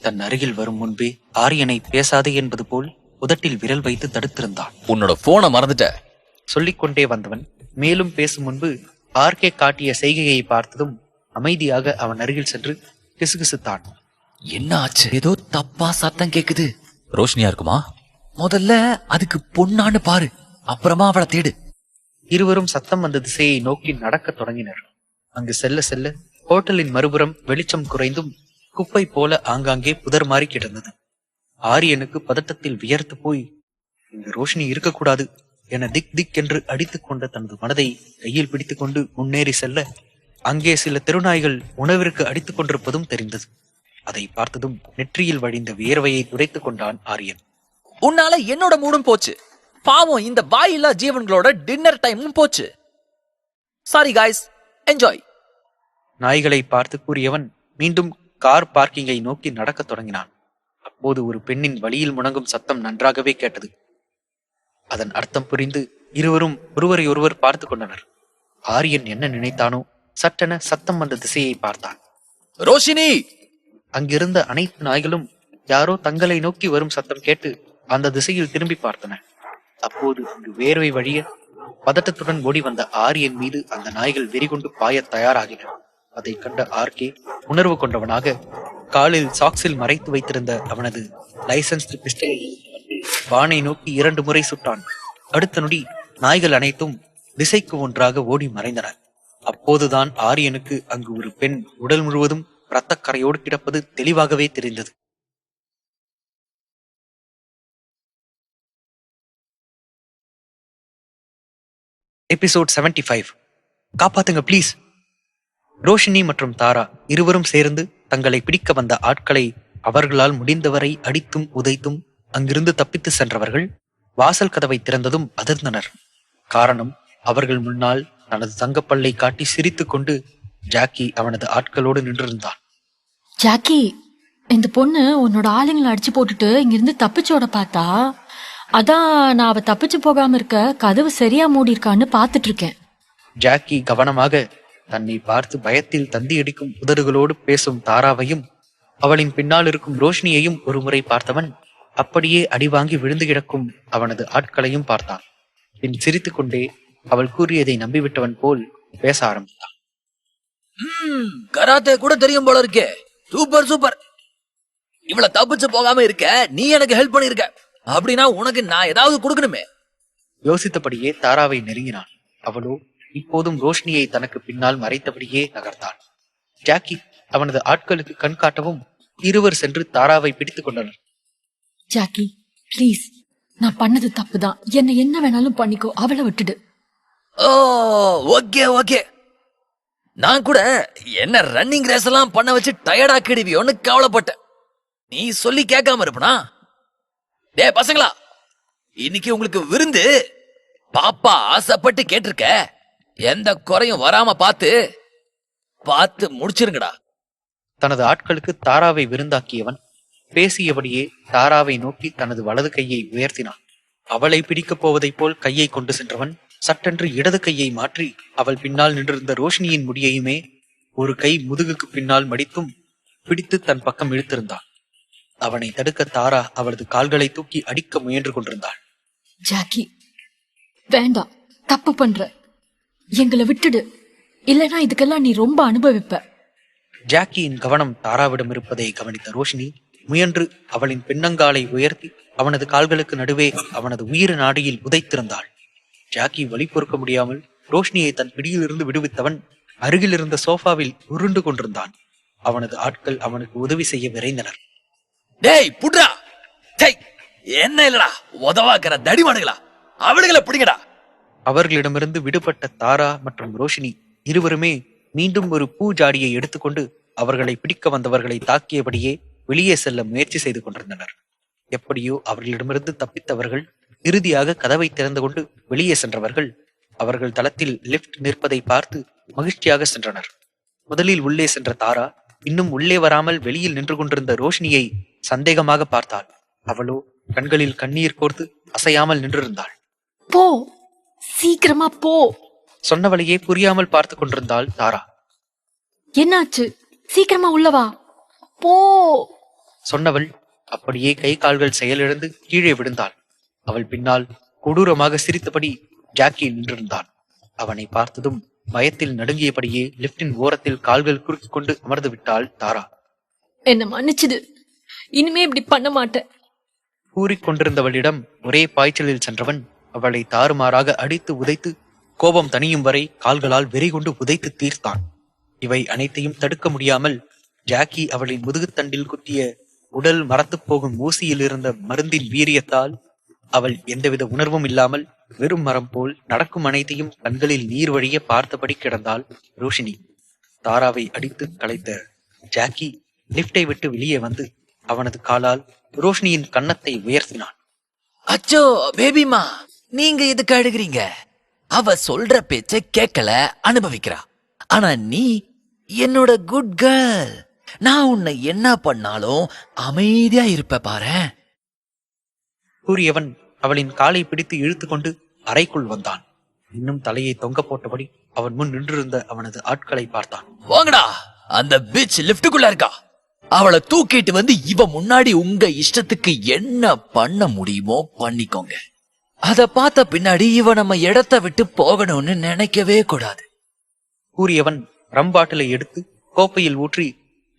தன் அருகில் வரும் முன்பே ஆரியனை பேசாதே என்பது போல் உதட்டில் விரல் வைத்து தடுத்திருந்தான். உன்னோட போனை மறந்துட்ட. சொல்லிக்கொண்டே வந்தவன் மேலும் பேசும் முன்பு ஆர்கே காட்டிய செய்கையை பார்த்ததும் அமைதியாக அவன் அருகில் சென்று கிசுகிசுத்தான். என்ன ஆச்சு? ஏதோ தப்பா சத்தம் கேக்குது. ரோஷினியா இருக்குமா? முதல்ல அதுக்கு பொண்ணான்னு பாரு, அப்புறமா அவளை தேடு. இருவரும் சத்தம் வந்த திசையை நோக்கி நடக்கத் தொடங்கினர். அங்கு செல்ல செல்ல ஹோட்டலின் மறுபுறம் வெளிச்சம் குறைந்தும் குப்பை போல ஆங்காங்கே புதர் மாறி கிடந்தது. ஆரியனுக்கு பதட்டத்தில் வியர்த்து போய் இங்கு ரோஷினி இருக்கக்கூடாது என திக் திக் என்று அடித்துக் கொண்ட தனது மனதை கையில் பிடித்துக் கொண்டு முன்னேறி செல்ல அங்கே சில தெருநாய்கள் உணவிற்கு அடித்துக் கொண்டிருப்பதும் தெரிந்தது. அதை பார்த்ததும் நெற்றியில் வழிந்த வியர்வையை துடைத்துக் கொண்டான் ஆரியன். உன்னால என்னோட மூடும் போச்சு. பாவம் இந்த வாயில்லா ஜீவன்களோட டின்னர் டைமும் போச்சு. Sorry guys, enjoy. நாய்களை பார்த்து கூறியவன் மீண்டும் கார் பார்க்கிங்கை நோக்கி நடக்கத் தொடங்கினான். அப்போது ஒரு பெண்ணின் வழியில் முழங்கும் சத்தம் நன்றாகவே கேட்டது. அதன் அர்த்தம் புரிந்து இருவரும் ஒருவரை ஒருவர் பார்த்து கொண்டனர். ஆரியன் என்ன நினைத்தானோ சட்டென சத்தம் வந்த திசையை பார்த்தான். ரோஷினி! அங்கிருந்த அனைத்து நாய்களும் யாரோ தங்களை நோக்கி வரும் சத்தம் கேட்டு அந்த திசையில் திரும்பி பார்த்தன. அப்போது அங்கு வேர்வை வழிய பதட்டத்துடன் ஓடி வந்த ஆரியன் மீது அந்த நாய்கள் வெறிகொண்டு பாய தயாராகின. அதை கண்ட ஆர்கே உணர்வு கொண்டவனாக காலில் சாக்ஸில் மறைத்து வைத்திருந்த அவனது லைசன்ஸ்டு பிஸ்டலை வானை நோக்கி 2 முறை சுட்டான். அடுத்த நொடி நாய்கள் அனைத்தும் திசைக்கு ஒன்றாக ஓடி மறைந்தன. அப்போதுதான் ஆரியனுக்கு அங்கு ஒரு பெண் உடல் முழுவதும் இரத்தக்கரையோடு கிடப்பது தெளிவாகவே தெரிந்தது. எபிசோட் 75. காப்பாத்துங்க ப்ளீஸ். ரோஷினி மற்றும் தாரா இருவரும் சேர்ந்து தங்களை பிடிக்க வந்த ஆட்களை அவர்களால் முடிந்தவரை அடித்தும் உதைத்தும் அங்கிருந்து தப்பித்து சென்றவர்கள் வாசல் கதவை திறந்ததும் அதிர்ந்தனர். காரணம், அவர்கள் முன்னால் தனது தங்கப்பல்லை காட்டி சிரித்து கொண்டு ஜாக்கி அவனது ஆட்களோடு நின்றிருந்தான். ஜாக்கி, இந்த பொண்ணு உன்னோட ஆளுங்களை அடிச்சு போட்டுட்டு இங்கிருந்து தப்பிச்சோட பார்த்தா, அதான் நான் அவ தப்பிச்சு போகாம இருக்க கதவு சரியா மூடி இருக்கான்னு பாத்துட்டு இருக்கேன். ஜாக்கி கவனமாக தன்னை பார்த்து பயத்தில் தந்தி அடிக்கும் உதடுகளோடு பேசும் தாராவையும் அவளின் பின்னால் இருக்கும் ரோஷினியையும் ஒருமுறை பார்த்தவன் அப்படியே அடிவாங்கி விழுந்து கிடக்கும் அவனது ஆட்களையும் பார்த்தான். பின் சிரித்துக் கொண்டே அவள் கூறியதை நம்பிவிட்டவன் போல் பேச ஆரம்பித்தான். கராத்தே கூட தெரியும் போல இருக்கே. Super super. இவள தப்பிச்சு போகாம இருக்க நீ எனக்கு ஹெல்ப் பண்ணிருக்க. அப்படின்னா உனக்கு நான் ஏதாவது கொடுக்கணுமே. யோசித்தபடியே தாராவை நெருங்கினான். அவளோ இப்போதும் ரோஷினியை தனக்கு பின்னால் மறைத்தபடியே நகர்ந்தாள். ஜாக்கி அவனது ஆட்களுக்கு கண் காட்டவும் இருவர் சென்று தாராவை பிடித்துக் கொண்டனர். ஜாக்கி ப்ளீஸ், நான் பண்ணது தப்புதான். என்ன என்ன வேணாலும் பண்ணிக்கோ, அவளை விட்டுடு. ஓ ஓகே ஓகே. நான் கூட என்ன ரன்னிங் ரேஸ் எல்லாம் பண்ண வச்சு டயர்டா கிடுவியோன்னு கவலைப்பட்டேன். நீ சொல்லி கேட்காம இருப்பனா? டே பசங்களா, இன்னைக்கு உங்களுக்கு விருந்து. பாப்பா ஆசைப்பட்டு கேட்டிருக்க. எந்த குறையும் வராம பார்த்து முடிச்சிருங்கடா. தனது ஆட்களுக்கு தாராவை விருந்தாக்கியவன் பேசியபடியே தாராவை நோக்கி தனது வலது கையை உயர்த்தினான். அவளை பிடிக்கப் போவதைப் போல் கையை கொண்டு சென்றவன் சட்டென்று இடது கையை மாற்றி அவள் பின்னால் நின்றிருந்த ரோஷினியின் முடியையுமே ஒரு கை முதுகுக்கு பின்னால் மடித்தும் பிடித்து தன் பக்கம் இழுத்திருந்தான். அவனை தடுக்க தாரா அவளது கால்களை தூக்கி அடிக்க முயன்று கொண்டிருந்தாள். ஜாக்கி வேண்டாம், தப்பு பண்ற, எங்களை விட்டுடு, இல்லனா இதுக்கெல்லாம் நீ ரொம்ப அனுபவிப்ப. ஜாக்கியின் கவனம் தாராவிடம் இருப்பதை கவனித்த ரோஷினி முயன்று அவளின் பின்னங்காலை உயர்த்தி அவனது கால்களுக்கு நடுவே அவனது உயிர் நாடியில் உதைத்திருந்தாள். ஜாக்கி வலி பொறுக்க முடியாமல் ரோஷினியை தன் பிடியிலிருந்து விடுவித்தவன் அருகில் இருந்த சோஃபாவில் உருண்டு கொண்டிருந்தான். அவனது ஆட்கள் அவனுக்கு உதவி செய்ய விரைந்தனர். டேய் புட்ரா, டேய் என்ன இல்லடா உதவாக்கிற தடிமாடுகளா, அவளுகளை பிடிங்கடா. அவர்களிடமிருந்து விடுபட்ட தாரா மற்றும் ரோஷினி இருவருமே மீண்டும் ஒரு பூஜாடியை எடுத்துக்கொண்டு அவர்களை பிடிக்க வந்தவர்களை தாக்கியபடியே வெளியே செல்ல முயற்சி செய்து கொண்டிருந்தனர். எப்படியோ அவர்களிடமிருந்து தப்பித்தவர்கள் இறுதியாக கதவை திறந்து கொண்டு வெளியே சென்றவர்கள் அவர்கள் தளத்தில் லிப்ட் நிற்பதை பார்த்து மகிழ்ச்சியாக சென்றனர். முதலில் உள்ளே சென்ற தாரா இன்னும் உள்ளே வராமல் வெளியில் நின்று கொண்டிருந்த ரோஷினியை சந்தேகமாக பார்த்தாள். அவளோ கண்களில் கண்ணீர் கோர்த்து அசையாமல் நின்றிருந்தாள். போ, சீக்கிரமா போ. சொன்னவளையே புரியாமல் பார்த்து கொண்டிருந்தாள் தாரா. என்னாச்சு? சீக்கிரமா உள்ளவா, போ. சொன்னவள் அப்படியே கை கால்கள் செயலிழந்து கீழே விழுந்தாள். அவள் பின்னால் கொடூரமாக சிரித்தபடி ஜாக்கி நின்றிருந்தான். அவனை பார்த்ததும் பயத்தில் நடுங்கியபடியே லிப்டின் ஓரத்தில் கால்கள் குறுக்கிக் கொண்டு அமர்ந்து விட்டாள் தாரா. என்ன மன்னிச்சுடு, இனிமே இப்படி பண்ண மாட்டேன். கூறிக்கொண்டிருந்தவளிடம் ஒரே பாய்ச்சலில் சென்றவன் அவளை தாறுமாறாக அடித்து உதைத்து கோபம் தணியும் வரை கால்களால் வெறி கொண்டு உதைத்து தீர்த்தான். இவை அனைத்தையும் தடுக்க முடியாமல் ஜாக்கி அவளின் முதுகுத்தண்டில் குத்திய உடல் மரத்துப் போகும் ஊசியில் இருந்த மருந்தின் வீரியத்தால் அவள் எந்தவித உணர்வும் இல்லாமல் வெறும் மரம் போல் நடக்கும் அனைத்தையும் கண்களில் நீர் வழிய பார்த்தபடி கிடந்தாள் ரோஷினி. தாராவை அடித்து கலைத்த ஜாக்கி லிப்டை விட்டு வெளியே வந்து அவனது காலால் ரோஷினியின் கன்னத்தை உயர்த்தினான். அச்சோ பேபிமா, நீங்க எதுக்கு அழுகிறீங்க? அவ சொல்ற பேச்ச கேட்கல, அனுபவிக்கிறா. ஆனா நீ என்னோட குட் கேர்ள். நான் உன்னை என்ன பண்ணாலும் அமைதியா இருப்ப பாரேன். கூறியவன் அவளின் காலை பிடித்து இழுத்து கொண்டு அறைக்குள் வந்தான். இன்னும் தலையை தொங்க போட்டபடி அவன் முன் நின்றிருந்த அவனது ஆட்களை பார்த்தான். வாங்கடா, அந்த பிட்ச் லிப்டுக்குள்ள இருக்கா. அவளை தூக்கிட்டு வந்து இவ முன்னாடி உங்க இஷ்டத்துக்கு என்ன பண்ண முடியுமோ பண்ணிக்கோங்க. அத பார்த்த பின்னாடி இவ நம்ம இடத்தை விட்டு போகணும்னு நினைக்கவே கூடாது. கூறியவன் ரம் பாட்டிலை எடுத்து கோப்பையில் ஊற்றி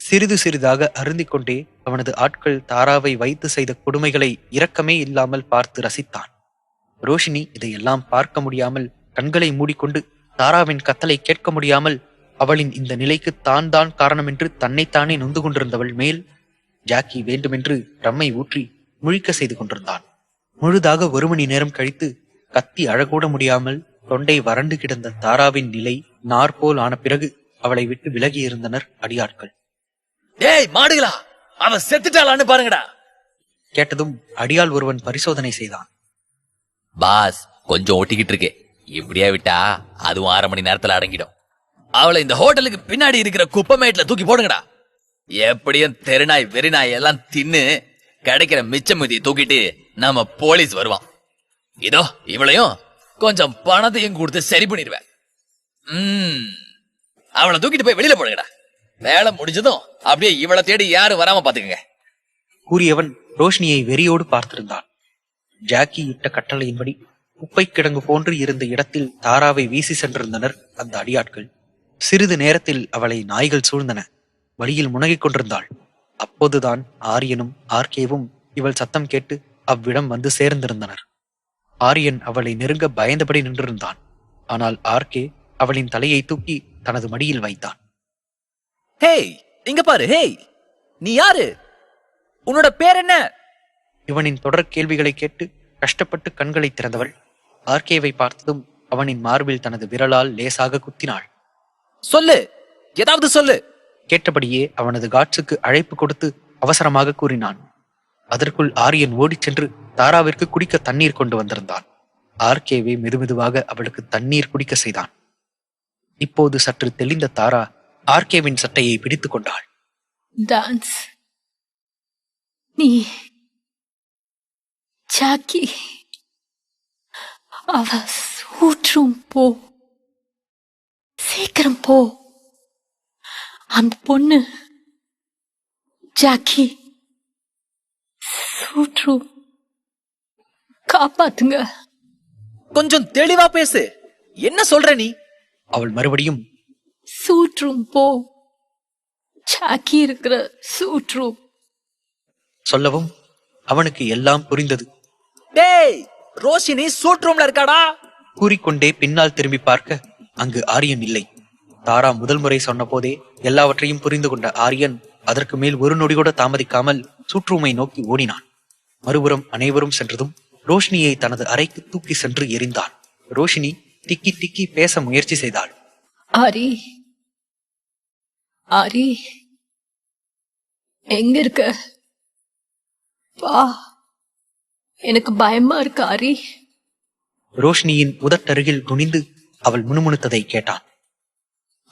சிறிது சிறிதாக அருந்திக் கொண்டே அவனது ஆட்கள் தாராவை வைத்து செய்த கொடுமைகளை இரக்கமே இல்லாமல் பார்த்து ரசித்தான். ரோஷினி இதையெல்லாம் பார்க்க முடியாமல் கண்களை மூடிக்கொண்டு தாராவின் கத்தலை கேட்க முடியாமல் அவளின் இந்த நிலைக்கு தான் தான் காரணம் என்று தன்னைத்தானே நொந்து கொண்டிருந்தவள் மேல் ஜாக்கி வேண்டுமென்று ரம்மை ஊற்றி முழிக்க செய்து கொண்டிருந்தான். முழுதாக 1 மணி நேரம் கழித்து கத்தி அழகூட முடியாமல் தொண்டை வறண்டு கிடந்த தாராவின் நிலை நார்போல் ஆன பிறகு அவளை விட்டு விலகி இருந்தனர் அடியாட்கள். ஏய் மாடுகளா, அவ செத்துட்டாளான்னு பாருங்கடா. கேட்டதும் அடியாள் ஒருவன் பரிசோதனை செய்தான். பாஸ், கொஞ்சம் ஓட்டிக்கிட்டு இருக்கு. இப்படியே விட்டா அதுவும் 1/2 மணி நேரத்துல அடங்கிடும். அவளை இந்த ஹோட்டலுக்கு பின்னாடி இருக்கிற குப்பமேட்ல தூக்கி போடுங்கடா. எப்படியும் தெருநாய் வெறிநாய் எல்லாம் தின்னு கிடைக்கிற மிச்ச மீதியை தூக்கிட்டு நம்ம போலீஸ் வருவான். இதோ இவளையும் கொஞ்சம் பணத்தையும் கொடுத்து சரி பண்ணிடுவேன். அவளை தூக்கிட்டு போய் வெளியில போடுங்கடா. வேலை முடிஞ்சதும் அப்படியே இவளை தேடி யாரும் வராம பாத்துக்கங்க. கூறியவன் ரோஷினியை வெறியோடு பார்த்திருந்தான். ஜாக்கி இட்ட கட்டளையின்படி குப்பை கிடங்கு போன்று இருந்த இடத்தில் தாராவை வீசி சென்றிருந்தனர் அந்த அடியாட்கள். சிறிது நேரத்தில் அவளை நாய்கள் சூழ்ந்தன. வழியில் முனகிக் கொண்டிருந்தாள். அப்போதுதான் ஆரியனும் ஆர்கேவும் இவள் சத்தம் கேட்டு அவ்விடம் வந்து சேர்ந்திருந்தனர். ஆரியன் அவளை நெருங்க பயந்தபடி நின்றிருந்தான். ஆனால் ஆர்கே அவளின் தலையை தூக்கி தனது மடியில் வைத்தான். ஹேய், இங்க பாரு. ஹேய், நீ யாரு? உன்னோட பேர் என்ன? இவனின் தொடர் கேள்விகளை கேட்டு கஷ்டப்பட்டு கண்களை திறந்தவள் ஆர்கேவை பார்த்ததும் அவனின் மார்பில் தனது விரலால் லேசாக குத்தினாள். சொல்லு, ஏதாவது சொல்லு. கேட்டபடியே அவனது காட்சுக்கு அழைப்பு கொடுத்து அவசரமாக கூறினான். அதற்குள் ஆரியன் ஓடிச் சென்று தாராவிற்கு குடிக்க தண்ணீர் கொண்டு வந்திருந்தான். ஆர்கேவை மெதுமெதுவாக அவளுக்கு தண்ணீர் குடிக்க செய்தான். இப்போது சற்று தெளிந்த தாரா ஆர்கேவின் சட்டையை பிடித்துக் கொண்டாள். டான்ஸ், நீ ஜாக்கி, அவ சூற்றும் போ, சீக்கிரம் போ. அந்த பொண்ணு ஜாக்கி சூற்றும் காப்பாத்துங்க. கொஞ்சம் தெளிவா பேசு. என்ன சொல்ற நீ? அவள் மறுபடியும் சூற்றும் போ, ஜாக்கி இருக்கிற சூற்றும் சொல்லவும் அவனுக்கு எல்லாம் புரிந்தது. டேய், ரோஷினி சூட் ரூம்ல இருக்காடா. கூறிக்கொண்டே பின்னால் திரும்பி பார்க்க அங்கு ஆரியன் இல்லை. தாரா முதல் முறை சொன்ன போதே எல்லாவற்றையும் புரிந்து கொண்ட ஆரியன் அதற்கு மேல் ஒரு நொடி கூட தாமதிக்காமல் சூட்ரூமை நோக்கி ஓடினான். மறுபுறம் அனைவரும் சென்றதும் ரோஷினியை தனது அறைக்கு தூக்கி சென்று எறிந்தான். ரோஷினி திக்கி திக்கி பேச முயற்சி செய்தாள். ஆரி, ஆரி, எங்க இருக்க? வா, எனக்கு பயமா இருக்கு ஆரி. ரோஷினியின் உதட்டருகில் குனிந்து அவள் முணுமுணுத்ததை கேட்டான்.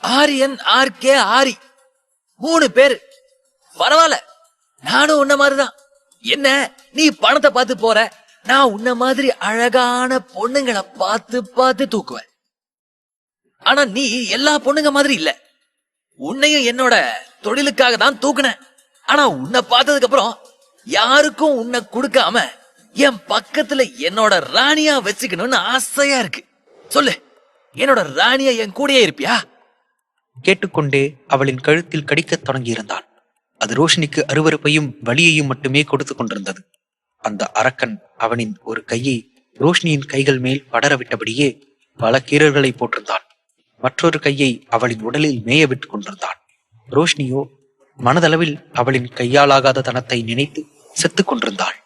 ஆரியன், ஆர்கே, ஆரி, 3 பேரு. பரவாயில்ல, நானும் உன்ன மாதிரிதான். என்ன, நீ பணத்தை பார்த்து போற, நான் உன்ன மாதிரி அழகான பொண்ணுங்களை பார்த்து பார்த்து தூக்குவேன். ஆனா நீ எல்லா பொண்ணுங்க மாதிரி இல்ல. உன்னையும் என்னோட தொழிலுக்காக தான் தூக்குனேன். ஆனா உன்னை பார்த்ததுக்கு அப்புறம் யாருக்கும் உன்னை கொடுக்காம என் பக்கத்துல என்னோட ராணியா வச்சுக்கணும்னு ஆசையா இருக்கு. சொல்லு, என்னோட ராணியா என் கூடயே இருப்பியா? கேட்டுக்கொண்டே அவளின் கழுத்தில் கடிக்கத் தொடங்கியிருந்தான். அது ரோஷினிக்கு அருவருப்பையும் வலியையும் மட்டுமே கொடுத்து கொண்டிருந்தது. அந்த அரக்கன் அவனின் ஒரு கையை ரோஷினியின் கைகள் மேல் படரவிட்டபடியே பல கீறல்களை போட்டிருந்தான். மற்றொரு கையை அவளின் உடலில் மேய விட்டுக் கொண்டிருந்தான். ரோஷினியோ மனதளவில் அவளின் கையாலாகாத தனத்தை நினைத்து செத்துக் கொண்டிருந்தாள்.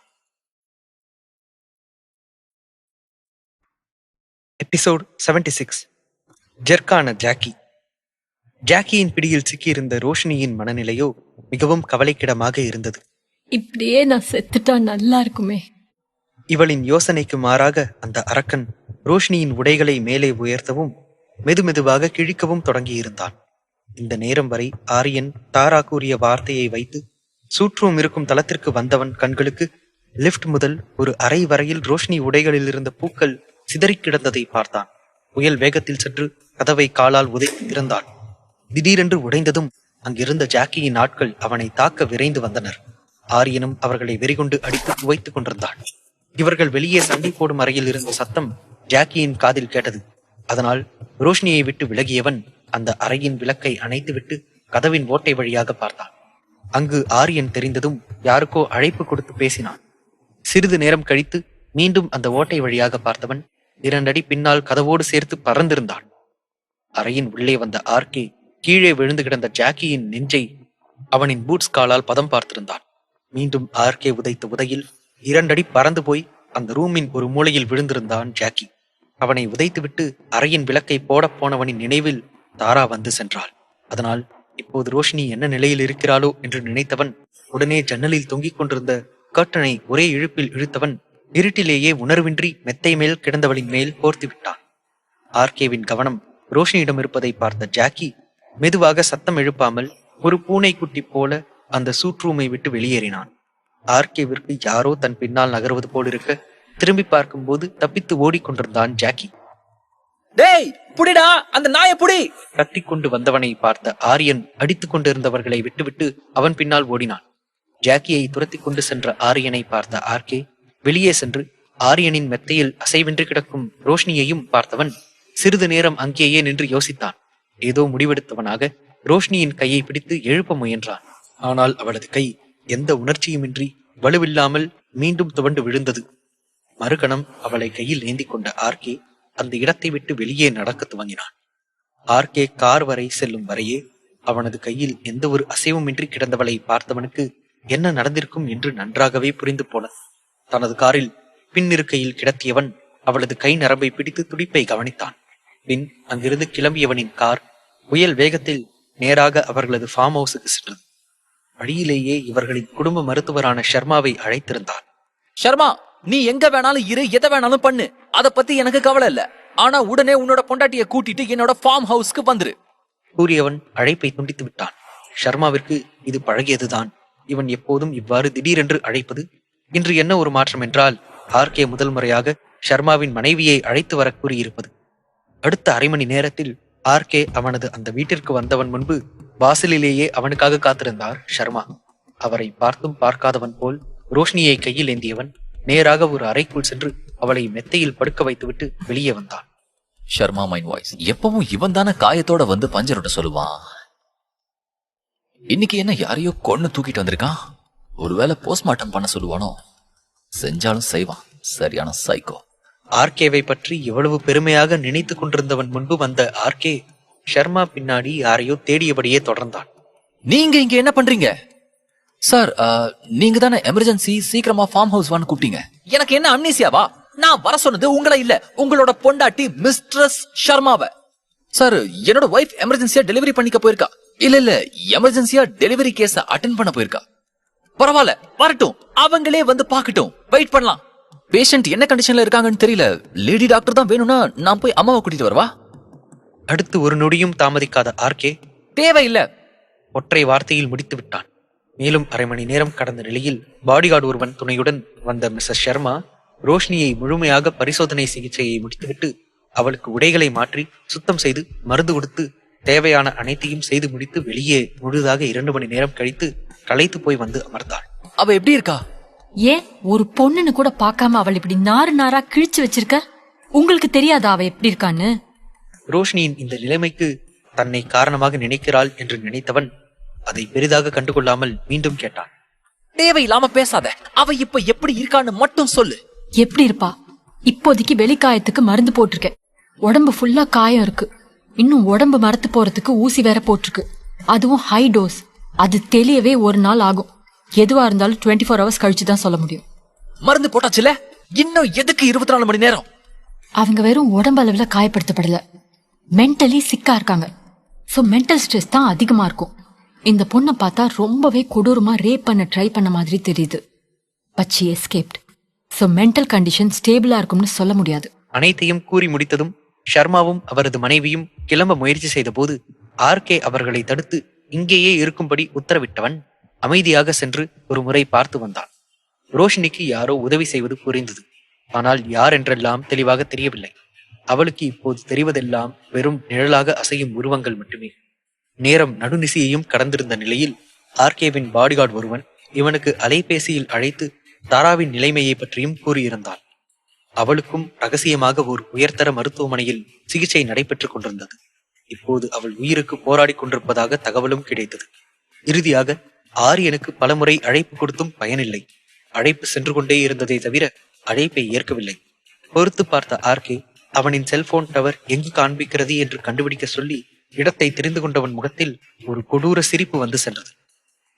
எபிசோட் 76. ஜெர்க்கான ஜாக்கி. ஜாக்கியின் பிடியில் சிக்கியிருந்த ரோஷினியின் மனநிலையோ மிகவும் கவலைக்கிடமாக இருந்தது. இப்படியே நான் செத்துட்டா நல்லா இருக்குமே. இவளின் யோசனைக்கு மாறாக அந்த அரக்கன் ரோஷினியின் உடைகளை மேலே உயர்த்தவும் மெதுமெதுவாக கிழிக்கவும் தொடங்கியிருந்தான். இந்த நேரம் வரை ஆரியன் தாரா கூறிய வார்த்தையை வைத்து சூட் ரூம் இருக்கும் தளத்திற்கு வந்தவன் கண்களுக்கு லிப்ட் முதல் ஒரு அறை வரையில் ரோஷினி உடைகளில் இருந்த பூக்கள் சிதறிக் கிடந்ததை பார்த்தான். புயல் வேகத்தில் சென்று கதவை காலால் உதைத்து திறந்தான். திடீரென்று உடைந்ததும் அங்கிருந்த ஜாக்கியின் ஆட்கள் அவனை தாக்க விரைந்து வந்தனர். ஆரியனும் அவர்களை வெறிகொண்டு அடித்து துவைத்துக் கொண்டிருந்தான். இவர்கள் வெளியே சண்டை போடும் அறையில் இருந்த சத்தம் ஜாக்கியின் காதில் கேட்டது. அதனால் ரோஷினியை விட்டு விலகியவன் அந்த அறையின் விளக்கை அணைத்துவிட்டு கதவின் ஓட்டை வழியாக பார்த்தான். அங்கு ஆரியன் தெரிந்ததும் யாருக்கோ அழைப்பு கொடுத்து பேசினான். சிறிது நேரம் கழித்து மீண்டும் அந்த ஓட்டை வழியாக பார்த்தவன் 2 அடி பின்னால் கதவோடு சேர்த்து பறந்திருந்தான். அறையின் உள்ளே வந்த ஆர்கே கீழே விழுந்து கிடந்த ஜாக்கியின் நெஞ்சை அவனின் பூட்ஸ் காலால் பதம் பார்த்திருந்தான். மீண்டும் ஆர்கே உதைத்த உதையில் 2 அடி பறந்து போய் அந்த ரூமின் ஒரு மூலையில் விழுந்திருந்தான் ஜாக்கி. அவனை உதைத்துவிட்டு அறையின் விளக்கை போடப் போனவனின் நினைவில் தாரா வந்து சென்றாள். அதனால் இப்போது ரோஷினி என்ன நிலையில் இருக்கிறாளோ என்று நினைத்தவன் உடனே ஜன்னலில் தொங்கிக் கொண்டிருந்த கர்ட்டனை ஒரே இழுப்பில் இழுத்தவன் இருட்டிலேயே உணர்வின்றி மெத்தை மேல் கிடந்தவளின் மேல் போர்த்து விட்டான். ஆர்கேவின் கவனம் ரோஷினியிடம் இருப்பதை பார்த்த ஜாக்கி மெதுவாக சத்தம் எழுப்பாமல் ஒரு பூனைக்குட்டி போல அந்த சூட் ரூமை விட்டு வெளியேறினான். ஆர்கேவிற்கு யாரோ தன் பின்னால் நகர்வது போல் இருக்க திரும்பி பார்க்கும்போது தப்பித்து ஓடிக்கொண்டிருந்தான் ஜாக்கி. டேய் புடிடா, அந்த நாயை புடி! கத்திக்கொண்டு வந்தவனை பார்த்த ஆரியன் அடித்துக் கொண்டிருந்தவர்களை விட்டுவிட்டு அவன் பின்னால் ஓடினான். ஜாக்கியை துரத்தி கொண்டு சென்ற ஆரியனை பார்த்த ஆர்கே வெளியே சென்று ஆரியனின் மெத்தையில் அசைவின்றி கிடக்கும் ரோஷினியையும் பார்த்தவன் சிறிது நேரம் அங்கேயே நின்று யோசித்தான். ஏதோ முடிவெடுத்தவனாக ரோஷினியின் கையை பிடித்து எழுப்ப முயன்றான். ஆனால் அவளது கை எந்த உணர்ச்சியுமின்றி வலுவில்லாமல் மீண்டும் துவண்டு விழுந்தது. மறுகணம் அவளை கையில் ஏந்தி கொண்ட ஆர்கே அந்த இடத்தை விட்டு வெளியே நடக்க துவங்கினான். ஆர்கே கார் வரை செல்லும் வரையே அவனது கையில் எந்த ஒரு அசைவுமின்றி கிடந்தவளை பார்த்தவனுக்கு என்ன நடந்திருக்கும் என்று நன்றாகவே புரிந்து போனது. தனது காரில் பின் இருக்கையில் கிடத்தியவன் அவளது கை நரம்பை பிடித்து துடிப்பை கவனித்தான். பின் அங்கிருந்து கிளம்பியவனின் கார் புயல் வேகத்தில் நேராக அவர்களது ஃபார்ம் ஹவுஸுக்கு சென்றது. வழியிலேயே இவர்களின் குடும்ப மருத்துவரான ஷர்மாவை அழைத்திருந்தான். ஷர்மா, நீ எங்க வேணாலும் இரு, எதை வேணாலும் பண்ணு, அத பத்தி எனக்கு கவலை இல்ல. ஆனா உடனே உன்னோட பொண்டாட்டிய கூட்டிட்டு என்னோட ஃபார்ம் ஹவுஸ்க்கு வந்துரு. கூறியவன் அழைப்பை துண்டித்து விட்டான். ஷர்மாவிற்கு இது பழகியதுதான். இவன் எப்போதும் இவ்வாறு திடீரென்று அழைப்பது. இன்று என்ன ஒரு மாற்றம் என்றால் ஆர்கே முதல் முறையாக ஷர்மாவின் மனைவியை அழைத்து வர கூறியிருப்பது. அடுத்த அரை மணி நேரத்தில் ஆர்கே அவனது அந்த வீட்டிற்கு வந்தவன் முன்பு வாசலிலேயே அவனுக்காக காத்திருந்தார் ஷர்மா. அவரை பார்த்தும் பார்க்காதவன் போல் ரோஷினியை கையில் ஏந்தியவன் நேராக ஒரு அறைக்குள் சென்று அவளை மெத்தையில் படுக்க வைத்துவிட்டு வெளியே வந்தான். Sharma mind voice. எப்பவும் இவன் தானே காயத்தோட வந்து பஞ்சரோட சொல்லுவான். இன்னைக்கு என்ன யாரையோ கொன்னு தூக்கிட்டு வந்திருக்கான். ஒருவேளை போஸ்ட்மார்ட்டம் பண்ண சொல்லுவானோ? செஞ்சாலும் செய்வான். சரியான சைக்கோ. ஆர்கேவை பற்றி எவ்வளவு பெருமையாக நினைத்து கொண்டிருந்தவன் முன்பு வந்த ஆர்கே ஷர்மா பின்னாடி யாரையோ தேடியபடியே தொடர்ந்தான். நீங்க இங்க என்ன பண்றீங்க? சார், நீங்க தானே எமர்ஜென்சி சீக்கிரமா ஃபார்ம் ஹவுஸ் வான்னு கூப்பிட்டீங்க. எனக்கு என்ன அம்னீசியாவா? நான் வர சொன்னது உங்களை இல்ல, உங்களோட பொண்டாட்டி மிஸ்ட்ரஸ் ஷர்மாவை. சார், என்னோட வைஃப் எமர்ஜென்சியா டெலிவரி பண்ணிக்க போயிருக்கா. இல்ல எமர்ஜென்சியா டெலிவரி கேஸ அட்டென்ட் பண்ண போயிருக்கா. பரவாயில்ல, வரட்டும், அவங்களே வந்து பாக்கட்டும். வெயிட் பண்ணலாம். பேஷண்ட் என்ன கண்டிஷன்ல இருக்காங்கன்னு தெரியல. லேடி டாக்டர் தான் வேணும்னா நான் போய் அம்மாவை கூட்டிட்டு வரவா? அடுத்து ஒரு நொடியும் தாமதிக்காத ஆர்கே தேவையில்லை ஒற்றை வார்த்தையில் முடித்து விட்டான். மேலும் அரை மணி நேரம் கடந்த நிலையில் பாடிகார்டு ஒருவன் துணையுடன் வந்த மிஸ்ஸஸ் ஷர்மா ரோஷினியை முழுமையாக பரிசோதனை சிகிச்சையை முடித்துவிட்டு அவளுக்கு உடைகளை மாற்றி சுத்தம் செய்து மருந்து கொடுத்து தேவையான அனைத்தையும் செய்து முடித்து வெளியே முழுதாக 2 மணி நேரம் கழித்து களைத்து போய் வந்து அமர்ந்தாள். அவ எப்படி இருக்கா? ஏன் ஒரு பொண்ணுன்னு கூட பார்க்காம அவள் இப்படி நாறு நாரா கிழிச்சு வச்சிருக்க? உங்களுக்கு தெரியாதா அவ எப்படி இருக்கான்னு? ரோஷினியின் இந்த நிலைமைக்கு தன்னை காரணமாக நினைக்கிறாள் என்று நினைத்தவன் அதை பெரிதாக கண்டுகொள்ளாமல் மீண்டும் கேட்டான். தேவையில்லாம பேசாத. அவ இப்ப எப்படி இருக்கான்னு மட்டும் சொல்லு. எப்படி இருப்பா? இப்போதைக்கு வெளிக்காயத்துக்கு மருந்து போட்டிருக்கேன். உடம்பு ஃபுல்லா காயம் இருக்கு. இன்னும் உடம்பு மரத்து போறதுக்கு ஊசி வேற போட்டிருக்கு. அதுவும் ஹை டோஸ். அது தெளியவே 1 நாள் ஆகும். எதுவா இருந்தாலும் 24 hours கழிச்சுதான் சொல்ல முடியும். மருந்து போட்டாச்சுல, இன்னும் எதுக்கு 24 மணி நேரம்? அவங்க வெறும் உடம்பு அளவுல காயப்படுத்தப்படல, மென்டலி சிக்கா இருக்காங்க. ஸோ மென்டல் ஸ்ட்ரெஸ் தான் அதிகமா இருக்கும். இந்த பொண்ணை பார்த்தா ரொம்பவே கொடூரமா ரேப் பண்ண ட்ரை பண்ண மாதிரி தெரியுது. But she escaped. So mental condition ஸ்டேபிளா இருக்கும்னு சொல்ல முடியாது. அனைத்தையும் கூறி முடித்ததும் ஷர்மாவும் அவரது மனைவியும் கிளம்ப முயற்சி செய்த போது ஆர்கே அவர்களை தடுத்து இங்கேயே இருக்கும்படி உத்தரவிட்டவன் அமைதியாக சென்று ஒரு முறை பார்த்து வந்தான். ரோஷினிக்கு யாரோ உதவி செய்வது புரிந்தது. ஆனால் யார் என்றெல்லாம் தெளிவாக தெரியவில்லை. அவளுக்கு இப்போது தெரிவதெல்லாம் வெறும் நிழலாக அசையும் உருவங்கள் மட்டுமே. நேரம் நடுநிசியையும் கடந்திருந்த நிலையில் ஆர்கேவின் பாடிகார்டு ஒருவன் இவனுக்கு அலைபேசியில் அழைத்து தாராவின் நிலைமையை பற்றியும் கூறியிருந்தான். அவளுக்கும் ரகசியமாக ஒரு உயர்தர மருத்துவமனையில் சிகிச்சை நடைபெற்றுக் கொண்டிருந்தது. இப்போது அவள் உயிருக்கு போராடி கொண்டிருப்பதாக தகவலும் கிடைத்தது. இறுதியாக ஆரியனுக்கு பலமுறை அழைப்பு கொடுத்தும் பயனில்லை. அழைப்பு சென்று கொண்டே இருந்ததை தவிர அழைப்பை ஏற்கவில்லை. பொறுத்து பார்த்த ஆர்கே அவனின் செல்போன் டவர் எங்கு காண்பிக்கிறது என்று கண்டுபிடிக்க சொல்லி இடத்தை தெரிந்து கொண்டவன் முகத்தில் ஒரு கொடூர சிரிப்பு வந்து சென்றது.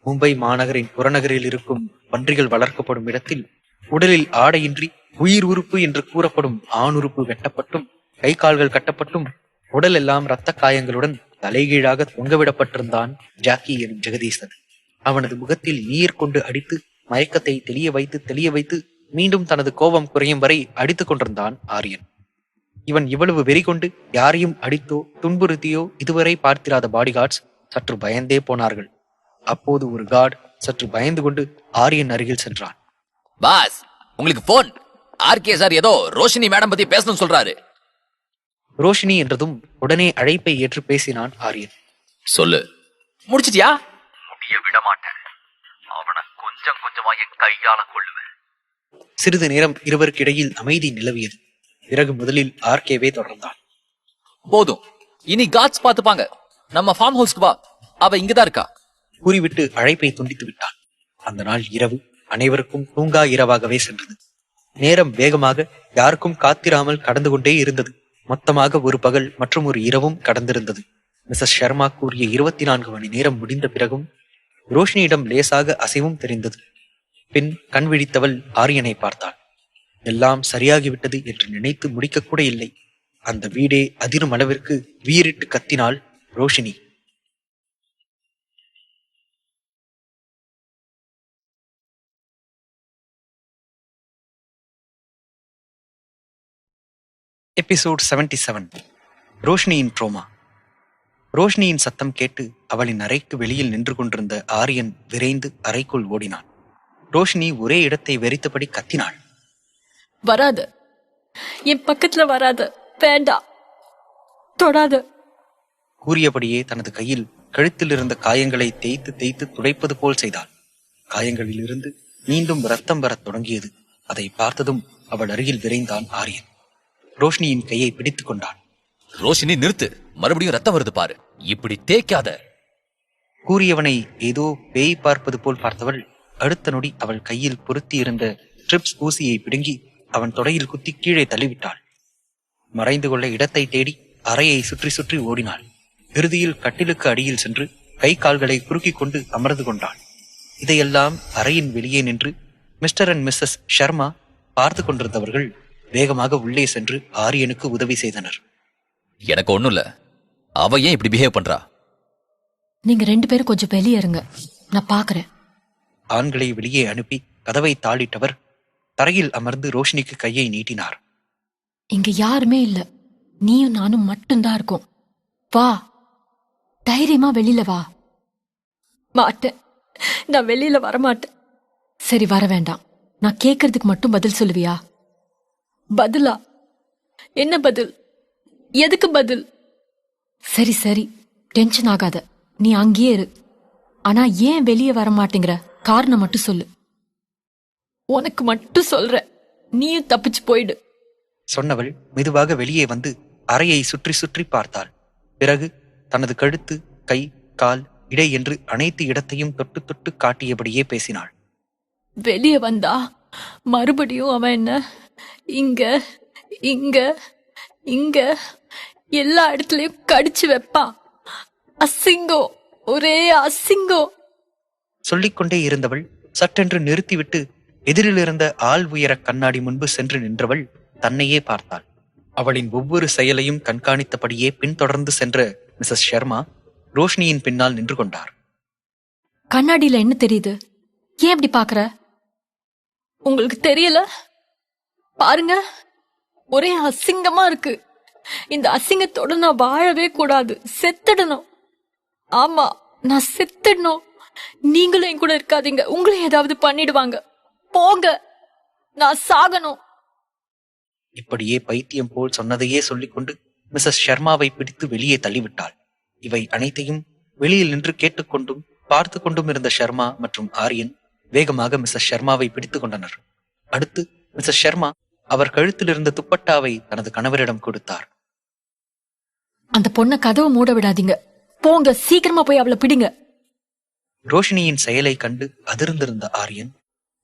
மும்பை மாநகரின் புறநகரில் இருக்கும் பன்றிகள் வளர்க்கப்படும் இடத்தில் உடலில் ஆடையின்றி உயிர் உறுப்பு என்று கூறப்படும் ஆணுறுப்பு வெட்டப்பட்டும் கை கால்கள் கட்டப்பட்டும் உடல் எல்லாம் இரத்த காயங்களுடன் தலைகீழாக தொங்கவிடப்பட்டிருந்தான் ஜாக்கி எனும் ஜெகதீசன். அவனது முகத்தில் நீர் கொண்டு அடித்து மயக்கத்தை தெளிய வைத்து மீண்டும் தனது கோபம் குறையும் வரை அடித்துக் கொண்டிருந்தான் ஆரியன். இவன் இவ்வளவு வெறி கொண்டு யாரையும் அடித்தோ துன்புறுத்தியோ இதுவரை பார்த்திராத பாடிகார்ட்ஸ் சற்று பயந்தே போனார்கள். அப்போது ஒரு கார்டு சற்று பயந்து கொண்டு ஆரியன் அருகில் சென்றான். பாஸ், உங்களுக்கு போன். ஆர்கே சார் ஏதோ ரோஷினி மேடம் பத்தி பேசணும்னு சொல்றாரு. ரோஷினி என்றதும் உடனே அழைப்பை ஏற்று பேசினான் ஆரியன். சொல்லு. முடிச்சிட்டியா? முடிய விட மாட்டேன். அவனை கொஞ்சம் கொஞ்சமா என் கையால கொள்ளுவேன். சிறிது நேரம் இருவருக்கு இடையில் அமைதி நிலவியது. பிறகு முதலில் ஆர்கேவே தொடர்ந்தான். போதும், இனி காட்ஸ் பாத்துப்பாங்க. நம்ம ஃபார்ம் ஹவுஸ்க்கு வா, அவ இங்கதான் இருக்கா. கூறிவிட்டு அழைப்பை துண்டித்து விட்டான். அந்த நாள் இரவு அனைவருக்கும் தூங்கா இரவாகவே சென்றது. நேரம் வேகமாக யாருக்கும் காத்திராமல் கடந்து கொண்டே இருந்தது. மொத்தமாக ஒரு பகல் மற்றும் ஒரு இரவும் கடந்திருந்தது. மிஸ்ஸஸ் ஷர்மா கூறிய 24 மணி நேரம் முடிந்த பிறகும் ரோஷினியிடம் லேசாக அசைவும் தெரிந்தது. பின் கண் விழித்தவள் ஆரியனை பார்த்தாள். எல்லாம் சரியாகிவிட்டது என்று நினைத்து முடிக்க கூட இல்லை. அந்த வீடே அதிரும் அளவிற்கு வீறிட்டு கத்தினாள் ரோஷினி. எபிசோட் 77. ரோஷினியின் ட்ரோமா. ரோஷினியின் சத்தம் கேட்டு அவளின் அறைக்கு வெளியில் நின்று கொண்டிருந்த ஆரியன் விரைந்து அறைக்குள் ஓடினான். ரோஷினி ஒரே இடத்தை வெறித்தபடி கத்தினாள். வராத, என் பக்கத்துல வராத, வேண்டாம், தொடாத. கூறியபடியே தனது கையில் கழுத்தில் இருந்த காயங்களை தேய்த்து தேய்த்து துடைப்பது போல் செய்தாள். காயங்களில் இருந்து மீண்டும் ரத்தம் வரத் தொடங்கியது. அதை பார்த்ததும் அவள் அருகில் விரைந்தான் ஆரியன். ரோஷினியின் கையை பிடித்துக் கொண்டான். ரோஷினி நிறுத்து, மறுபடியும் ரத்தம் வருது பாரு, இப்படி தேய்க்காத. கூறியவனை ஏதோ பேய் பார்ப்பது போல் பார்த்தவள் அடுத்த நொடி அவள் கையில் பொருத்தி இருந்த ட்ரிப்ஸ் ஊசியை பிடுங்கி அவன் தொடையில் குத்தி கீழே தள்ளிவிட்டாள். மறைந்து கொள்ள இடத்தை தேடி அறையை சுற்றி சுற்றி ஓடினாள். இறுதியில் கட்டிலுக்கு அடியில் சென்று கை கால்களை குறுக்கிக் கொண்டு அமர்ந்து கொண்டாள். இதையெல்லாம் அறையின் வெளியே நின்று மிஸ்டர் அண்ட் மிஸ்ஸஸ் ஷர்மா பார்த்து கொண்டிருந்தவர்கள் வேகமாக உள்ளே சென்று ஆரியனுக்கு உதவி செய்தனர். எனக்கு ஒண்ணும் இல்ல, அவ ஏன் இப்படி பிஹேவ் பண்றா? நீங்க 2 பேரும் கொஞ்சம் வெளியே இருங்க, நான் பாக்குறேன். ஆண்களை வெளியே அனுப்பி கதவை தாளிட்டவர் தரையில் அமர்ந்து ரோஷினிக்கு கையை நீட்டினார். இங்க யாருமே இல்ல, நீயும் நானும் மட்டும்தான் இருக்கோம். வா, தைரியமா வெளியில வா. மாட்டேன், நான் வெளியில வரமாட்டேன். சரி, வர வேண்டாம். நான் கேக்குறதுக்கு மட்டும் பதில் சொல்லுவியா? பதிலா? என்ன பதில்? எதுக்கு பதில்? சரி சரி, டென்ஷன் ஆகாத, நீ அங்கேயே இரு. ஆனா ஏன் வெளியே வர மாட்டேங்கிற காரணம் மட்டும் சொல்லு. உனக்கு மட்டும் சொல்ற, நீயும் தப்பிச்சு போயிடு. சொன்னவள் மெதுவாக வெளியே வந்து அறையை சுற்றி சுற்றி பார்த்தாள். பிறகு தனது கழுத்து, கை, கால், இடை என்று அனைத்து இடத்தையும் தொட்டு தொட்டு காட்டியபடியே பேசினாள். வெளியே வந்தா மறுபடியும் அவன் என்ன இங்க இங்க இங்க எல்லா இடத்துலயும் கடிச்சு வைப்பான். அசிங்கோ, ஒரே அசிங்கோ. சொல்லிக்கொண்டே இருந்தவள் சட்டென்று நிறுத்திவிட்டு எதிரில் இருந்த ஆள் உயர கண்ணாடி முன்பு சென்று நின்றவள் தன்னையே பார்த்தாள். அவளின் ஒவ்வொரு செயலையும் கண்காணித்தபடியே பின்தொடர்ந்து சென்ற மிஸ்ஸஸ் ஷர்மா ரோஷினியின் பின்னால் நின்று கொண்டார். கண்ணாடியில என்ன தெரியுது? ஏன் இப்படி பாக்குற? உங்களுக்கு தெரியல? பாருங்க, ஒரே அசிங்கமா இருக்கு. இந்த அசிங்கத்தோட நான் வாழவே கூடாது, செத்துடணும். ஆமா, நான் செத்துடணும். நீங்களும் என் கூட இருக்காதீங்க, உங்களை ஏதாவது பண்ணிடுவாங்க. போங்க, நான் சாகணும். இப்படியே பைத்தியம் போல் சொன்னதையே சொல்லிக்கொண்டு மிஸ்ஸஸ் ஷர்மாவை பிடித்து வெளியே தள்ளிவிட்டாள். இவை அனைத்தையும் வெளியில் நின்று கேட்டுக்கொண்டும் பார்த்து கொண்டும் இருந்த ஷர்மா மற்றும் ஆரியன் வேகமாக மிஸ்ஸஸ் ஷர்மாவை பிடித்துக் கொண்டனர். அடுத்து மிஸ்ஸஸ் ஷர்மா அவர் கழுத்தில் இருந்த துப்பட்டாவை தனது கணவரிடம் கொடுத்தார். அந்த பொண்ணை கதவை மூட விடாதீங்க. போங்க, சீக்கிரமா போய் அவளை பிடிங்க. ரோஷினியின் செயலை கண்டு அதிர்ந்திருந்த ஆரியன்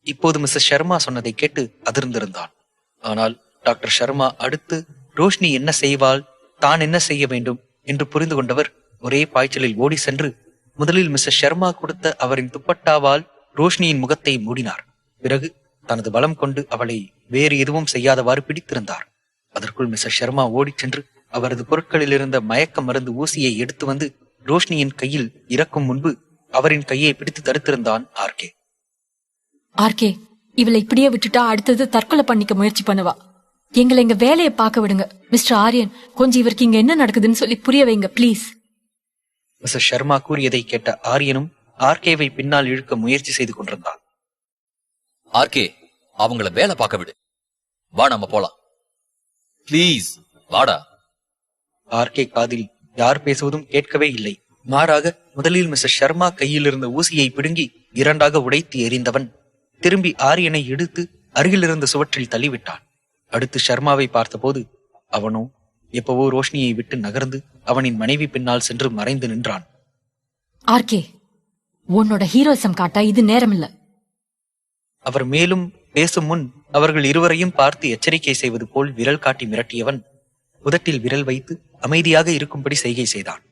இப்போது மிஸ்ஸஸ் ஷர்மா சொன்னதை கேட்டு அதிர்ந்திருந்தான். ஆனால் டாக்டர் ஷர்மா அடுத்து ரோஷினி என்ன செய்வாள், தான் என்ன செய்ய வேண்டும் என்று புரிந்து கொண்டவர் ஒரே பாய்ச்சலில் ஓடி சென்று முதலில் மிஸ்ஸஸ் ஷர்மா கொடுத்த அவரின் துப்பட்டாவால் ரோஷினியின் முகத்தை மூடினார். பிறகு தனது பலம் கொண்டு அவளை வேறு எதுவும் செய்யாதவாறு பிடித்திருந்தார். அதற்குள் மிஸ்ஸஸ் ஷர்மா ஓடிச் சென்று அவரது பொருட்களில் இருந்த மயக்க மருந்து ஊசியை எடுத்து வந்து ரோஷினியின் கையில் இறக்கும் முன்பு அவரின் கையை பிடித்து தடுத்திருந்தான் ஆர்கே. ஆர்கே, இவளை இப்படியே விட்டுட்டா அடுத்தது தற்கொலை பண்ணிக்க முயற்சி பண்ணுவா. எங்களை எங்க வேலையை பார்க்க விடுங்க. மிஸ்டர் ஆரியன், கொஞ்சம் இவருக்கு இங்க என்ன நடக்குதுன்னு சொல்லி புரிய வைங்க பிளீஸ். மிஸ்ஸஸ் ஷர்மா கூறியதை கேட்ட ஆரியனும் ஆர்கேவை பின்னால் இழுக்க முயற்சி செய்து கொண்டிருந்தான். ஆர்கே, அவங்கள வேலை பார்க்க விடு. வா, நம்ம போலாம். ப்ளீஸ் வாடா. ஆர்கே காதில் யார் பேசுவதும் கேட்கவே இல்லை. மாறாக முதலில் மிஸ்ஸஸ் ஷர்மா கையில் இருந்த ஊசியை பிடுங்கி இரண்டாக உடைத்து எறிந்தவன் திரும்பி ஆரியனை இழுத்து அருகிலிருந்த சுவற்றில் தள்ளிவிட்டான். அடுத்து ஷர்மாவை பார்த்தபோது அவனோ எப்பவோ ரோஷினியை விட்டு நகர்ந்து அவனின் மனைவி பின்னால் சென்று மறைந்து நின்றான். ஆர்கே, உன்னோட ஹீரோயிசம் காட்டா இது நேரம் இல்ல. அவர் மேலும் பேசும் முன் அவர்கள் இருவரையும் பார்த்து எச்சரிக்கை செய்வது போல் விரல் காட்டி மிரட்டியவன் உதட்டில் விரல் வைத்து அமைதியாக இருக்கும்படி செய்கை செய்தான்.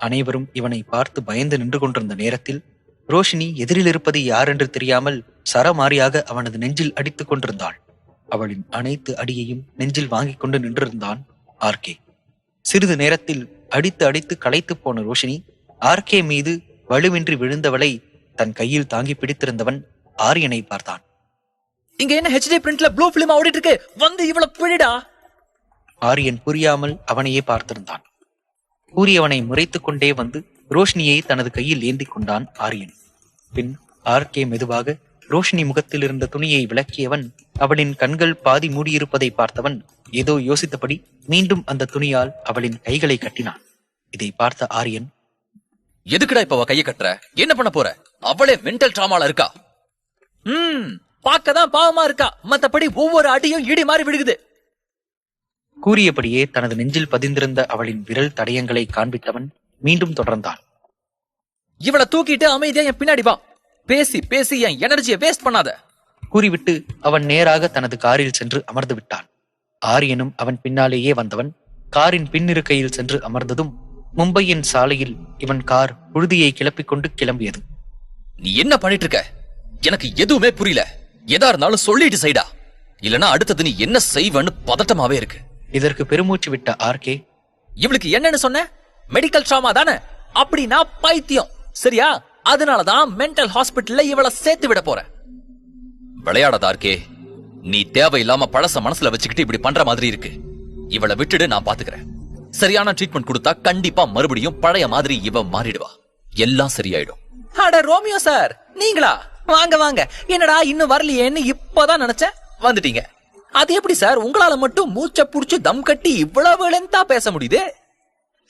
அனைவரும் இவனை பார்த்து பயந்து நின்று கொண்டிருந்த நேரத்தில் ரோஷினி எதிரில் இருப்பது யார் என்று தெரியாமல் சரமாரியாக அவனது நெஞ்சில் அடித்துக் கொண்டிருந்தாள். அவளின் அனைத்து அடியையும் நெஞ்சில் வாங்கிக் கொண்டு நின்றிருந்தான் ஆர்கே. சிறிது நேரத்தில் அடித்து அடித்து களைத்து போன ரோஷினி ஆர்கே மீது வலுவின்றி விழுந்தவளை தன் கையில் தாங்கி பிடித்திருந்தவன் ஆரியனை பார்த்தான். இங்க என்ன ஹெச்டி பிரிண்ட்ல ப்ளூ பிலிம் ஓடிட்டு இருக்கு, வந்து இவ்வளவு பிடிடா. ஆரியன் புரியாமல் அவனையே பார்த்திருந்தான். கூறியவனை முறைத்துக் கொண்டே வந்து ரோஷினியை தனது கையில் ஏந்தி கொண்டான் ஆரியன். பின் ஆர்கே மெதுவாக ரோஷினி முகத்தில் இருந்த துணியை விளக்கியவன் அவளின் கண்கள் பாதி மூடியிருப்பதை பார்த்தவன் ஏதோ யோசித்தபடி மீண்டும் அந்த துணியால் அவளின் கைகளை கட்டினான். இதை பார்த்த ஆரியன், எதுக்குடா இப்ப அவ கைய கட்டுற? என்ன பண்ண போற? அவளே மென்டல் டிராமால இருக்கா. பார்க்கதான் பாவமா இருக்கா, மத்தபடி ஒவ்வொரு அடியும் இடி மாறி விடுகுது. கூறியபடியே தனது நெஞ்சில் பதிந்திருந்த அவளின் விரல் தடயங்களை காண்பித்தவன் மீண்டும் தொடர்ந்தான். இவளை தூக்கிட்டு அமைதியா என் பின்னாடி வா. பேசி பேசி என் எனர்ஜியை வேஸ்ட் பண்ணாத. கூறிவிட்டு அவன் நேராக தனது காரில் சென்று அமர்ந்து விட்டான். ஆரியனும் அவன் பின்னாலேயே வந்தவன் காரின் பின்னிருக்கையில் சென்று அமர்ந்ததும் மும்பையின் சாலையில் இவன் கார் புழுதியை கிளப்பிக் கொண்டு கிளம்பியது. நீ என்ன பண்ணிட்டு இருக்க? எனக்கு எதுவுமே புரியல. எதா இருந்தாலும் சொல்லிட்டு செய்டா, இல்லனா அடுத்தது நீ என்ன செய்வன்னு பதட்டமாவே இருக்கு. இதற்கு பெருமூச்சு விட்ட ஆர்கே, இவளுக்கு என்னன்னு சொன்ன? மெடிக்கல் ட்ராமா தானே? அப்படின்னா பைத்தியம், சரியா? அதனாலதான் மென்டல் ஹாஸ்பிட்டல்ல இவளை சேர்த்து விட போற. விளையாடாத ஆர்கே, நீ தேவையில்லாம பழச மனசுல வச்சுக்கிட்டு இப்படி பண்ற மாதிரி இருக்கு. இவளை விட்டுடு, நான் பாத்துக்கிறேன். சரியான ட்ரீட்மெண்ட் கொடுத்தா கண்டிப்பா மறுபடியும் பழைய மாதிரி இவ மாறிடுவா. எல்லாம் சரியாயிடும். அட ரோமியோ சார், நீங்களா? வாங்க வாங்க. என்னடா இன்னும் வரலையேன்னு இப்பதான் நினைச்சேன், வந்துட்டீங்க. அது எப்படி சார் உங்களால மட்டும் மூச்சை புடிச்சு தம் கட்டி இவ்வளவு லென்த்தா பேச முடியுது?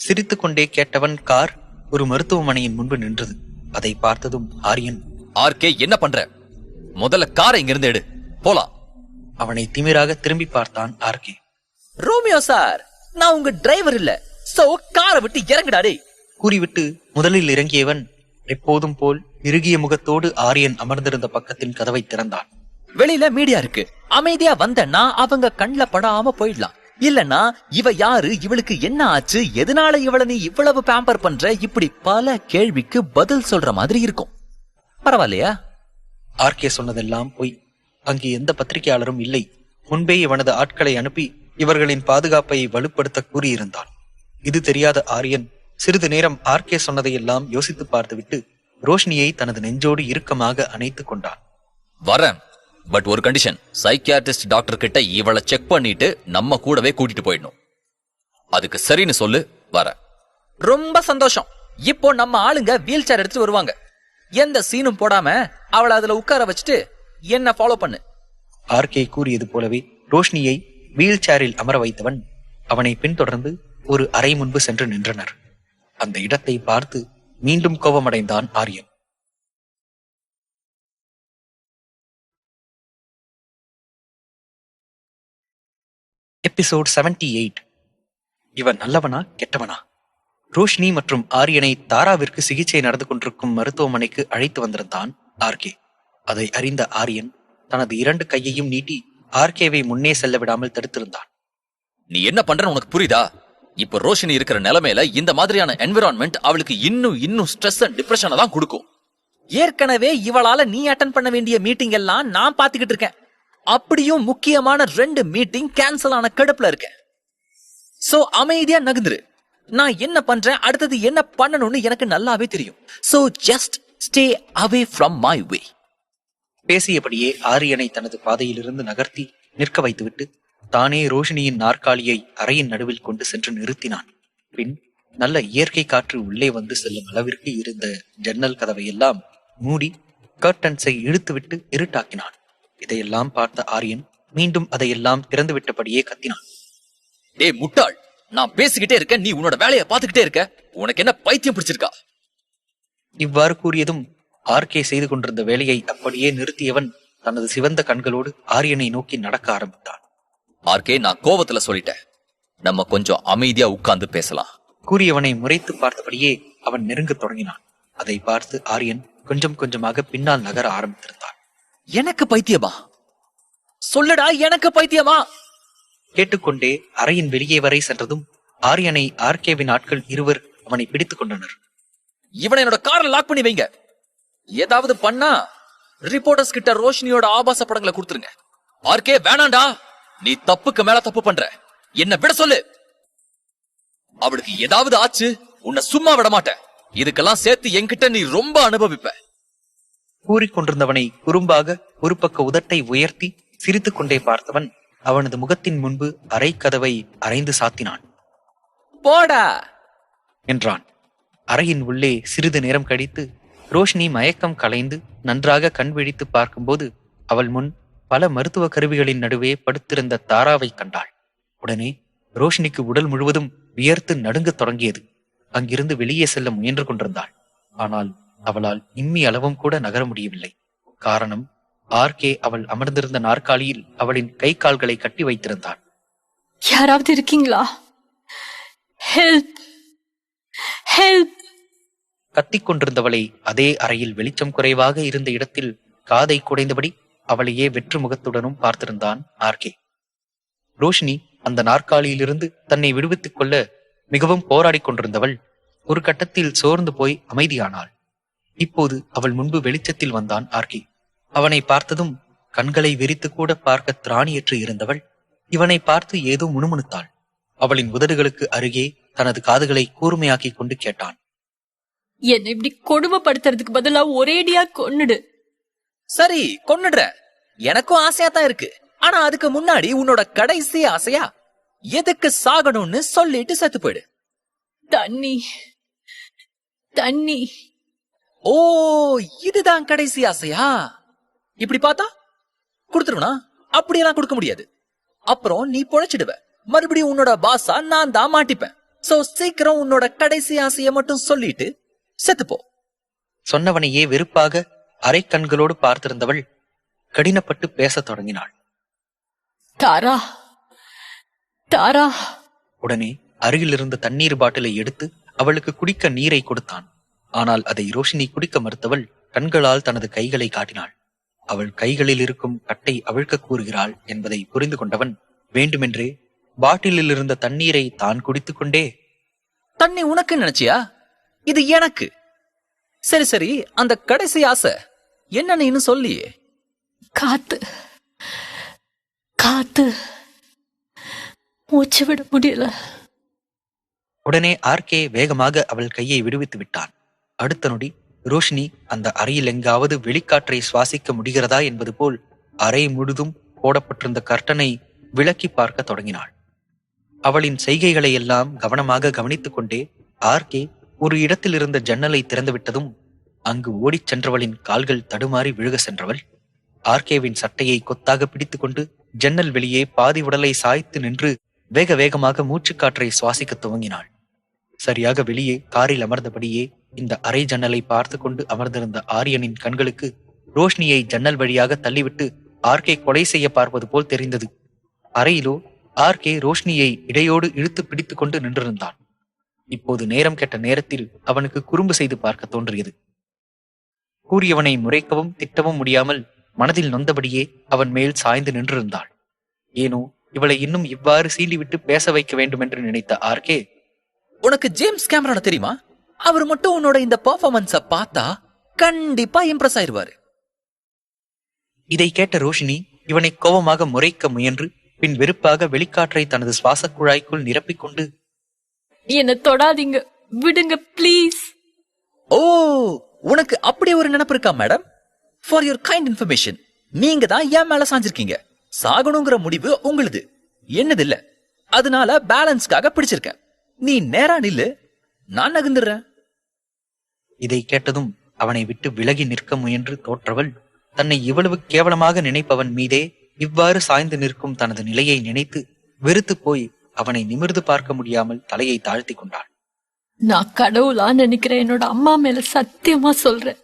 சிரித்துக் கொண்டே கேட்டவன் கார் ஒரு மருத்துவமனையின் முன்பு நின்றது. அதை பார்த்ததும் ஆரியன், ஆர்கே என்ன பண்ற? முதல்ல காரை இங்க இருந்து எடு, போலாம். அவனை திமிராக திரும்பி பார்த்தான் ஆர்கே. ரோமியோ சார், நான் உங்க டிரைவர் இல்ல, சோ காரை விட்டு இறங்குடாடே. கூறிவிட்டு முதலில் இறங்கியவன் எப்போதும் போல் இறுகிய முகத்தோடு ஆரியன் அமர்ந்திருந்த பக்கத்தின் கதவை திறந்தான். வெளியில மீடியா இருக்கு, அமைதியா வந்தன்னா அவங்க கண்ல படாம போயிடலாம். இல்லன்னா இவ யாரு, இவளுக்கு என்ன ஆச்சு, எதனால இவள நீ இவ்வளவு பேம்பர் பண்ற, இப்படி பல கேள்விக்கு பதில் சொல்ற மாதிரி இருக்கும். பரவாயில்லையா? ஆர்கே சொன்னதெல்லாம் போய். அங்கு எந்த பத்திரிகையாளரும் இல்லை. முன்பே இவனது ஆட்களை அனுப்பி இவர்களின் பாதுகாப்பை வலுப்படுத்த கூறியிருந்தான். இது தெரியாத ஆரியன் சிறிது நேரம் ஆர்கே சொன்னதையெல்லாம் யோசித்து பார்த்துவிட்டு ரோஷினியை தனது நெஞ்சோடு இறுக்கமாக அணைத்துக் கொண்டான். வரேன், பட் ஒரு கண்டிஷன். சைக்கியாட்ரிஸ்ட் டாக்டர் கிட்ட இவளை செக் பண்ணிட்டு நம்ம கூடவே கூட்டிட்டு போயிடணும். அதுக்கு சரின்னு சொல்லு, வரேன். ரொம்ப சந்தோஷம். இப்போ நம்ம ஆளுங்க வீல் சேர் எடுத்து வருவாங்க. எந்த சீனும் போடாம அவளை அதுல உட்கார வச்சுட்டு என்ன ஃபாலோ பண்ணு. ஆர்கே கூறியது போலவே ரோஷினியை வீல் சேரில் அமர வைத்தவன் அவனை பின்தொடர்ந்து ஒரு அறை முன்பு சென்று நின்றனர். அந்த இடத்தை பார்த்து மீண்டும் கோபமடைந்தான் ஆரியன். எபிசோட் 78. இவன் நல்லவனா கெட்டவனா? ரோஷினி மற்றும் ஆரியனை தாராவிற்கு சிகிச்சை நடந்து கொண்டிருக்கும் மருத்துவமனைக்கு அழைத்து வந்திருந்தான் ஆர்கே. அதை அறிந்த ஆரியன் தனது 2 கையையும் நீட்டி ஆர்கேவை முன்னே செல்ல விடாமல் தடுத்திருந்தான். நீ என்ன பண்றன்னு உனக்கு புரியுதா? இப்ப ரோஷினி இருக்கிற நிலைமையில இந்த மாதிரியான என்விரான்மெண்ட் அவளுக்கு இன்னும் ஸ்ட்ரெஸ் அண்ட் டிப்ரெஷனை தான் கொடுக்கும். ஏற்கனவே இவளால நீ அட்டெண்ட் பண்ண வேண்டிய மீட்டிங் எல்லாம் நான் பாத்துக்கிட்டு இருக்கேன். அப்படியும் முக்கியமான 2 மீட்டிங் கேன்சல் ஆன கடுப்புல இருக்கேன். சோ அமைதியா நகர்ந்துரு. நான் என்ன பண்றேன், அடுத்தது என்ன பண்ணணும்னு எனக்கு நல்லாவே தெரியும். So just stay away from my way. பேசியபடியே ஆரியனை தனது பாதையிலிருந்து நகர்த்தி நிற்க வைத்துவிட்டு தானே ரோஷினியின் நாற்காலியை அறையின் நடுவில் கொண்டு சென்று நிறுத்தினான். பின் நல்ல இயற்கை காற்று உள்ளே வந்து செல்லும் அளவிற்கு இருந்த ஜன்னல் கதவையெல்லாம் மூடி கர்டன்ஸை இழுத்துவிட்டு இருட்டாக்கினான். இதையெல்லாம் பார்த்த ஆரியன் மீண்டும் அதையெல்லாம் திறந்துவிட்டபடியே கத்தினான். டேய் முட்டாள், நான் பேசிக்கிட்டே இருக்கேன், நீ உன்னோட வேலையை பார்த்துக்கிட்டே இருக்க. உனக்கு என்ன பைத்தியம் பிடிச்சிருக்கா? இவ்வாறு கூறியதும் ஆர்கே செய்து கொண்டிருந்த வேலையை அப்படியே நிறுத்தியவன் தனது சிவந்த கண்களோடு ஆரியனை நோக்கி நடக்க ஆரம்பித்தான். ஆர்கே, நான் கோவத்துல சொல்லிட்டேன். நம்ம கொஞ்சம் அமைதியா உட்கார்ந்து பேசலாம். கூறியவனை முறைத்து பார்த்தபடியே அவன் நெருங்கத் தொடங்கினான். அதை பார்த்து ஆரியன் கொஞ்சம் கொஞ்சமாக பின்னால் நகர ஆரம்பித்திருந்தான். எனக்கு பைத்தியமா? சொல்லடா, எனக்கு பைத்தியமா? கேட்டுக்கொண்டே அறையின் வெளியே வரை சென்றதும் ஆரியனை ஆர்கேவின் ஆட்கள் இருவர் அவனை பிடித்துக் கொண்டனர். இவனை என்னோட காரை லாக் பண்ணி வைங்க. ஏதாவது பண்ணா ரிப்போர்ட்டர்ஸ் கிட்ட ரோஷினியோட ஆபாச படங்களை கொடுத்துருங்க. ஆர்கே, வேணாண்டா. நீ தப்புக்கு மேல தப்பு பண்ற. என்ன விட சொல்லு. அவளுக்கு ஏதாவது ஆச்சு, உன்னை சும்மா விட மாட்டேன். இதுக்கெல்லாம் சேர்த்து என்கிட்ட நீ ரொம்ப அனுபவிப்ப. கூறிக்கொண்டிருந்தவனை குறும்பாக ஒரு பக்க உதட்டை உயர்த்தி சிரித்துக் கொண்டே பார்த்தவன் அவனது முகத்தின் முன்பு அறை கதவை அரைந்து சாத்தினான். போடா என்றான். அறையின் உள்ளே சிறிது நேரம் கழித்து ரோஷினி மயக்கம் கலைந்து நன்றாக கண் விழித்து பார்க்கும்போது அவள் முன் பல மருத்துவ கருவிகளின் நடுவே படுத்திருந்த தாராவை கண்டாள். உடனே ரோஷினிக்கு உடல் முழுவதும் வியர்த்து நடுங்கத் தொடங்கியது. அங்கிருந்து வெளியே செல்ல முயன்று கொண்டிருந்தாள். ஆனால் அவளால் இம்மி அளவும் கூட நகர முடியவில்லை. காரணம், ஆர்கே அவள் அமர்ந்திருந்த நாற்காலியில் அவளின் கை கால்களை கட்டி வைத்திருந்தான். யாராவது இருக்கீங்களா? Help, help! கத்திக் கொண்டிருந்தவளை அதே அறையில் வெளிச்சம் குறைவாக இருந்த இடத்தில் காதை குடைந்தபடி அவளையே வெற்று முகத்துடனும் பார்த்திருந்தான் ஆர்கே. ரோஷினி அந்த நாற்காலியிலிருந்து தன்னை விடுவித்துக் கொள்ள மிகவும் போராடி கொண்டிருந்தவள் ஒரு கட்டத்தில் சோர்ந்து போய் அமைதியானாள். இப்போது அவள் முன்பு வெளிச்சத்தில் வந்தான் ஆர்கே. அவனை பார்த்ததும் கண்களை விரித்து கூட பார்க்க திராணியற்று இருந்தவள் இவனை பார்த்து ஏதோ முணுமுணுத்தாள். அவளின் உதடுகளுக்கு அருகே தனது காதுகளை கூர்மையாக்கி கொண்டு கேட்டான். என்னை இப்படி கொடுமைப்படுத்துறதுக்கு பதிலா ஒரேடியா கொன்னுடு. சரி, கொன்னுடுற. எனக்கும் ஆசையா தான் இருக்கு. ஆனா அதுக்கு முன்னாடி உன்னோட கடைசி ஆசையா எதுக்கு சாகணும்னு சொல்லிட்டு செத்து போயிடு. தண்ணி, தண்ணி. ஓ, இதுதான் கடைசி ஆசையா? இப்படி பார்த்தா கொடுத்துருவனா? அப்படியெல்லாம் கொடுக்க முடியாது. அப்புறம் நீ பொழைச்சிடுவ. மறுபடியும் உன்னோட பாசா நான் தான் மாட்டிப்பேன். சோ சீக்கிரம் உன்னோட கடைசி ஆசையை மட்டும் சொல்லிட்டு செத்துப்போ. சொன்னவனையே வெறுப்பாக அரை கண்களோடு பார்த்திருந்தவள் கடினப்பட்டு பேசத் தொடங்கினாள். தாரா, தாரா! உடனே அருகில் இருந்த தண்ணீர் பாட்டிலை எடுத்து அவளுக்கு குடிக்க நீரை கொடுத்தான். ஆனால் அதை ரோஷினி குடிக்க மறுத்தவள் கண்களால் தனது கைகளை காட்டினாள். அவள் கைகளில் இருக்கும் கட்டை அவிழ்க்க கூறுகிறாள் என்பதை புரிந்து கொண்டவன் வேண்டுமென்றே பாட்டிலில் இருந்த தண்ணீரை தான் குடித்துக் கொண்டே, தண்ணி உனக்கு நினைச்சியா? இது எனக்கு. சரி சரி, அந்த கடைசி ஆசை என்னன்னு இன்னும் சொல்லியே. காத்து, காத்து. மூச்சு விட முடியல. உடனே ஆர்கே வேகமாக அவள் கையை விடுவித்து விட்டான். அடுத்த நொடி ரோஷினி அந்த அறையில் எங்காவது வெளிக்காற்றை சுவாசிக்க முடிகிறதா என்பது போல் அறை முழுதும் போடப்பட்டிருந்த கர்ட்டனை விலக்கி பார்க்க தொடங்கினாள். அவளின் செய்கைகளை எல்லாம் கவனமாக கவனித்துக் கொண்டே ஆர்கே ஒரு இடத்தில் இருந்த ஜன்னலை திறந்துவிட்டதும் அங்கு ஓடிச் சென்றவளின் கால்கள் தடுமாறி விழுக சென்றவள் ஆர்கேவின் சட்டையை கொத்தாக பிடித்துக்கொண்டு ஜன்னல் வெளியே பாதி உடலை சாய்த்து நின்று வேக வேகமாக மூச்சுக்காற்றை சுவாசிக்க துவங்கினாள். சரியாக வெளியே காரில் அமர்ந்தபடியே இந்த அறை ஜன்னலை பார்த்து கொண்டு அமர்ந்திருந்த ஆரியனின் கண்களுக்கு ரோஷினியை ஜன்னல் வழியாக தள்ளிவிட்டு ஆர்கே கொலை செய்ய பார்ப்பது போல் தெரிந்தது. அறையிலோ ஆர்கே ரோஷினியை இடையோடு இழுத்து பிடித்துக் கொண்டு நின்றிருந்தான். இப்போது நேரம் கெட்ட நேரத்தில் அவனுக்கு குறும்பு செய்து பார்க்க தோன்றியது. கூறியவனை முறைக்கவும் திட்டவும் முடியாமல் மனதில் நொந்தபடியே அவன் மேல் சாய்ந்து நின்றிருந்தாள். ஏனோ இவளை இன்னும் இவ்வாறு சீண்டிவிட்டு பேச வைக்க வேண்டும் என்று நினைத்த ஆர்கே, உனக்கு ஜேம்ஸ் கேமரான தெரியுமா? அவர் மட்டும் உன்னோட இந்த பெர்ஃபார்மன்ஸ பார்த்தா கண்டிப்பா இம்ப்ரெஸ் ஆயிருவாரு. இதை கேட்ட ரோஷினி இவனை கோபமாக முறைக்க முயன்று பின் வெறுப்பாக வெளிக்காற்றை தனது சுவாச குழாய்க்குள் நிரப்பிக்கொண்டு, என்ன தொடாதீங்க, விடுங்க ப்ளீஸ். ஓ, உனக்கு அப்படி ஒரு நினைப்பு இருக்கா madam? For your kind information, நீங்க தான் ஏன் மேல சாஞ்சிருக்கீங்க. சாகணுங்கிற முடிவு உங்களுது, என்னது இல்ல. அதனால பேலன்ஸ்க்காக பிடிச்சிருக்கேன். நீ நேரா நில்லு, நான் நகர்ந்துடுறேன். இதை கேட்டதும் அவனை விட்டு விலகி நிற்க முயன்று தோற்றவள் தன்னை இவ்வளவு கேவலமாக நினைப்பவன் மீதே இவ்வாறு சாய்ந்து நிற்கும் தனது நிலையை நினைத்து வெறுத்து போய் அவனை நிமிர்ந்து பார்க்க முடியாமல் தலையை தாழ்த்தி கொண்டாள். நான் கடவுளா நினைக்கிறேன், என்னோட அம்மா மேல சத்தியமா சொல்றேன்,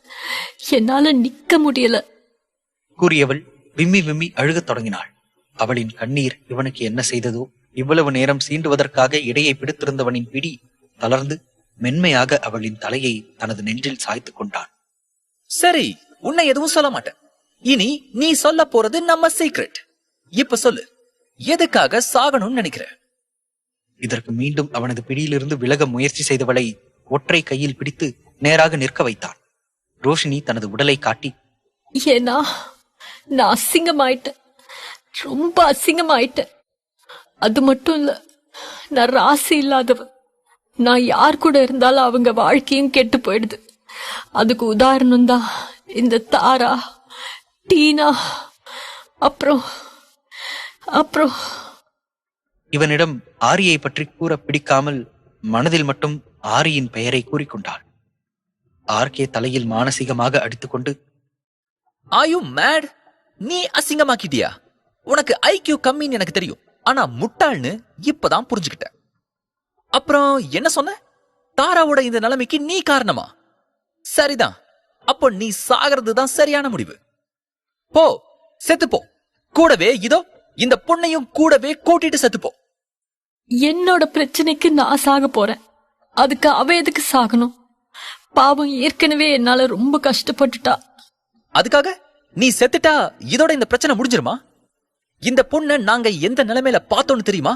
என்னால நிக்க முடியல கூறியவள் விம்மி விம்மி அழுகத் தொடங்கினாள். அவளின் கண்ணீர் இவனுக்கு என்ன செய்ததோ, இவ்வளவு நேரம் சீண்டுவதற்காக இடையை பிடித்திருந்தவனின் பிடி தளர்ந்து மென்மையாக அவளின் தலையை தனது நெஞ்சில் சாய்த்து கொண்டான். சரி, உன்னை எதுவும் சொல்ல மாட்டேன். இனி நீ சொல்ல போறது நம்ம சீக்ரெட். இப்ப சொல்லு, எதுக்காக சாகணும்னு நினைக்கிற? இதற்கு மீண்டும் அவனது பிடியிலிருந்து விலக முயற்சி செய்தவளை ஒற்றை கையில் பிடித்து நேராக நிற்க வைத்தான். ரோஷினி தனது உடலை காட்டி, ஏன்னா நான் அசிங்கமாயிட்டேன், ரொம்ப அசிங்கமாயிட்டேன். அது மட்டும் இல்ல, நான் ராசி இல்லாதவ. நான் யார் கூட இருந்தாலும் அவங்க வாழ்க்கையும் கெட்டு போயிடுது. அதுக்கு உதாரணம் தான் இந்த தாரா, டீனா, அப்புறம் அப்புறம் இவனிடம் ஆரியை பற்றி கூற பிடிக்காமல் மனதில் மட்டும் ஆரியின் பெயரை கூறிக்கொண்டாள். ஆர்கே தலையில் மானசீகமாக அடித்துக்கொண்டு, Are you mad? நீ அசிங்கமாக்கிட்டியா? உனக்கு ஐக்கியூ கம்மின்னு எனக்கு தெரியும், ஆனா முட்டாள்னு இப்பதான் புரிஞ்சுக்கிட்ட. அப்புறம் என்ன சொன்ன? தாராவோட இந்த நிலைமைக்கு நீ காரணமா? சரிதான், அப்போ நீ சாகிறது தான் சரியான முடிவு. போ, செத்துப்போ. கூடவே இதோ இந்த பொண்ணையும் கூடவே கூட்டிட்டு செத்துப்போ. என்னோட பிரச்சனைக்கு நான் சாக போறேன், அதுக்கு அவ எதுக்கு சாகணும்? பாவம், ஏற்கனவே என்னால ரொம்ப கஷ்டப்பட்டுட்டா. அதுக்காக நீ செத்துட்டா இதோட இந்த பிரச்சனை முடிஞ்சிருமா? இந்த பொண்ணை நாங்க எந்த நிலைமையில பார்த்தோன்னு தெரியுமா?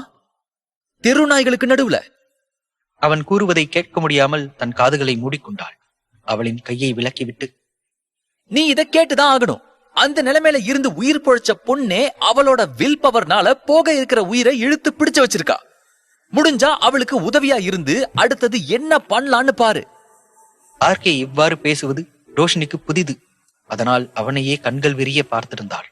தெருநாய்களுக்கு நடுவுல. அவன் கூறுவதை கேட்க முடியாமல் தன் காதுகளை மூடிக்கொண்டாள். அவளின் கையை விலக்கிவிட்டு, நீ இதை கேட்டுதான் ஆகணும். அந்த நிலைமையில இருந்து உயிர் பொழைச்ச பொண்ணே அவளோட வில் பவர்னால போக இருக்கிற உயிரை இழுத்து பிடிச்சு வச்சிருக்கா. முடிஞ்சா அவளுக்கு உதவியா இருந்து அடுத்தது என்ன பண்ணலான்னு பாரு. ஆர்கே இவ்வாறு பேசுவது ரோஷினிக்கு புதிது. அதனால் அவனையே கண்கள் விரிய பார்த்திருந்தாள்.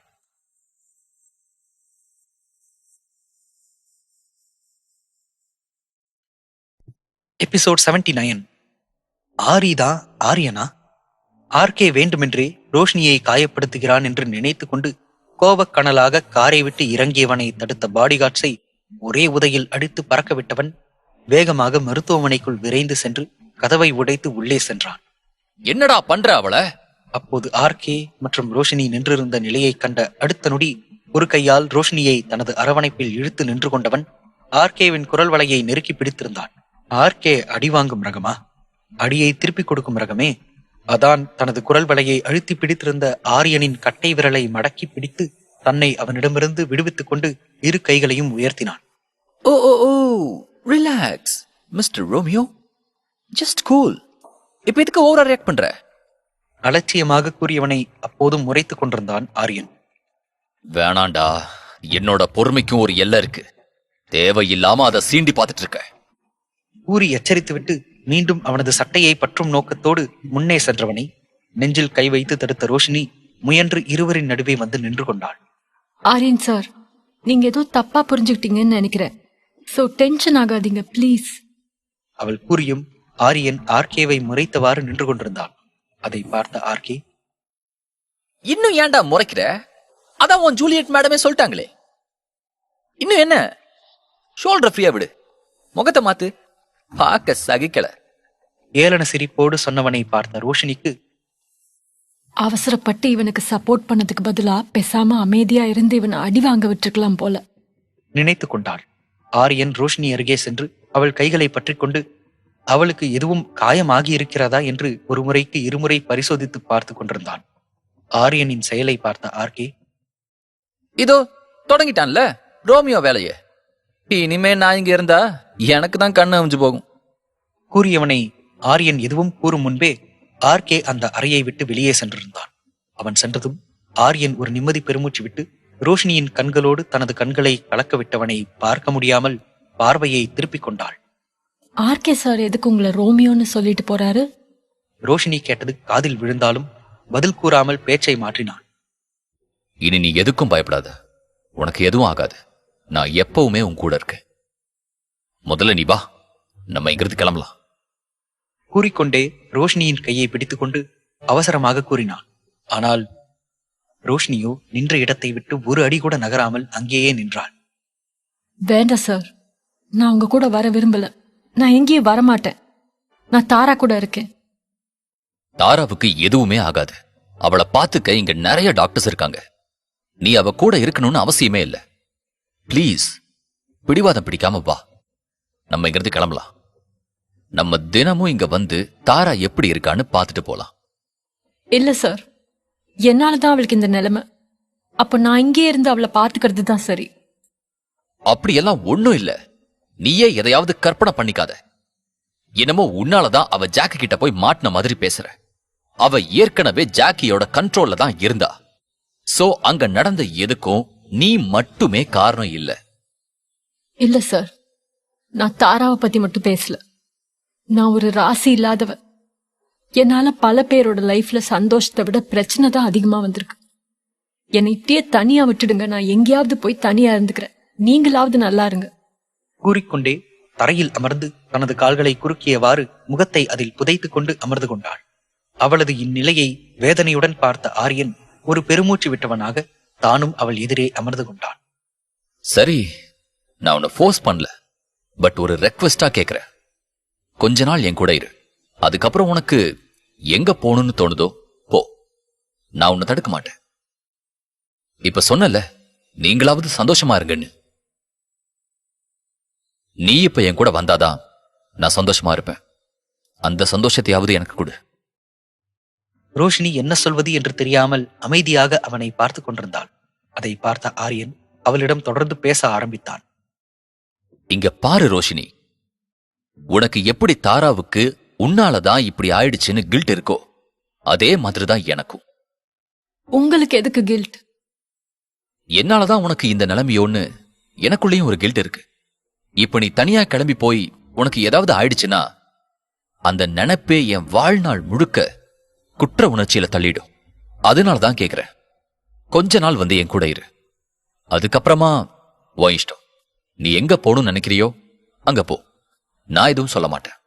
எபிசோட் 79. ஆரிதான் ஆரியனா? ஆர்கே வேண்டுமென்றே ரோஷினியை காயப்படுத்துகிறான் என்று நினைத்து கொண்டு கோபக்கனலாக காரை விட்டு இறங்கியவனை தடுத்த பாடிகார்ட்ஸை ஒரே உதையில் அடித்து பறக்க விட்டவன் வேகமாக மருத்துவமனைக்குள் விரைந்து சென்று கதவை உடைத்து உள்ளே சென்றான். என்னடா பண்ற அவள? அப்போது ஆர்கே மற்றும் ரோஷினி நின்றிருந்த நிலையை கண்ட அடுத்த நொடி ஒரு கையால் ரோஷினியை தனது அரவணைப்பில் இழுத்து நின்று கொண்டவன் ஆர்கேவின் குரல் வளையை நெருக்கி பிடித்திருந்தான். ஆர்கே அடிவாங்கும் ரகமா? அடியை திருப்பிக் கொடுக்கும் ரகமே. அதான் தனது குரல் வளையை அழுத்தி பிடித்திருந்த ஆரியனின் கட்டை விரலை மடக்கி பிடித்து தன்னை அவனிடமிருந்து விடுவித்துக் கொண்டு இரு கைகளையும் உயர்த்தினான். Oh oh oh, relax mister Romeo, just cool. இப்ப எதுக்கு ஓவரா ரியாக்ட் பண்ற? அலட்சியமாக கூறியவனை அப்போதும் முறைத்துக் கொண்டிருந்தான் ஆரியன். வேணாண்டா, என்னோட பொறுமைக்கும் ஒரு எல்லை இருக்கு. தேவையில்லாம அதை சீண்டி பார்த்துட்டு இருக்க. கூறி எச்சரித்துவிட்டு மீண்டும் அவனது சட்டையை பற்றும் நோக்கத்தோடு முன்னே சென்றவனை நெஞ்சில் கை வைத்து தடுத்த ரோஷினி முயன்று இருவரின் நடுவே வந்து நின்று கொண்டாள். ஆரியன் சார், நீங்க ஏதோ தப்பா புரிஞ்சுக்கிட்டீங்கன்னு நினைக்கிறேன். சோ டென்ஷன் ஆகாதீங்க ப்ளீஸ். அவள் கூறியும் ஆரியன் ஆர்கேவை முறைத்தவாறு நின்று கொண்டிருந்தான். அதை பார்த்த ஆர்கே, இன்னும் ஏன்டா முறைக்கிற? அதான் உன் ஜூலியட் மேடமே சொல்லிட்டாங்களே. இன்னும் என்ன? ஷோல்டர் ஃப்ரீயா விடு, முகத்தை மாத்து, பார்க்க சகிக்கல. ஏளன சிரிப்போடு சொன்னவனை பார்த்த ரோஷினிக்கு அவசரப்பட்டு இவனுக்கு சப்போர்ட் பண்ணதுக்கு பதிலா பேசாம அமைதியா இருந்து இவனை அடி வாங்க விட்டுருக்கலாம் போல நினைத்து கொண்டாள். ஆரியன் ரோஷினி அருகே சென்று அவள் கைகளை பற்றிக் கொண்டு அவளுக்கு எதுவும் காயமாகி இருக்கிறதா என்று ஒரு முறைக்கு இருமுறை பரிசோதித்து பார்த்து கொண்டிருந்தான். ஆரியனின் செயலை பார்த்த ஆர்கே, இதோ தொடங்கிட்டான்ல ரோமியோ வேலைய. இனிமே நான் இங்க இருந்தா எனக்கு தான் கண்ணு அவிஞ்சு போகும். கூறியவனை ஆரியன் எதுவும் கூறும் முன்பே ஆர்கே அந்த அறையை விட்டு வெளியே சென்றிருந்தான். அவன் சென்றதும் ஆரியன் ஒரு நிம்மதி பெருமூச்சு விட்டு ரோஷினியின் கண்களோடு தனது கண்களை கலக்க விட்டவனை பார்க்க முடியாமல் பார்வையை திருப்பிக் கொண்டாள். ஆர்கே சார் எதுக்கு உங்களை ரோமியோன்னு சொல்லிட்டு போறாரு? ரோஷினி கேட்டது காதில் விழுந்தாலும் பதில் கூறாமல் பேச்சை மாற்றினான். இனி நீ எதுக்கும் பயப்படாத, உனக்கு எதுவும் ஆகாது. நான் எப்பவுமே உன் கூட இருக்கேன். முதல்ல நீ வா, நம்ம இங்கிருந்து கிளம்பலாம். கூறிக்கொண்டே ரோஷினியின் கையை பிடித்துக்கொண்டு அவசரமாக கூறினான். ஆனால் ரோஷினியோ நின்ற இடத்தை விட்டு ஒரு அடி கூட நகராமல் அங்கேயே நின்றாள். வேண்டாம் சார், நான் உங்க கூட வர விரும்பல. நான் எங்கேயும் வரமாட்டேன். நான் தாரா கூட இருக்கேன். தாராவுக்கு எதுவுமே ஆகாது. அவளை பார்த்துக்க இங்க நிறைய டாக்டர்ஸ் இருக்காங்க. நீ அவ கூட இருக்கணும்னு அவசியமே இல்லை. ப்ளீஸ் பிடிவாதம் பிடிக்காம வா, நம்ம இங்கிருந்து கிளம்பலாம். நம்ம தினமும் இங்க வந்து தாரா எப்படி இருக்கான்னு பார்த்துட்டு போலாம். இல்ல சார், என்னாலதான் அவளுக்கு இந்த நிலைமை. அப்ப நான் இங்கே இருந்து அவளை பாத்துக்கிறது தான் சரி. அப்படியெல்லாம் ஒண்ணும் இல்ல. நீயே எதையாவது கற்பனை பண்ணிக்காத. என்னமோ உன்னாலதான் அவ ஜாக்கி கிட்ட போய் மாட்டின மாதிரி பேசுற. அவ ஏற்கனவே ஜாக்கியோட கண்ட்ரோல்ல தான் இருந்தா. சோ அங்க நடந்த எதுக்கும் நீ மட்டுமே காரணம் இல்ல. இல்ல சார், நான் தாராவை பத்தி மட்டும் பேசல. நான் ஒரு ராசி இல்லாதவ. என்னால பல பேரோட லைஃப்ல சந்தோஷத்தை விட பிரச்சனை தான் அதிகமா வந்திருக்கு. என்னை இப்படியே தனியா விட்டுடுங்க. நான் எங்கேயாவது போய் தனியா இருந்துக்கிறேன். நீங்களாவது நல்லா இருங்க. கூறிக்கொண்டே தரையில் அமர்ந்து தனது கால்களை குறுக்கியவாறு முகத்தை அதில் புதைத்துக் கொண்டு அமர்ந்து கொண்டாள். அவளது இந்நிலையை வேதனையுடன் பார்த்த ஆரியன் ஒரு பெருமூச்சு விட்டவனாக தானும் அவள் எதிரே அமர்ந்து கொண்டான். சரி, நான் உன்னை ஃபோர்ஸ் பண்ணல. பட் ஒரு ரெக்வெஸ்டா கேக்குறேன். கொஞ்ச நாள் என் கூட இரு. அதுக்கப்புறம் உனக்கு எங்க போகணும்னு தோணுதோ போ. நான் உன்னை தடுக்க மாட்டேன். இப்ப சொன்னல, நீங்களாவது சந்தோஷமா இருங்கன்னு. நீ இப்ப என் கூட வந்தாதான் நான் சந்தோஷமா இருப்பேன். அந்த சந்தோஷத்தையாவது எனக்கு கொடு. ரோஷினி என்ன சொல்வது என்று தெரியாமல் அமைதியாக அவனை பார்த்து கொண்டிருந்தாள். அதை பார்த்த ஆரியன் அவளிடம் தொடர்ந்து பேச ஆரம்பித்தான். இங்க பாரு ரோஷினி, உனக்கு எப்படி தாராவுக்கு உன்னாலதான் இப்படி ஆயிடுச்சுன்னு கில்ட் இருக்கோ, அதே மாதிரிதான் எனக்கும். உங்களுக்கு எதுக்கு கில்ட்? என்னாலதான் உனக்கு இந்த நிலைமையோன்னு எனக்குள்ளேயும் ஒரு கில்ட் இருக்கு. இப்ப நீ தனியா கிளம்பி போய் உனக்கு ஏதாவது ஆயிடுச்சுன்னா அந்த நினைப்பே என் வாழ்நாள் முழுக்க குற்ற உணர்ச்சியில தள்ளிடும். அதனாலதான் கேக்குறேன், கொஞ்ச நாள் வந்து என் கூட இரு. அதுக்கப்புறமா உன் இஷ்டம். நீ எங்க போகணும்னு நினைக்கிறியோ அங்க போ. நான் எதுவும் சொல்ல மாட்டேன்.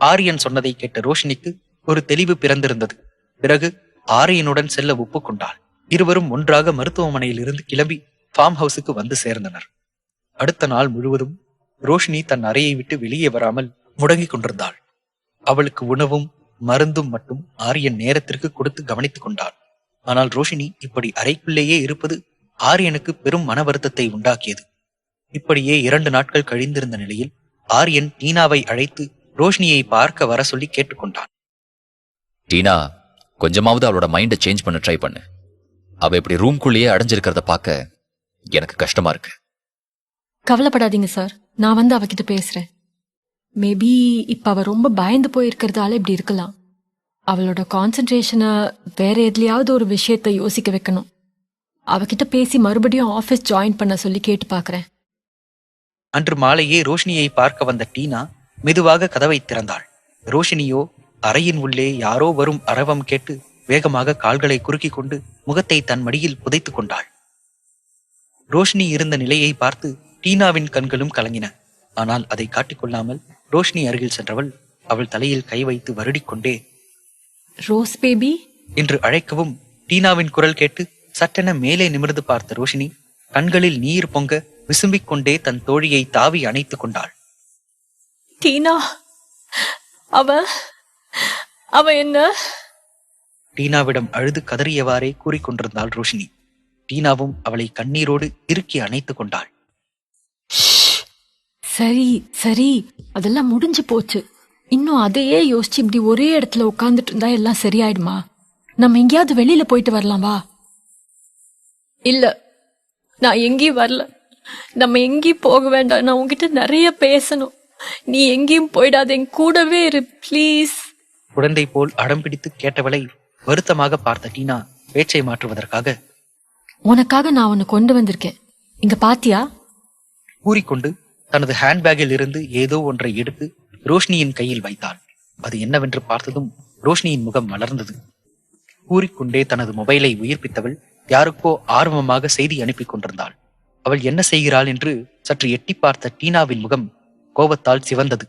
ஆரியன் சொன்னதை கேட்ட ரோஷினிக்கு ஒரு தெளிவு பிறந்திருந்தது. பிறகு ஆரியனுடன் செல்ல ஒப்புக்கொண்டாள். இருவரும் ஒன்றாக மருத்துவமனையில் இருந்து கிளம்பி ஃபார்ம் ஹவுஸுக்கு வந்து சேர்ந்தனர். அடுத்த நாள் முழுவதும் ரோஷினி தன் அறையை விட்டு வெளியே வராமல் முடங்கிக் கொண்டிருந்தாள். அவளுக்கு உணவும் மருந்தும் மட்டும் ஆரியன் நேரத்திற்கு கொடுத்து கவனித்துக் கொண்டாள். ஆனால் ரோஷினி இப்படி அறைக்குள்ளேயே இருப்பது ஆரியனுக்கு பெரும் மன வருத்தத்தை உண்டாக்கியது. இப்படியே 2 நாட்கள் கழிந்திருந்த நிலையில் ஆரியன் டீனாவை அழைத்து ரோஷினியை பார்க்க வர சொல்லி கேட்டுக்கொண்டான். டீனா, கொஞ்சமாவது அவளோட மைண்டை சேஞ்ச் பண்ண ட்ரை பண்ணு. அவ இப்படி ரூம்குள்ளேயே அடைஞ்சிருக்கிறத பார்க்க எனக்கு கஷ்டமா இருக்கு. கவலைப்படாதீங்க சார், நான் வந்து அவகிட்ட பேசுறேன். மேபி இப்ப அவ ரொம்ப பயந்து போயிருக்கிறதால இப்படி இருக்கலாம். அவளோட கான்சென்ட்ரேஷனை வேற எதுலயாவது ஒரு விஷயத்தை யோசிக்க வைக்கணும். அவகிட்ட பேசி மறுபடியும் ஆபீஸ் ஜாயின் பண்ண சொல்லி கேட்டு பாக்குறேன். அன்று மாலையே ரோஷினியை பார்க்க வந்த டீனா மெதுவாக கதவை திறந்தாள். ரோஷினியோ அறையின் உள்ளே யாரோ வரும் அரவம் கேட்டு வேகமாக கால்களை குறுக்கிக் கொண்டு முகத்தை தன் மடியில் புதைத்துக் கொண்டாள். ரோஷினி இருந்த நிலையை பார்த்து டீனாவின் கண்களும் கலங்கின. ஆனால் அதை காட்டிக்கொள்ளாமல் ரோஷினி அருகில் சென்றவள் அவள் தலையில் கை வைத்து வருடிக்கொண்டே ரோஸ் பேபி என்று அழைக்கவும் டீனாவின் குரல் கேட்டு சட்டென மேலே நிமிர்ந்து பார்த்த ரோஷினி கண்களில் நீர் பொங்க விசும்பிக் கொண்டே தன் தோழியை தாவி அணைத்துக் கொண்டாள். டீனா, அவ என்ன? டீனாவிடம் அழுது கதறியவாறே கூறிக்கொண்டிருந்தாள் ரோஷினி. டீனாவும் அவளை கண்ணீரோடு இறுக்கி அணைத்துக் கொண்டாள். சரி சரி, அதெல்லாம் முடிஞ்சு போச்சு. இன்னும் அதையே யோசிச்சு இப்படி ஒரே இடத்துல உட்கார்ந்துட்டு இருந்தா எல்லாம் சரியாயிடுமா? நம்ம எங்கேயாவது வெளியில போயிட்டு வரலாம் வா. இல்ல, நான் எங்கேயும் வரல. நம்ம எங்கேயும் போக வேண்டாம். நான் உன்கிட்ட நிறைய பேசணும். நீ எங்கேயும் போயிடாத, என் கூடவே இரு ப்ளீஸ். குழந்தை போல் அடம் பிடித்து கேட்டவளை வருத்தமாக பார்த்த டீனா பேச்சை மாற்றுவதற்காக, உனக்காக நான் உன்னை கொண்டு வந்திருக்கேன், இங்க பாத்தியா? கூறிக்கொண்டு தனது ஹேண்ட்பேக்கில் இருந்து ஏதோ ஒன்றை எடுத்து ரோஷினியின் கையில் வைத்தாள். அது என்னவென்று பார்த்ததும் ரோஷினியின் முகம் மலர்ந்தது. கூறிக்கொண்டே தனது மொபைலை உயிர்ப்பித்தவள் யாருக்கோ ஆர்வமாக செய்தி அனுப்பி கொண்டிருந்தாள். அவள் என்ன செய்கிறாள் என்று சற்று எட்டி பார்த்த டீனாவின் முகம் கோபத்தால் சிவந்தது.